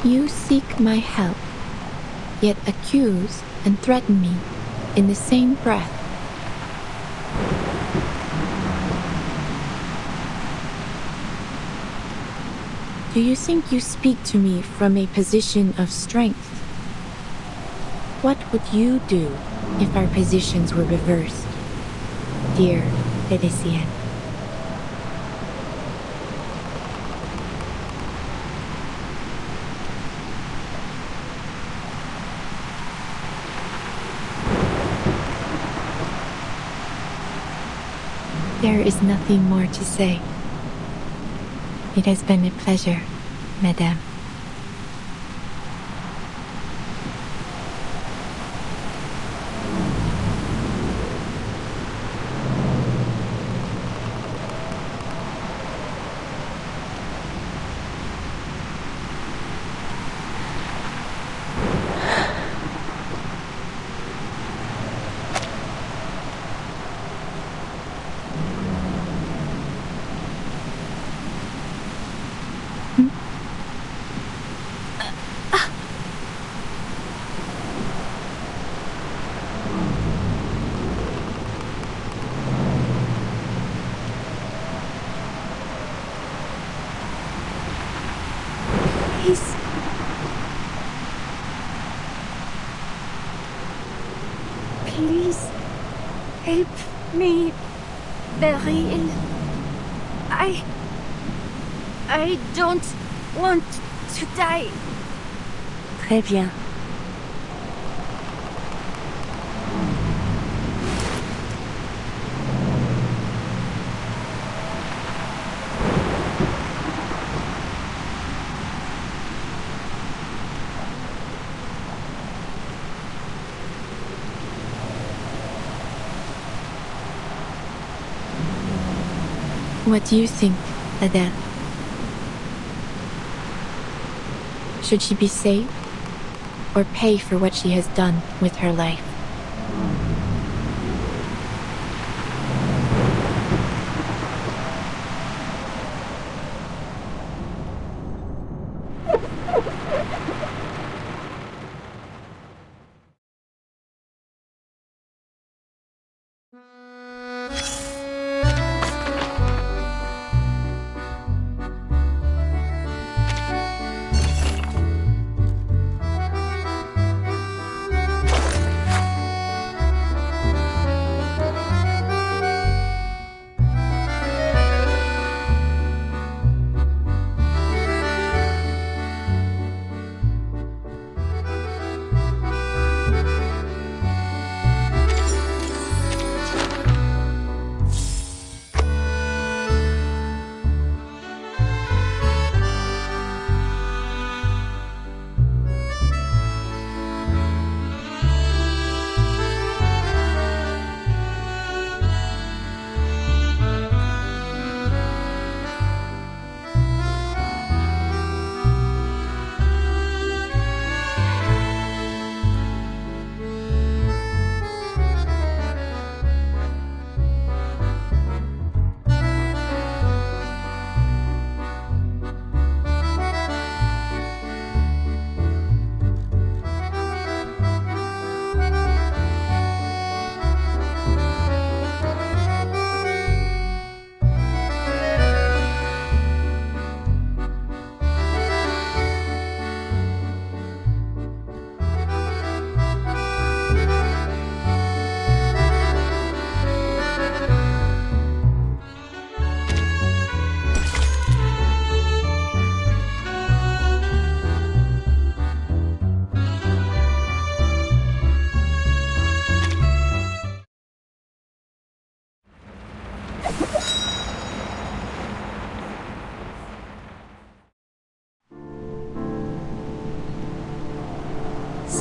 You seek my help, yet accuse and threaten me in the same breath. Do you think you speak to me from a position of strength? What would you do if our positions were reversed, dear Felicien? There is nothing more to say. It has been a pleasure, Madame. Please. Please. Help me, Beryl. I don't want to die. Très bien. What do you think, Adele? Should she be saved or pay for what she has done with her life?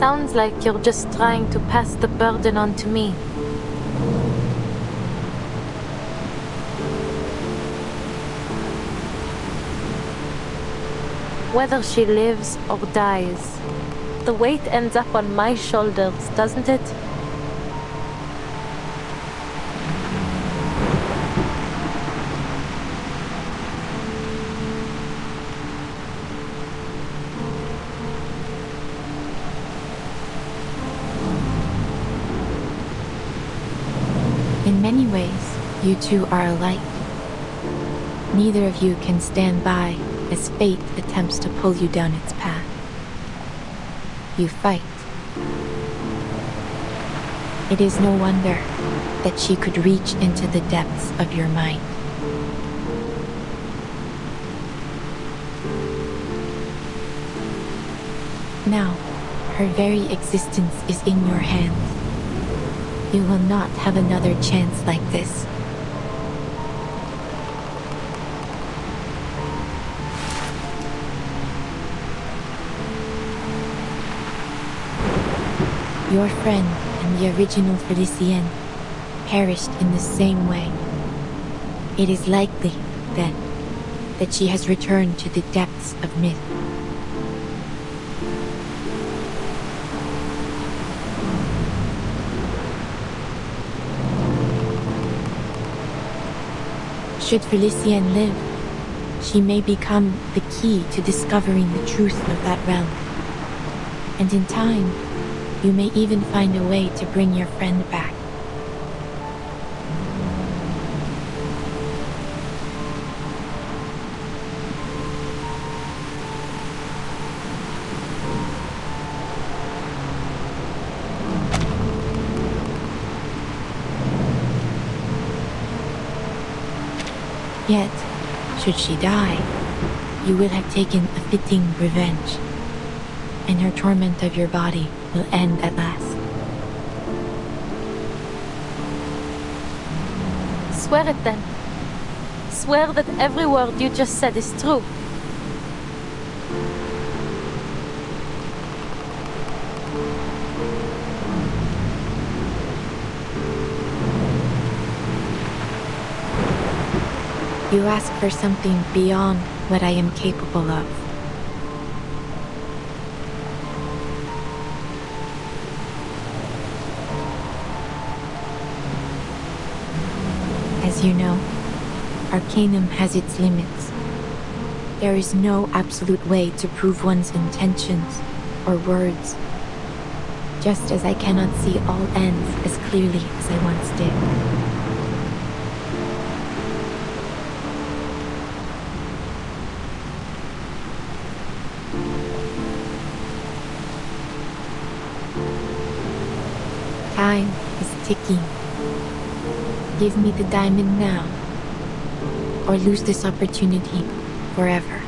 sounds like you're just trying to pass the burden on to me. Whether she lives or dies, the weight ends up on my shoulders, doesn't it? In many ways, you two are alike. Neither of you can stand by as fate attempts to pull you down its path. You fight. It is no wonder that she could reach into the depths of your mind. Now, her very existence is in your hands. You will not have another chance like this. Your friend and the original Felicienne perished in the same way. It is likely, then, that she has returned to the depths of myth. Should Felicienne live, she may become the key to discovering the truth of that realm. And in time, you may even find a way to bring your friend back. Yet, should she die, you will have taken a fitting revenge, and her torment of your body will end at last. Swear it then. Swear that every word you just said is true. You ask for something beyond what I am capable of. As you know, Arcanum has its limits. There is no absolute way to prove one's intentions or words, just as I cannot see all ends as clearly as I once did. Time is ticking. Give me the diamond now, or lose this opportunity forever.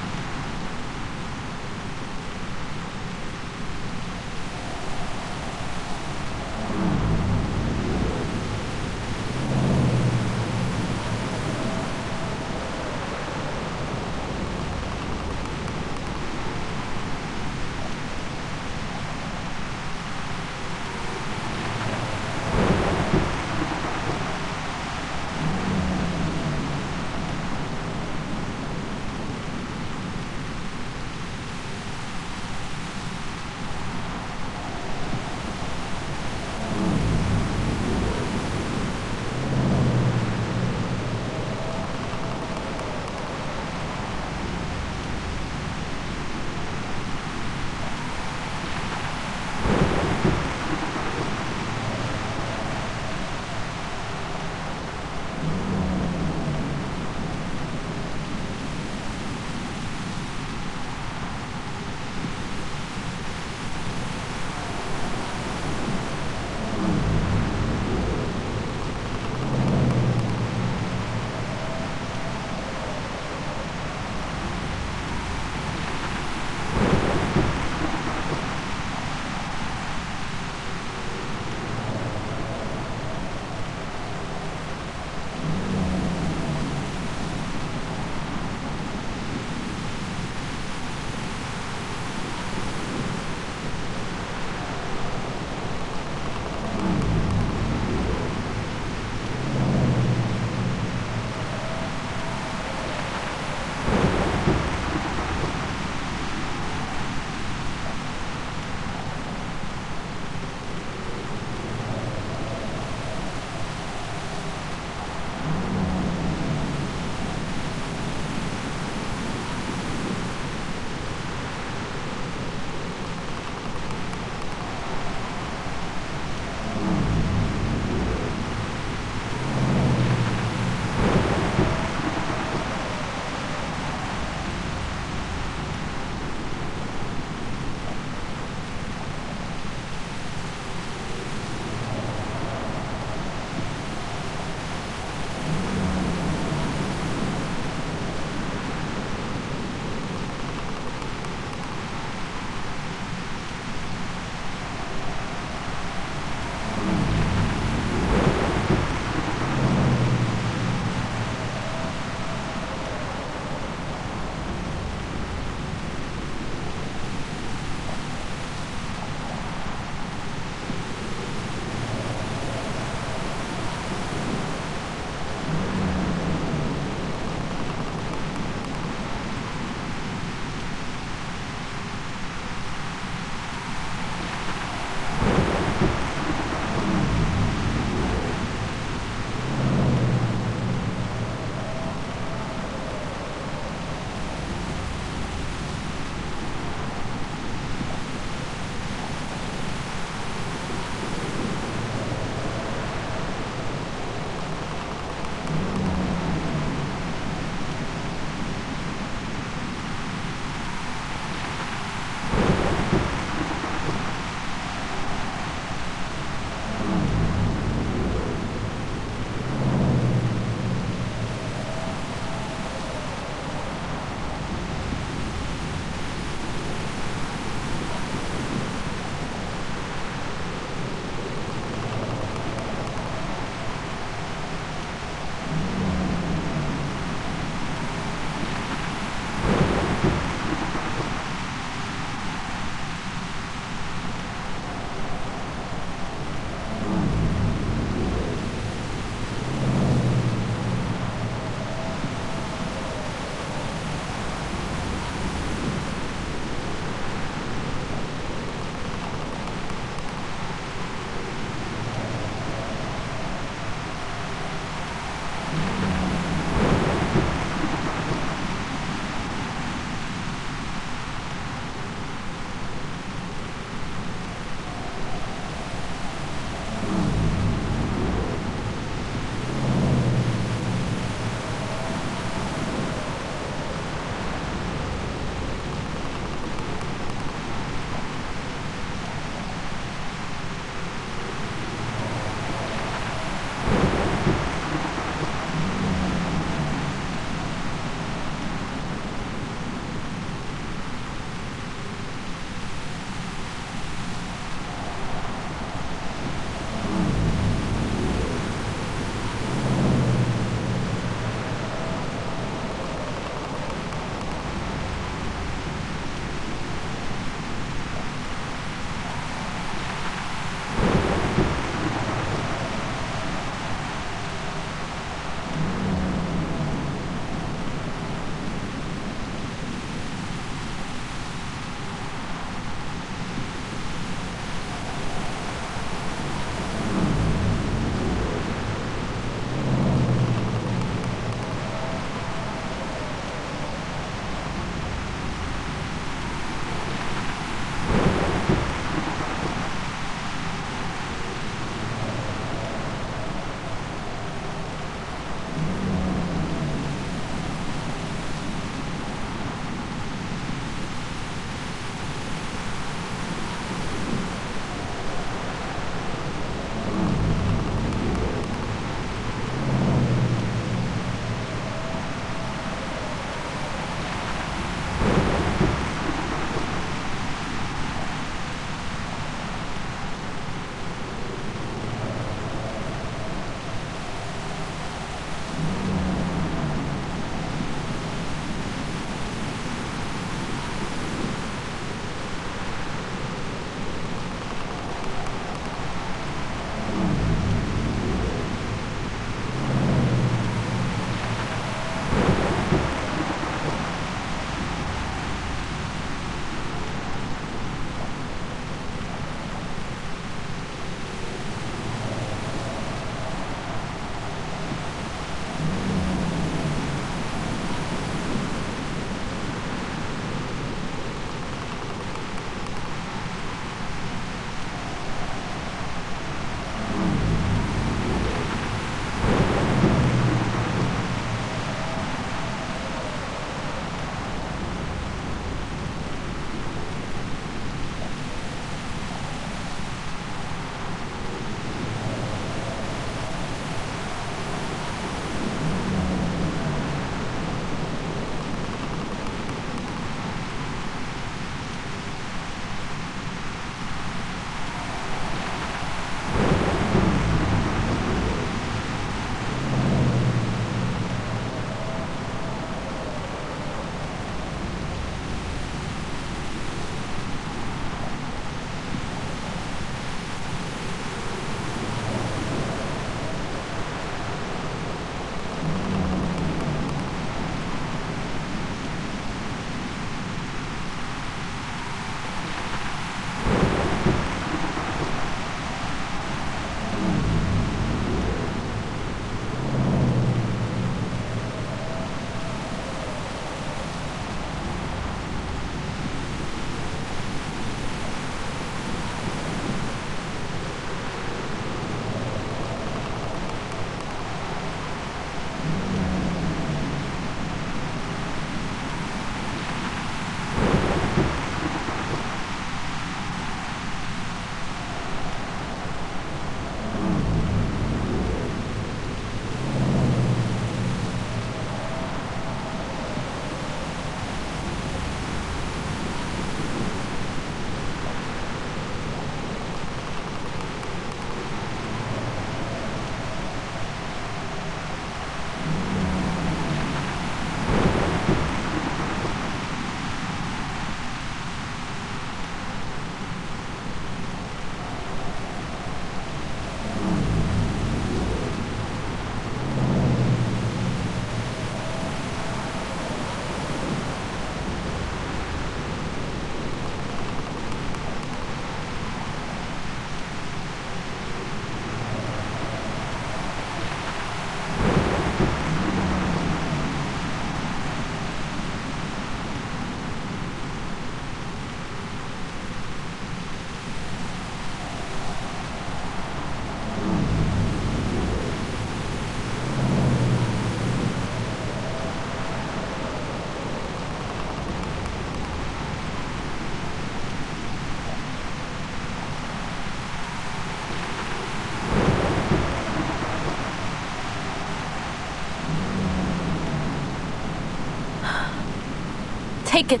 Take it.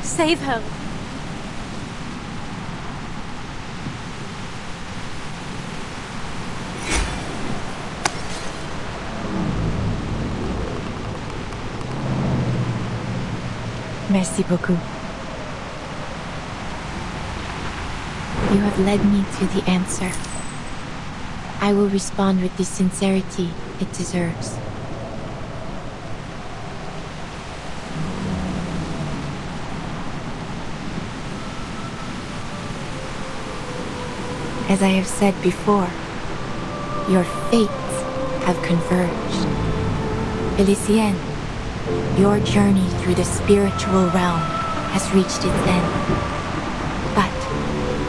Save her. Merci beaucoup. You have led me to the answer. I will respond with the sincerity it deserves. As I have said before, your fates have converged. Felicienne, your journey through the spiritual realm has reached its end. But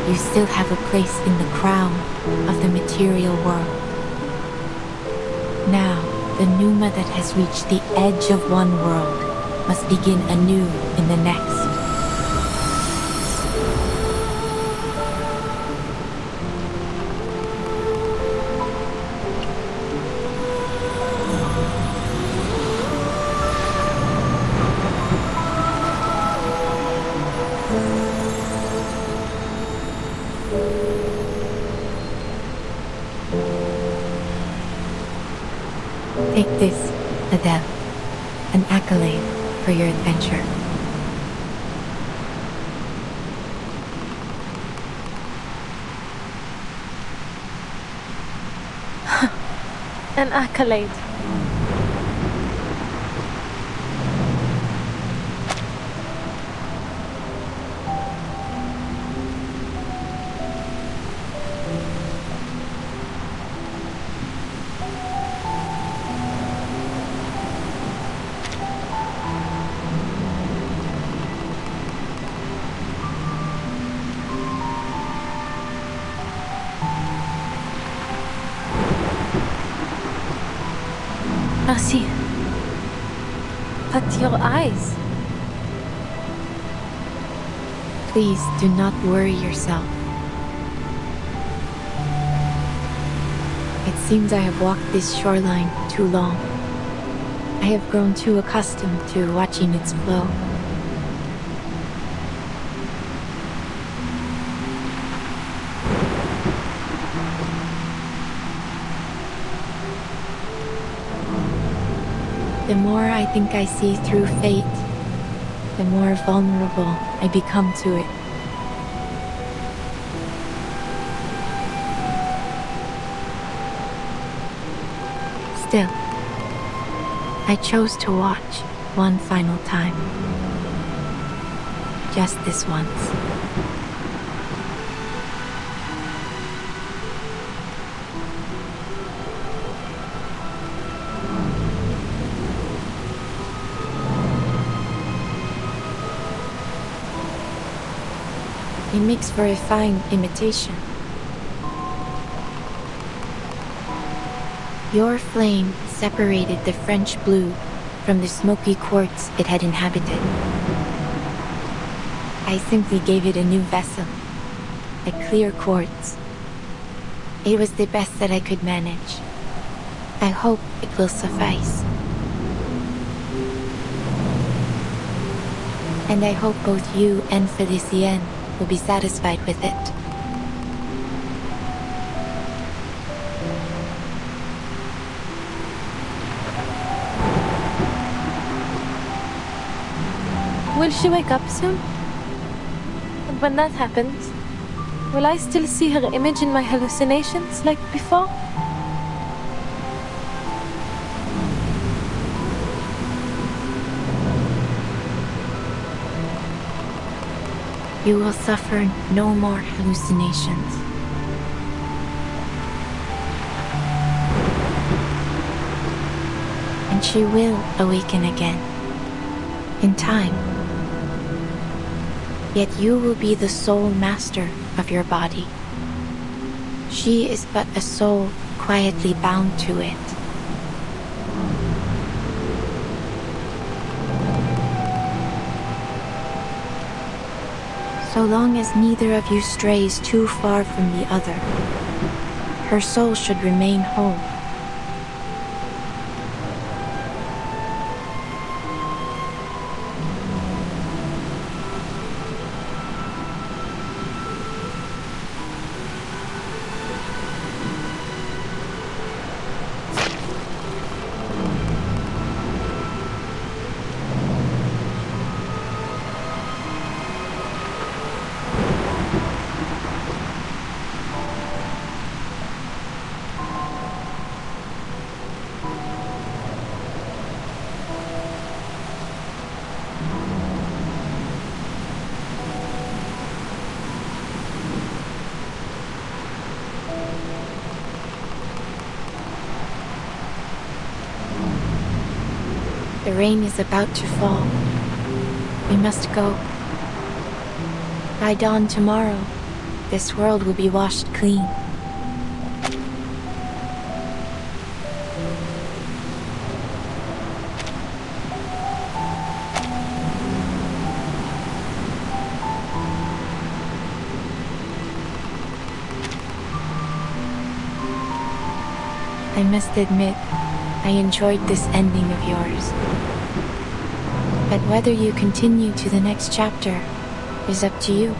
you still have a place in the crown of the material world. Now, the Numa that has reached the edge of one world must begin anew in the next. Take this, Adele, an accolade for your adventure. An accolade. Merci. But your eyes. Please do not worry yourself. It seems I have walked this shoreline too long. I have grown too accustomed to watching its flow. The more I think I see through fate, the more vulnerable I become to it. Still, I chose to watch one final time. Just this once. It makes for a fine imitation. Your flame separated the French blue from the smoky quartz it had inhabited. I simply gave it a new vessel, a clear quartz. It was the best that I could manage. I hope it will suffice. And I hope both you and Felicienne will be satisfied with it. Will she wake up soon? And when that happens, will I still see her image in my hallucinations like before? You will suffer no more hallucinations. And she will awaken again, in time. Yet you will be the sole master of your body. She is but a soul quietly bound to it. So long as neither of you strays too far from the other, her soul should remain whole. The rain is about to fall. We must go. By dawn tomorrow, this world will be washed clean. I must admit, I enjoyed this ending of yours. But whether you continue to the next chapter is up to you.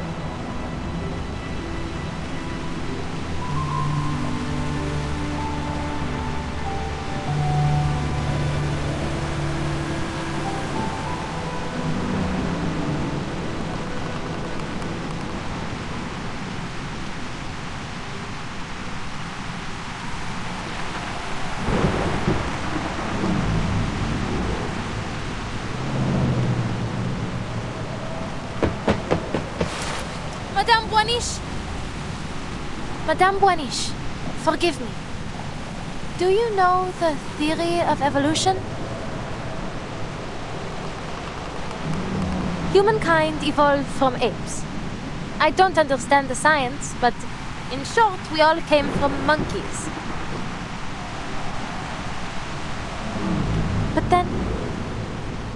Madame Boiniche! Madame Boiniche, forgive me. Do you know the theory of evolution? Humankind evolved from apes. I don't understand the science, but in short, we all came from monkeys. But then,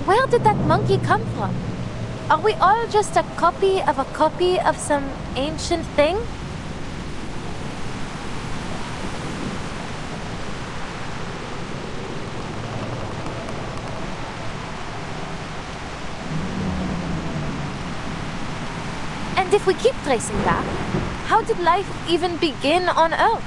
where did that monkey come from? Are we all just a copy of some ancient thing? And if we keep tracing back, how did life even begin on Earth?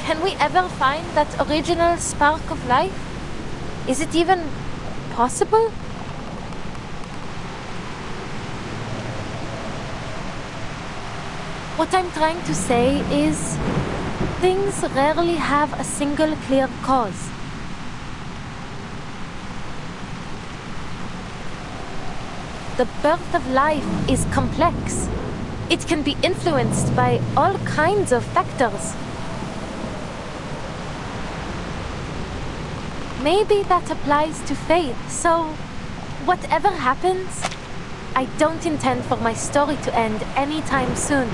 Can we ever find that original spark of life? Is it even possible? What I'm trying to say is, things rarely have a single clear cause. The birth of life is complex. It can be influenced by all kinds of factors. Maybe that applies to fate, so whatever happens, I don't intend for my story to end anytime soon.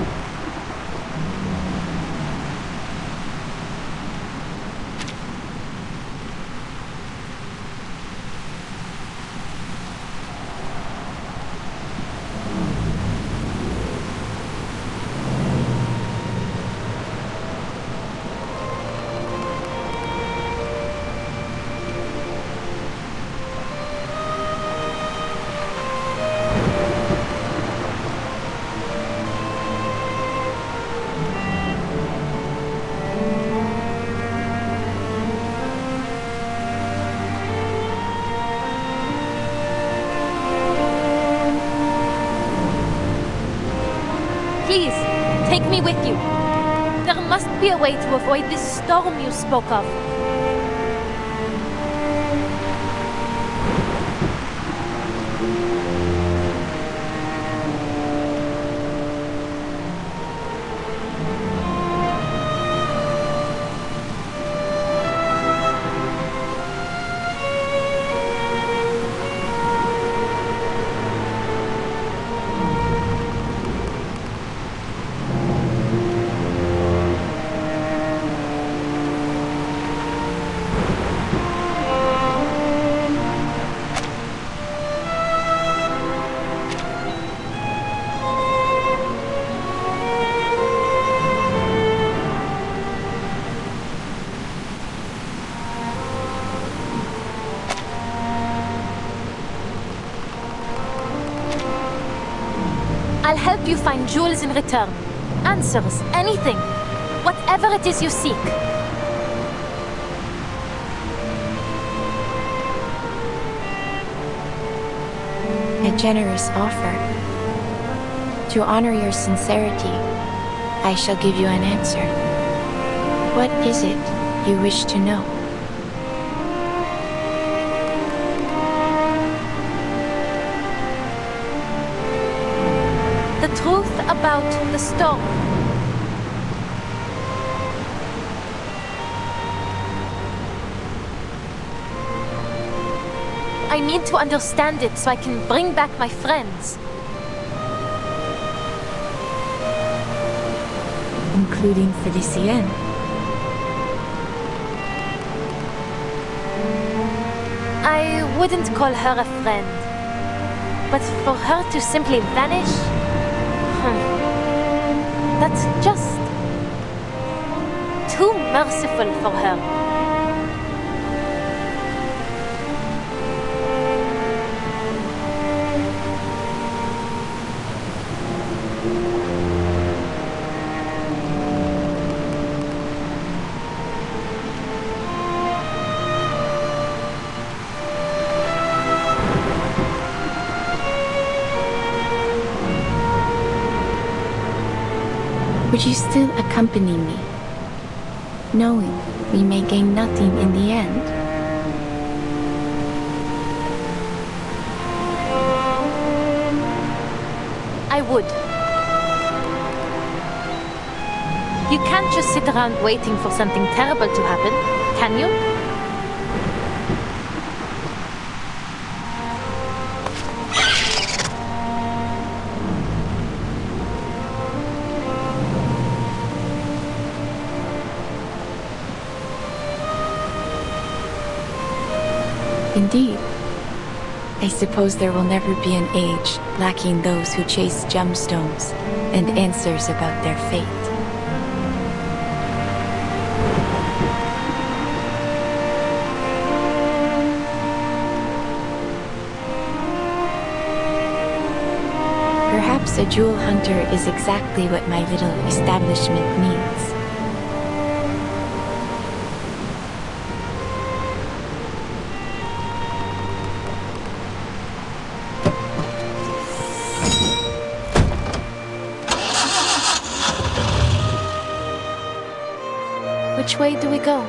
Please, take me with you. There must be a way to avoid this storm you spoke of. I'll help you find jewels in return. Answers, anything. Whatever it is you seek. A generous offer. To honor your sincerity, I shall give you an answer. What is it you wish to know? The truth about the storm. I need to understand it so I can bring back my friends. Including Felicienne. I wouldn't call her a friend. But for her to simply vanish? That's just too merciful for her. Would you still accompany me, knowing we may gain nothing in the end? I would. You can't just sit around waiting for something terrible to happen, can you? Indeed. I suppose there will never be an age lacking those who chase gemstones and answers about their fate. Perhaps a jewel hunter is exactly what my little establishment needs. Which way do we go,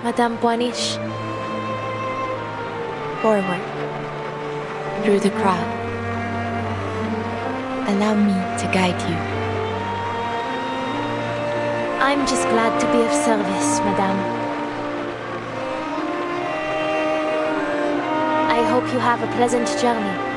Madame Boiniche? Forward. Through the crowd. Allow me to guide you. I'm just glad to be of service, Madame. I hope you have a pleasant journey.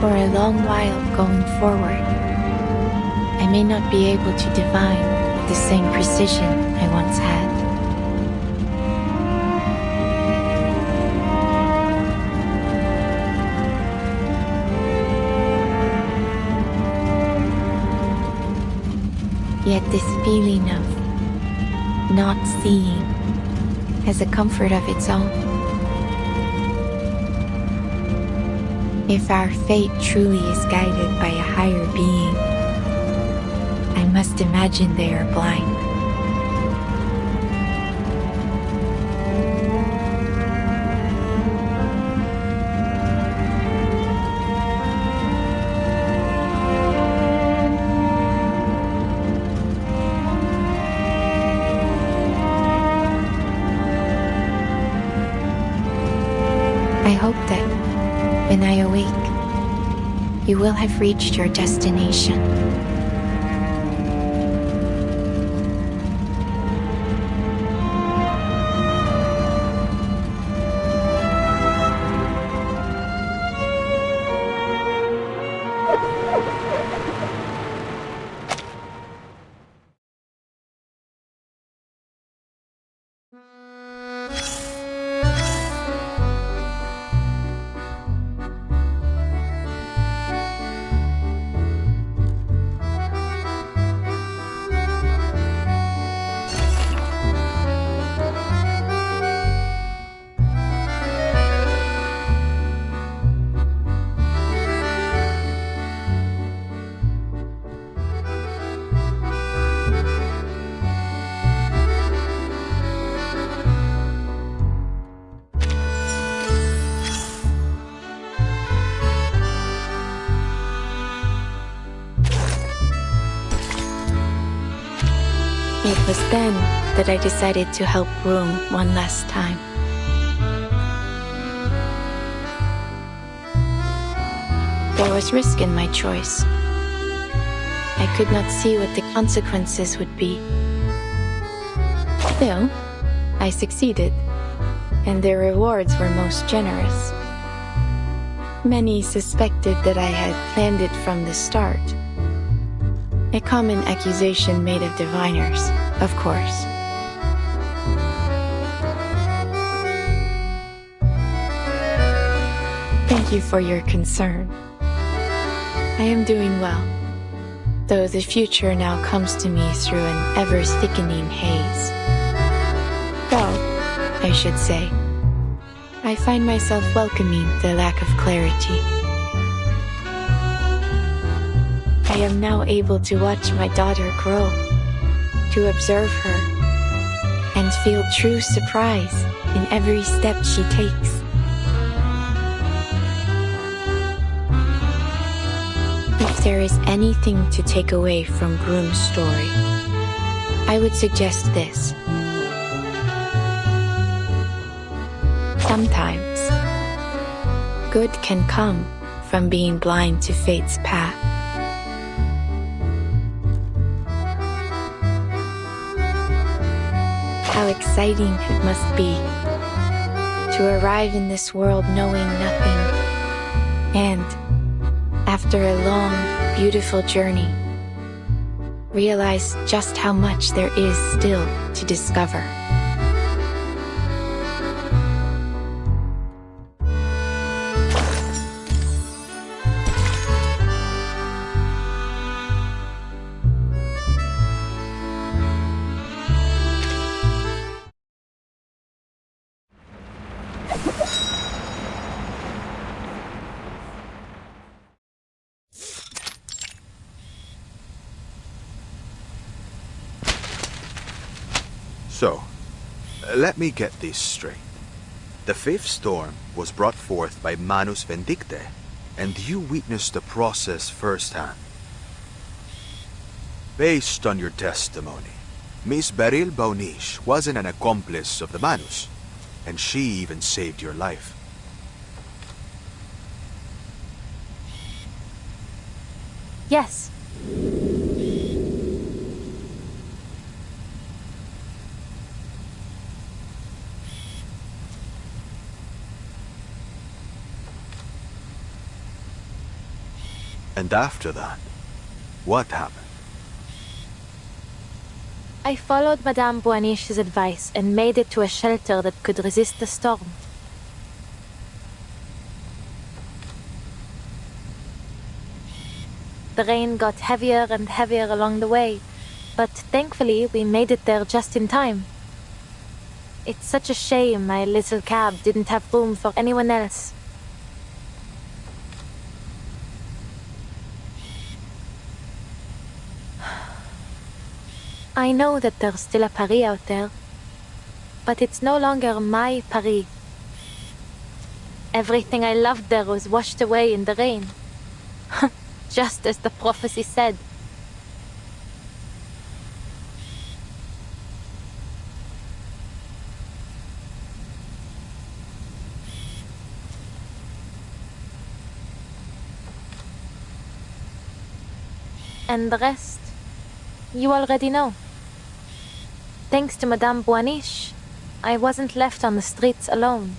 For a long while going forward, I may not be able to divine with the same precision I once had. Yet this feeling of not seeing has a comfort of its own. If our fate truly is guided by a higher being, I must imagine they are blind. I hope that when I awake, you will have reached your destination. It was then that I decided to help Broom one last time. There was risk in my choice. I could not see what the consequences would be. Still, I succeeded, and the rewards were most generous. Many suspected that I had planned it from the start. A common accusation made of diviners, of course. Thank you for your concern. I am doing well, though the future now comes to me through an ever-thickening haze. Though, I should say, I find myself welcoming the lack of clarity. I am now able to watch my daughter grow, to observe her, and feel true surprise in every step she takes. If there is anything to take away from Broom's story, I would suggest this. Sometimes, good can come from being blind to fate's path. How exciting it must be to arrive in this world knowing nothing, and, after a long, beautiful journey, realize just how much there is still to discover. So, let me get this straight. The fifth storm was brought forth by Manus Vindicte, and you witnessed the process firsthand. Based on your testimony, Miss Beryl Baunish wasn't an accomplice of the Manus, and she even saved your life. Yes. And after that, what happened? I followed Madame Boanish's advice and made it to a shelter that could resist the storm. The rain got heavier and heavier along the way, but thankfully we made it there just in time. It's such a shame my little cab didn't have room for anyone else. I know that there's still a Paris out there, but it's no longer my Paris. Everything I loved there was washed away in the rain, just as the prophecy said. And the rest, you already know. Thanks to Madame Boaniche, I wasn't left on the streets alone.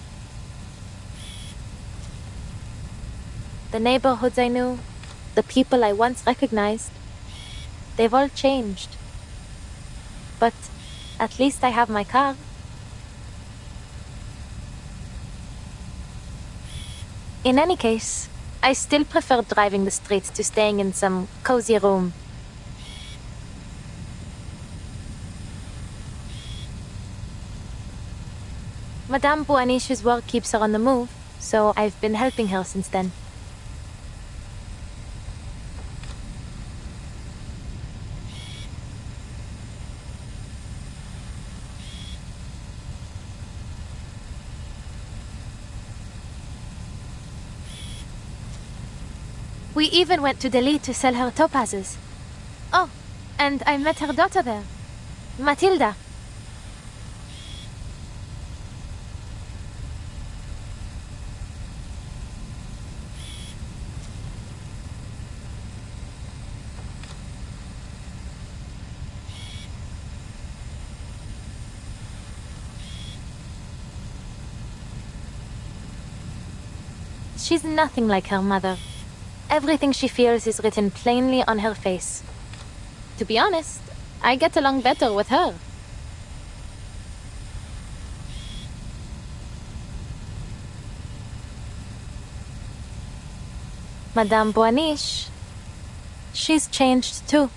The neighborhoods I knew, the people I once recognized, they've all changed. But at least I have my car. In any case, I still prefer driving the streets to staying in some cozy room. Madame Boaniche's work keeps her on the move, so I've been helping her since then. We even went to Delhi to sell her topazes. Oh, and I met her daughter there, Matilda. She's nothing like her mother. Everything she feels is written plainly on her face. To be honest, I get along better with her. Madame Boaniche, she's changed too.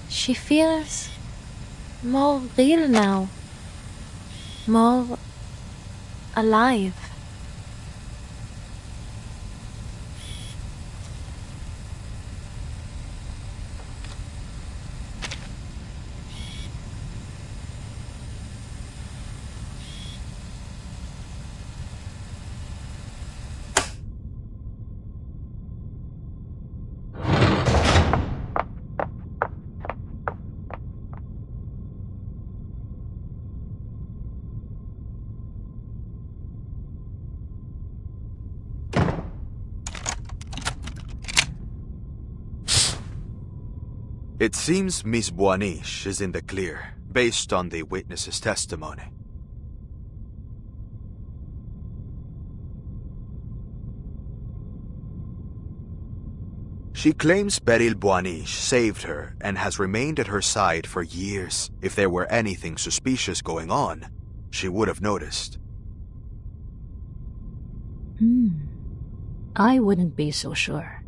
She feels more real now. More alive. It seems Miss Boaniche is in the clear, based on the witness's testimony. She claims Beryl Boaniche saved her and has remained at her side for years. If there were anything suspicious going on, she would have noticed. I wouldn't be so sure.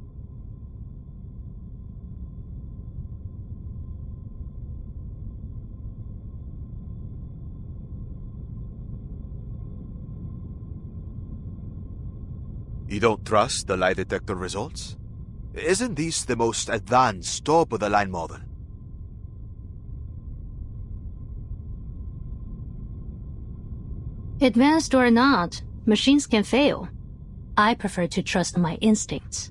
You don't trust the lie detector results? Isn't this the most advanced top-of-the-line model? Advanced or not, machines can fail. I prefer to trust my instincts.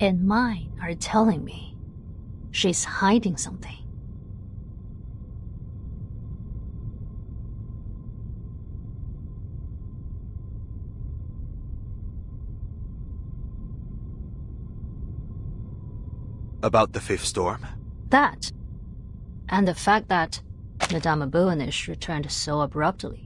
And mine are telling me she's hiding something. About the fifth storm? That, and the fact that Madame Boaniche returned so abruptly.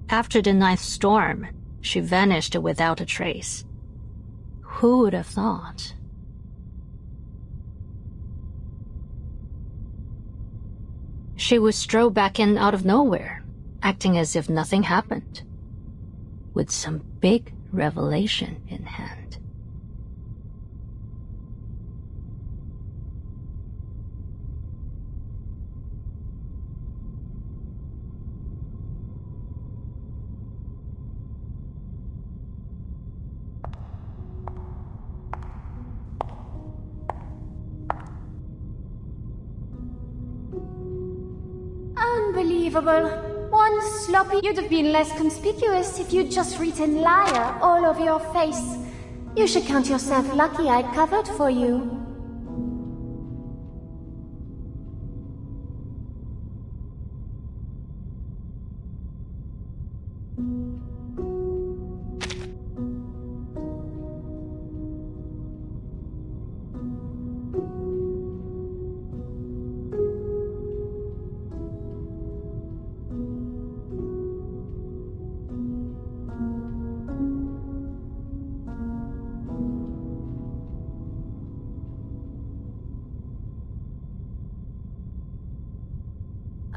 After the ninth storm, she vanished without a trace. Who would have thought? She would stroll back in out of nowhere, acting as if nothing happened, with some big revelation in hand. Unbelievable. One sloppy. You'd have been less conspicuous if you'd just written liar all over your face. You should count yourself lucky I covered for you.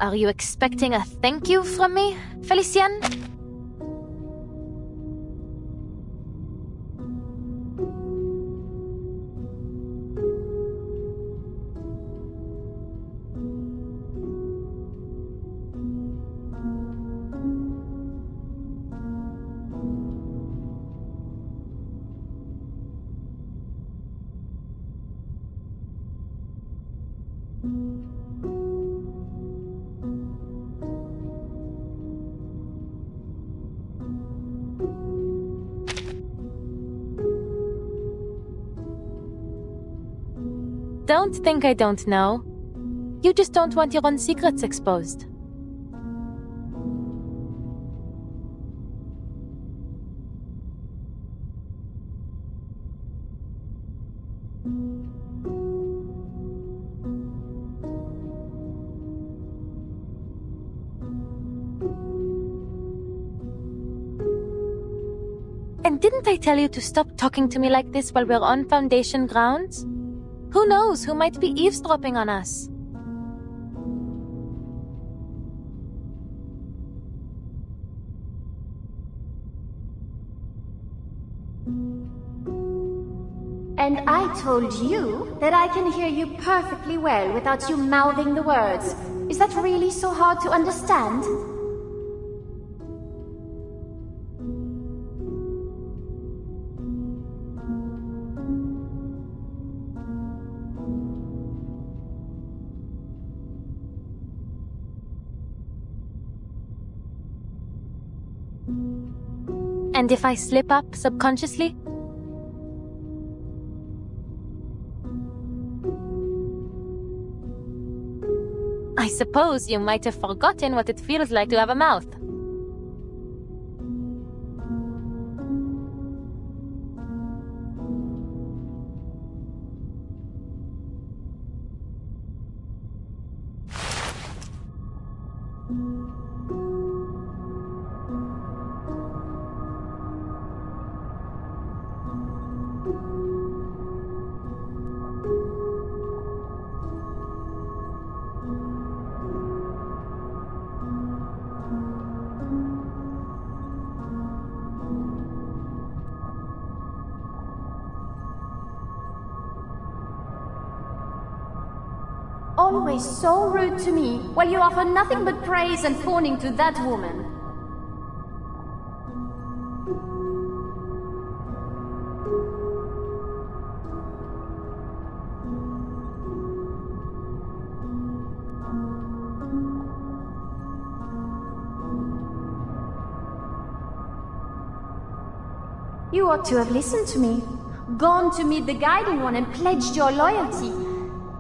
Are you expecting a thank you from me, Felicienne? Don't think I don't know. You just don't want your own secrets exposed. And didn't I tell you to stop talking to me like this while we're on Foundation grounds? Who knows who might be eavesdropping on us? And I told you that I can hear you perfectly well without you mouthing the words. Is that really so hard to understand? And if I slip up subconsciously? I suppose you might have forgotten what it feels like to have a mouth. Always so rude to me, while you offer nothing but praise and fawning to that woman. You ought to have listened to me, gone to meet the Guiding One and pledged your loyalty.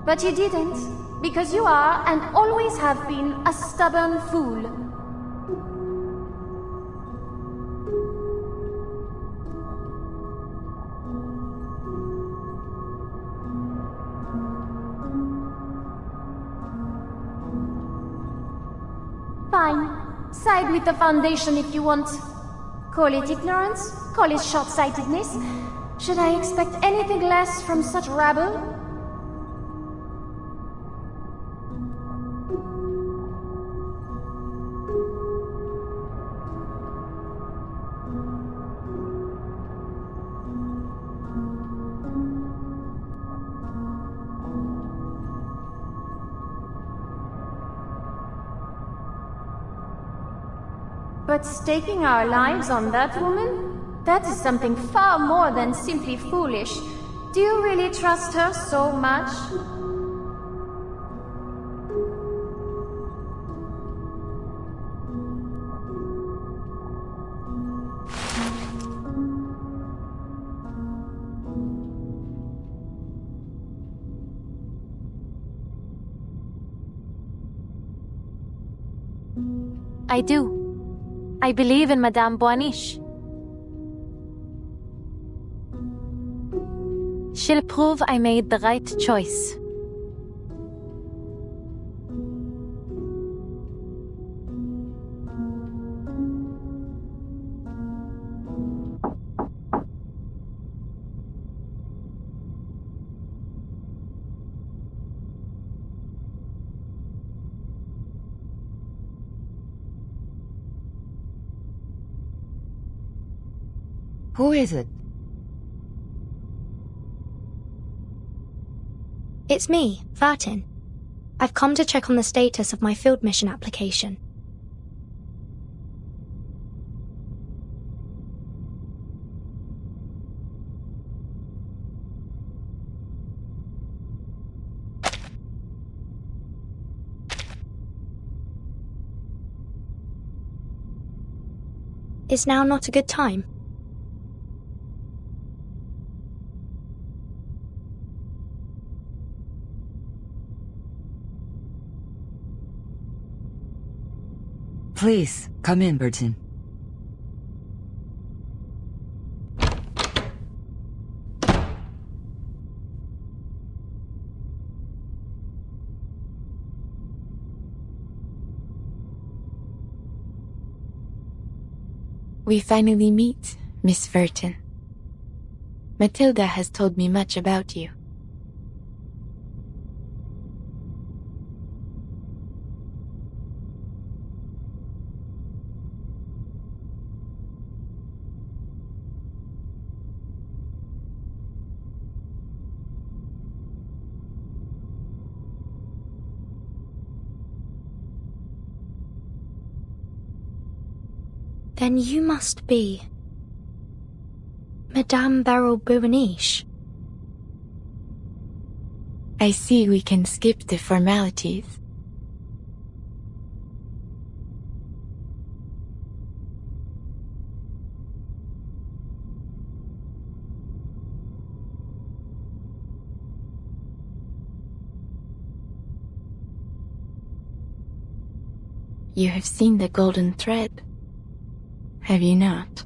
But you didn't. Because you are, and always have been, a stubborn fool. Fine. Side with the Foundation if you want. Call it ignorance, call it short-sightedness. Should I expect anything less from such rabble? But staking our lives on that woman? That is something far more than simply foolish. Do you really trust her so much? I do. I believe in Madame Boaniche. She'll prove I made the right choice. Who is it? It's me, Vartin. I've come to check on the status of my field mission application. Is now not a good time? Please, come in, Burton. We finally meet, Miss Verton. Matilda has told me much about you. Then you must be Madame Beryl-Boaniche. I see we can skip the formalities. You have seen the golden thread, have you not?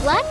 blood?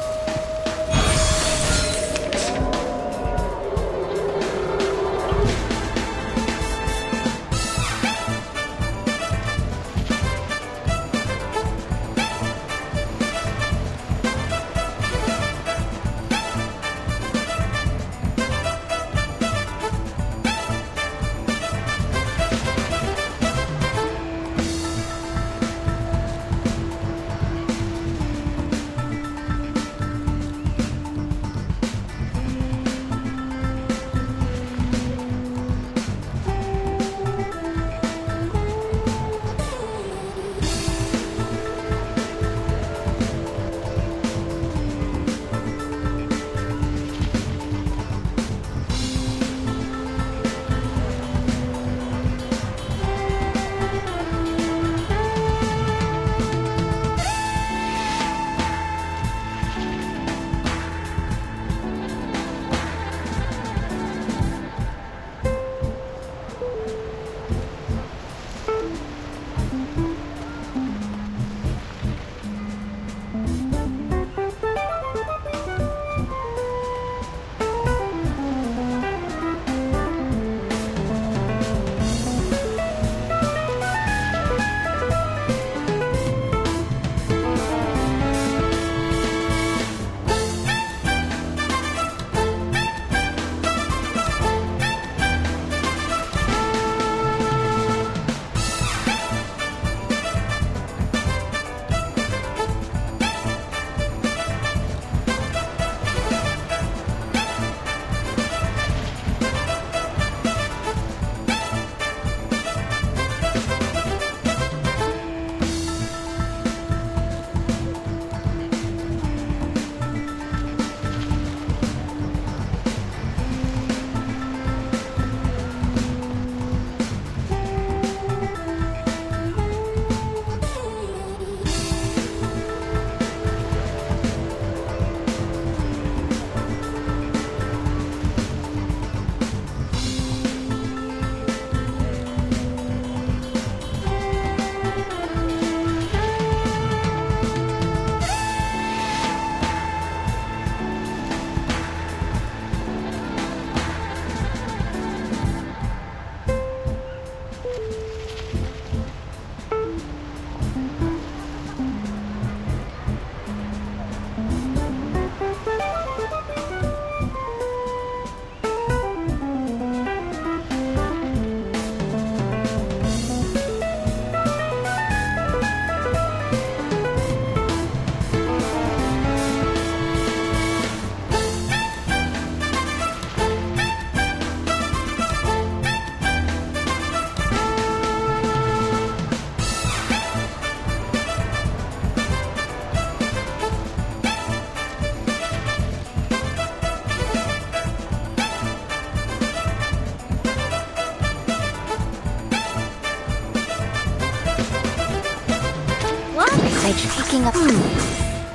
Picking up.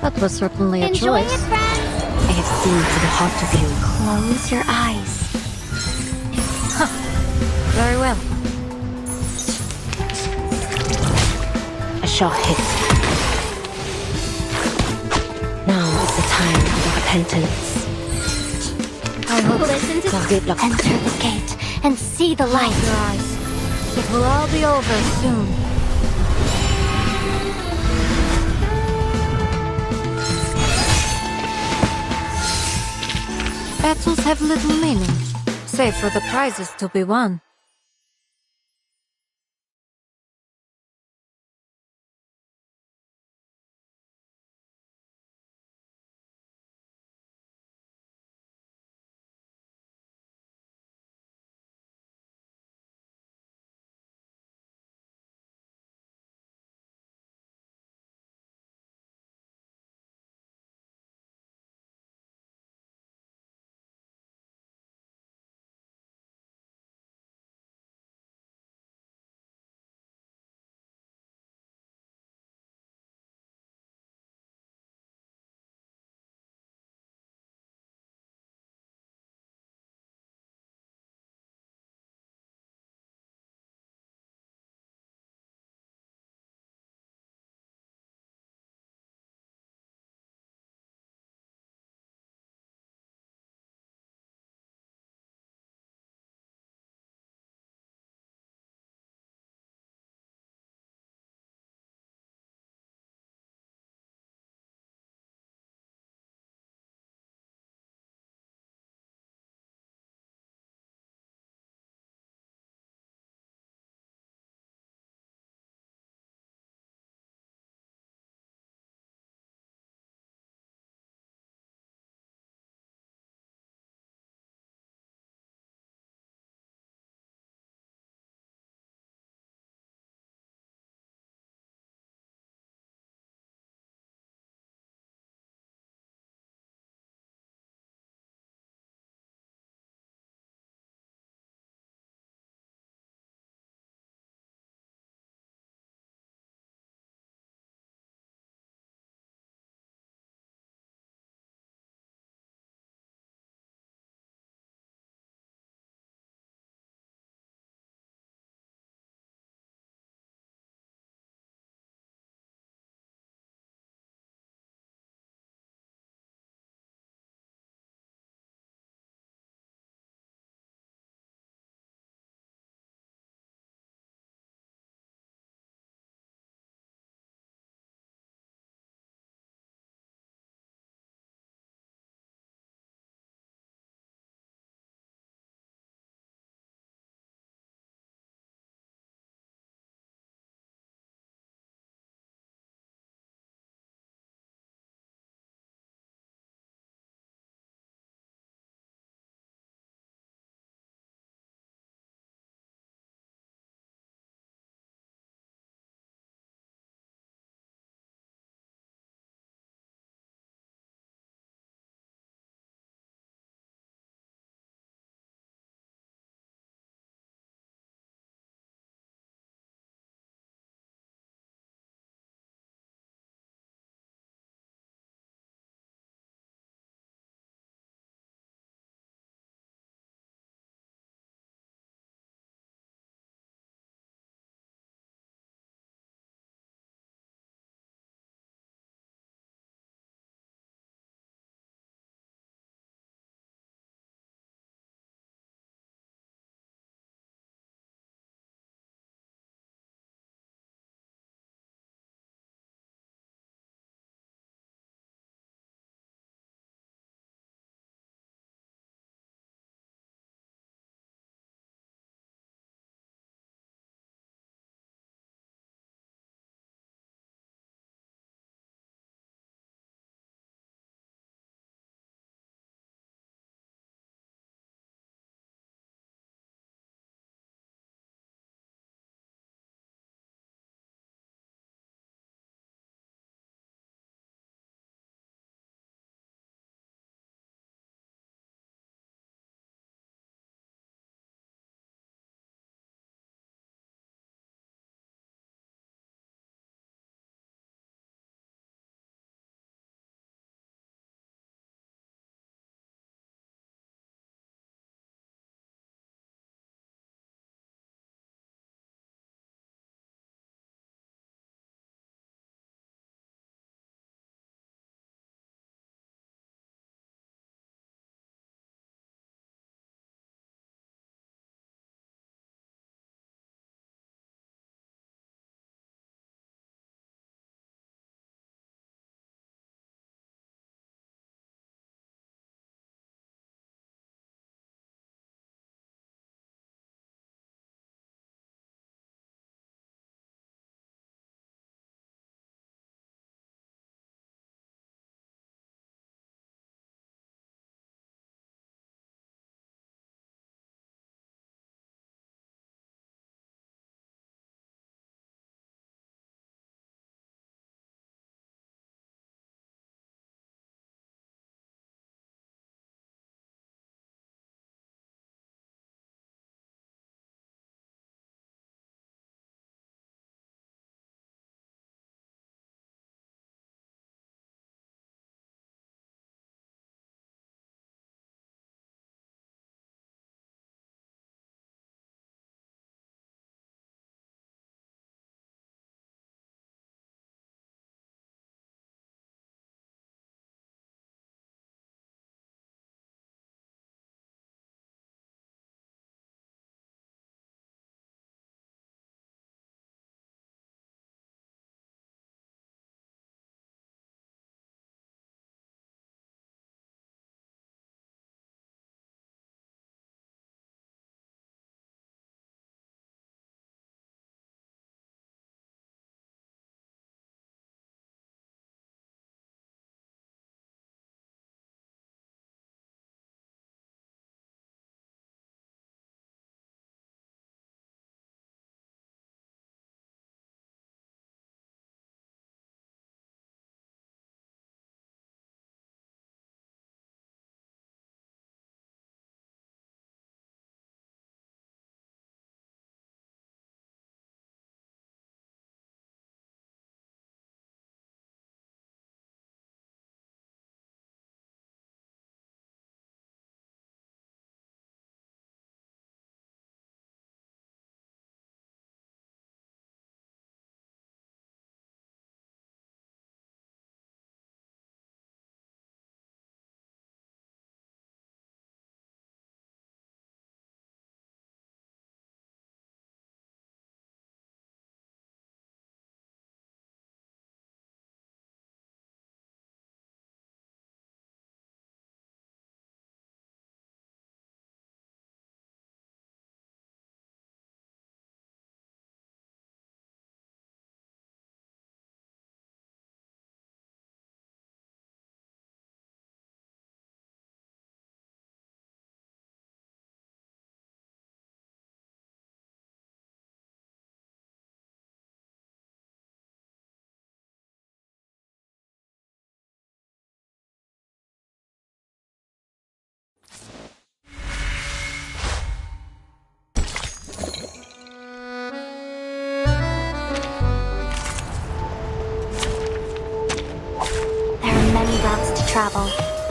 That was certainly a Enjoy choice. it, friends! I have seen to the heart of you. Close your eyes. Very well. I shall hit. Now is the time of repentance. I hope listen to Target lock. enter the gate and see the light. Your eyes. It will all be over soon. Battles have little meaning, save for the prizes to be won.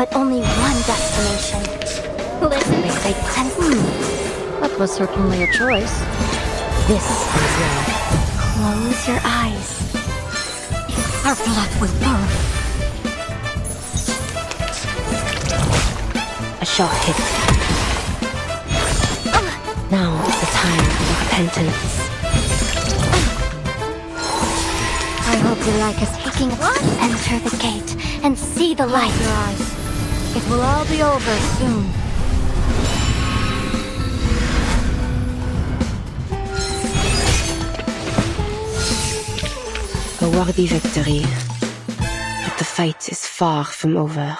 but only one destination. Listen, they say That was certainly a choice. This is love. Close your eyes. Our blood will burn. A shot hit. Now is the time for repentance. I hope you like us taking what? Enter the gate and see the light. Your eyes. It will all be over soon. A worthy victory, but the fight is far from over.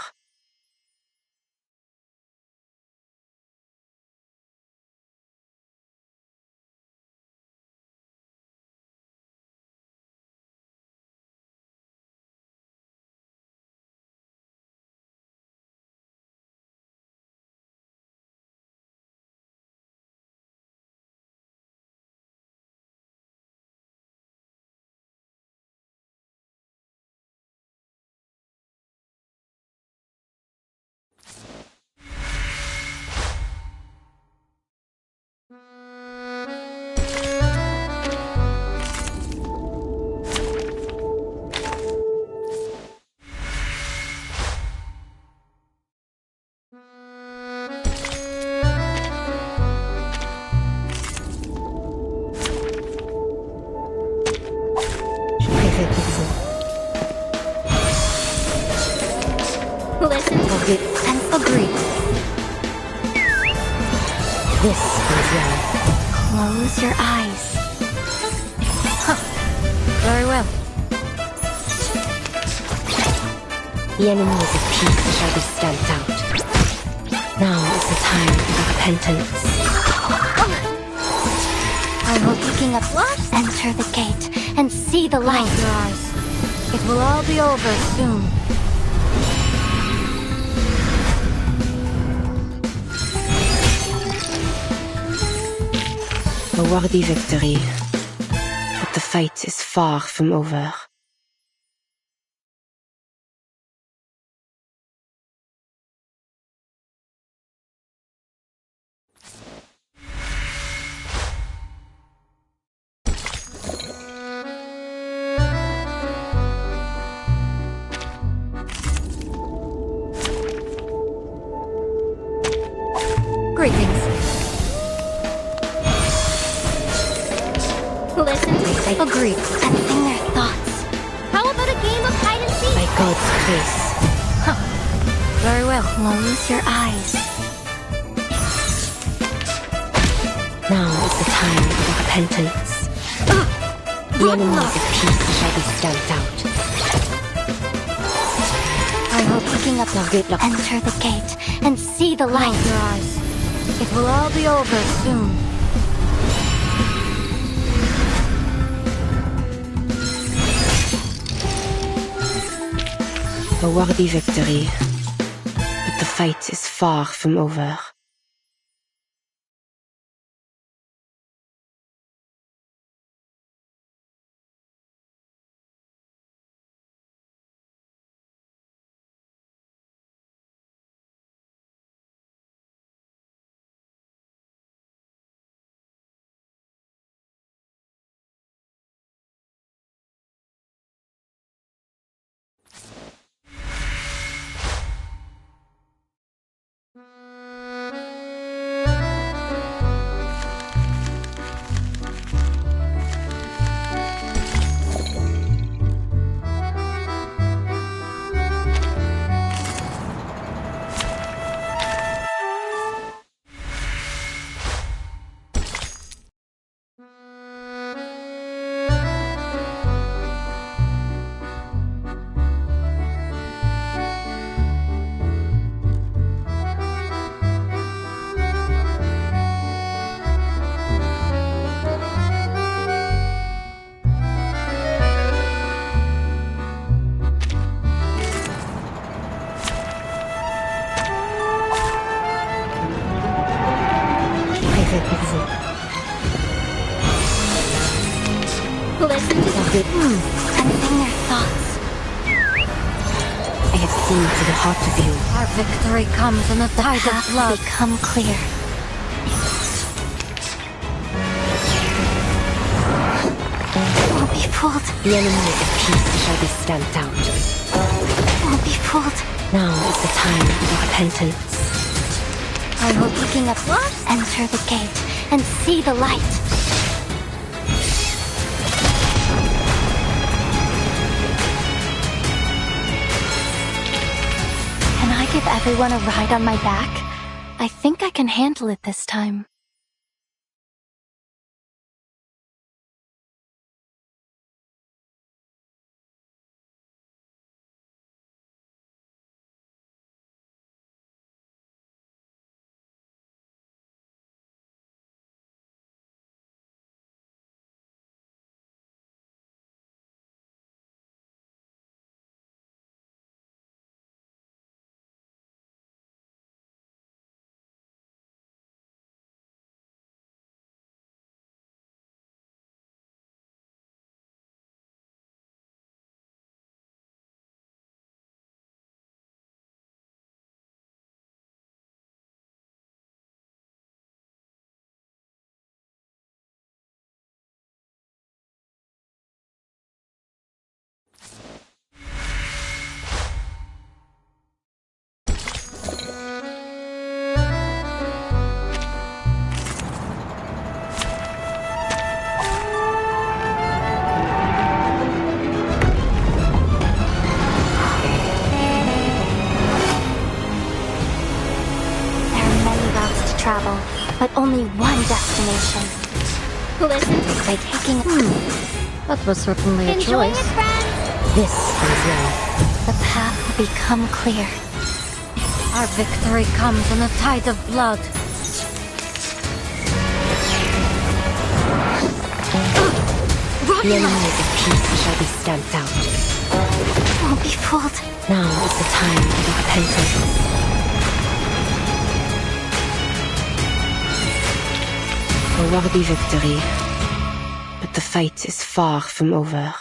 Listen and agree. This is love. Close your eyes. Very well. The enemies of peace shall be stamped out. Now is the time for repentance. I hope picking up what? Enter the gate and see the light. Close your eyes. It will all be over soon. A worthy victory, but the fight is far from over. Greetings. Listen, I agree, and sing their thoughts. How about a game of hide and seek? By God's grace. Very well. Close your eyes. Now is the time for repentance. The enemies of peace shall be stamped out. I hope picking up good luck. Enter the gate and see the light. Close your eyes. It will all be over soon. A worthy victory, but the fight is far from over. Listen to them and sing their thoughts. I have piercing to the heart of you. Our victory comes in a tide of blood. Become clear. Won't be fooled. The enemies of peace shall be stamped out. Won't be fooled. Now is the time for repentance. I will picking up what? Enter the gate and see the light. Can I give everyone a ride on my back? I think I can handle it this time. Travel, but only one destination. Listen, by taking That was certainly a Enjoy choice. it, friends! This is love. The path will become clear. Our victory comes in a tide of blood. The enemies of peace shall be stamped out. Won't be fooled. Now is the time for repentance. A worthy victory, but the fight is far from over.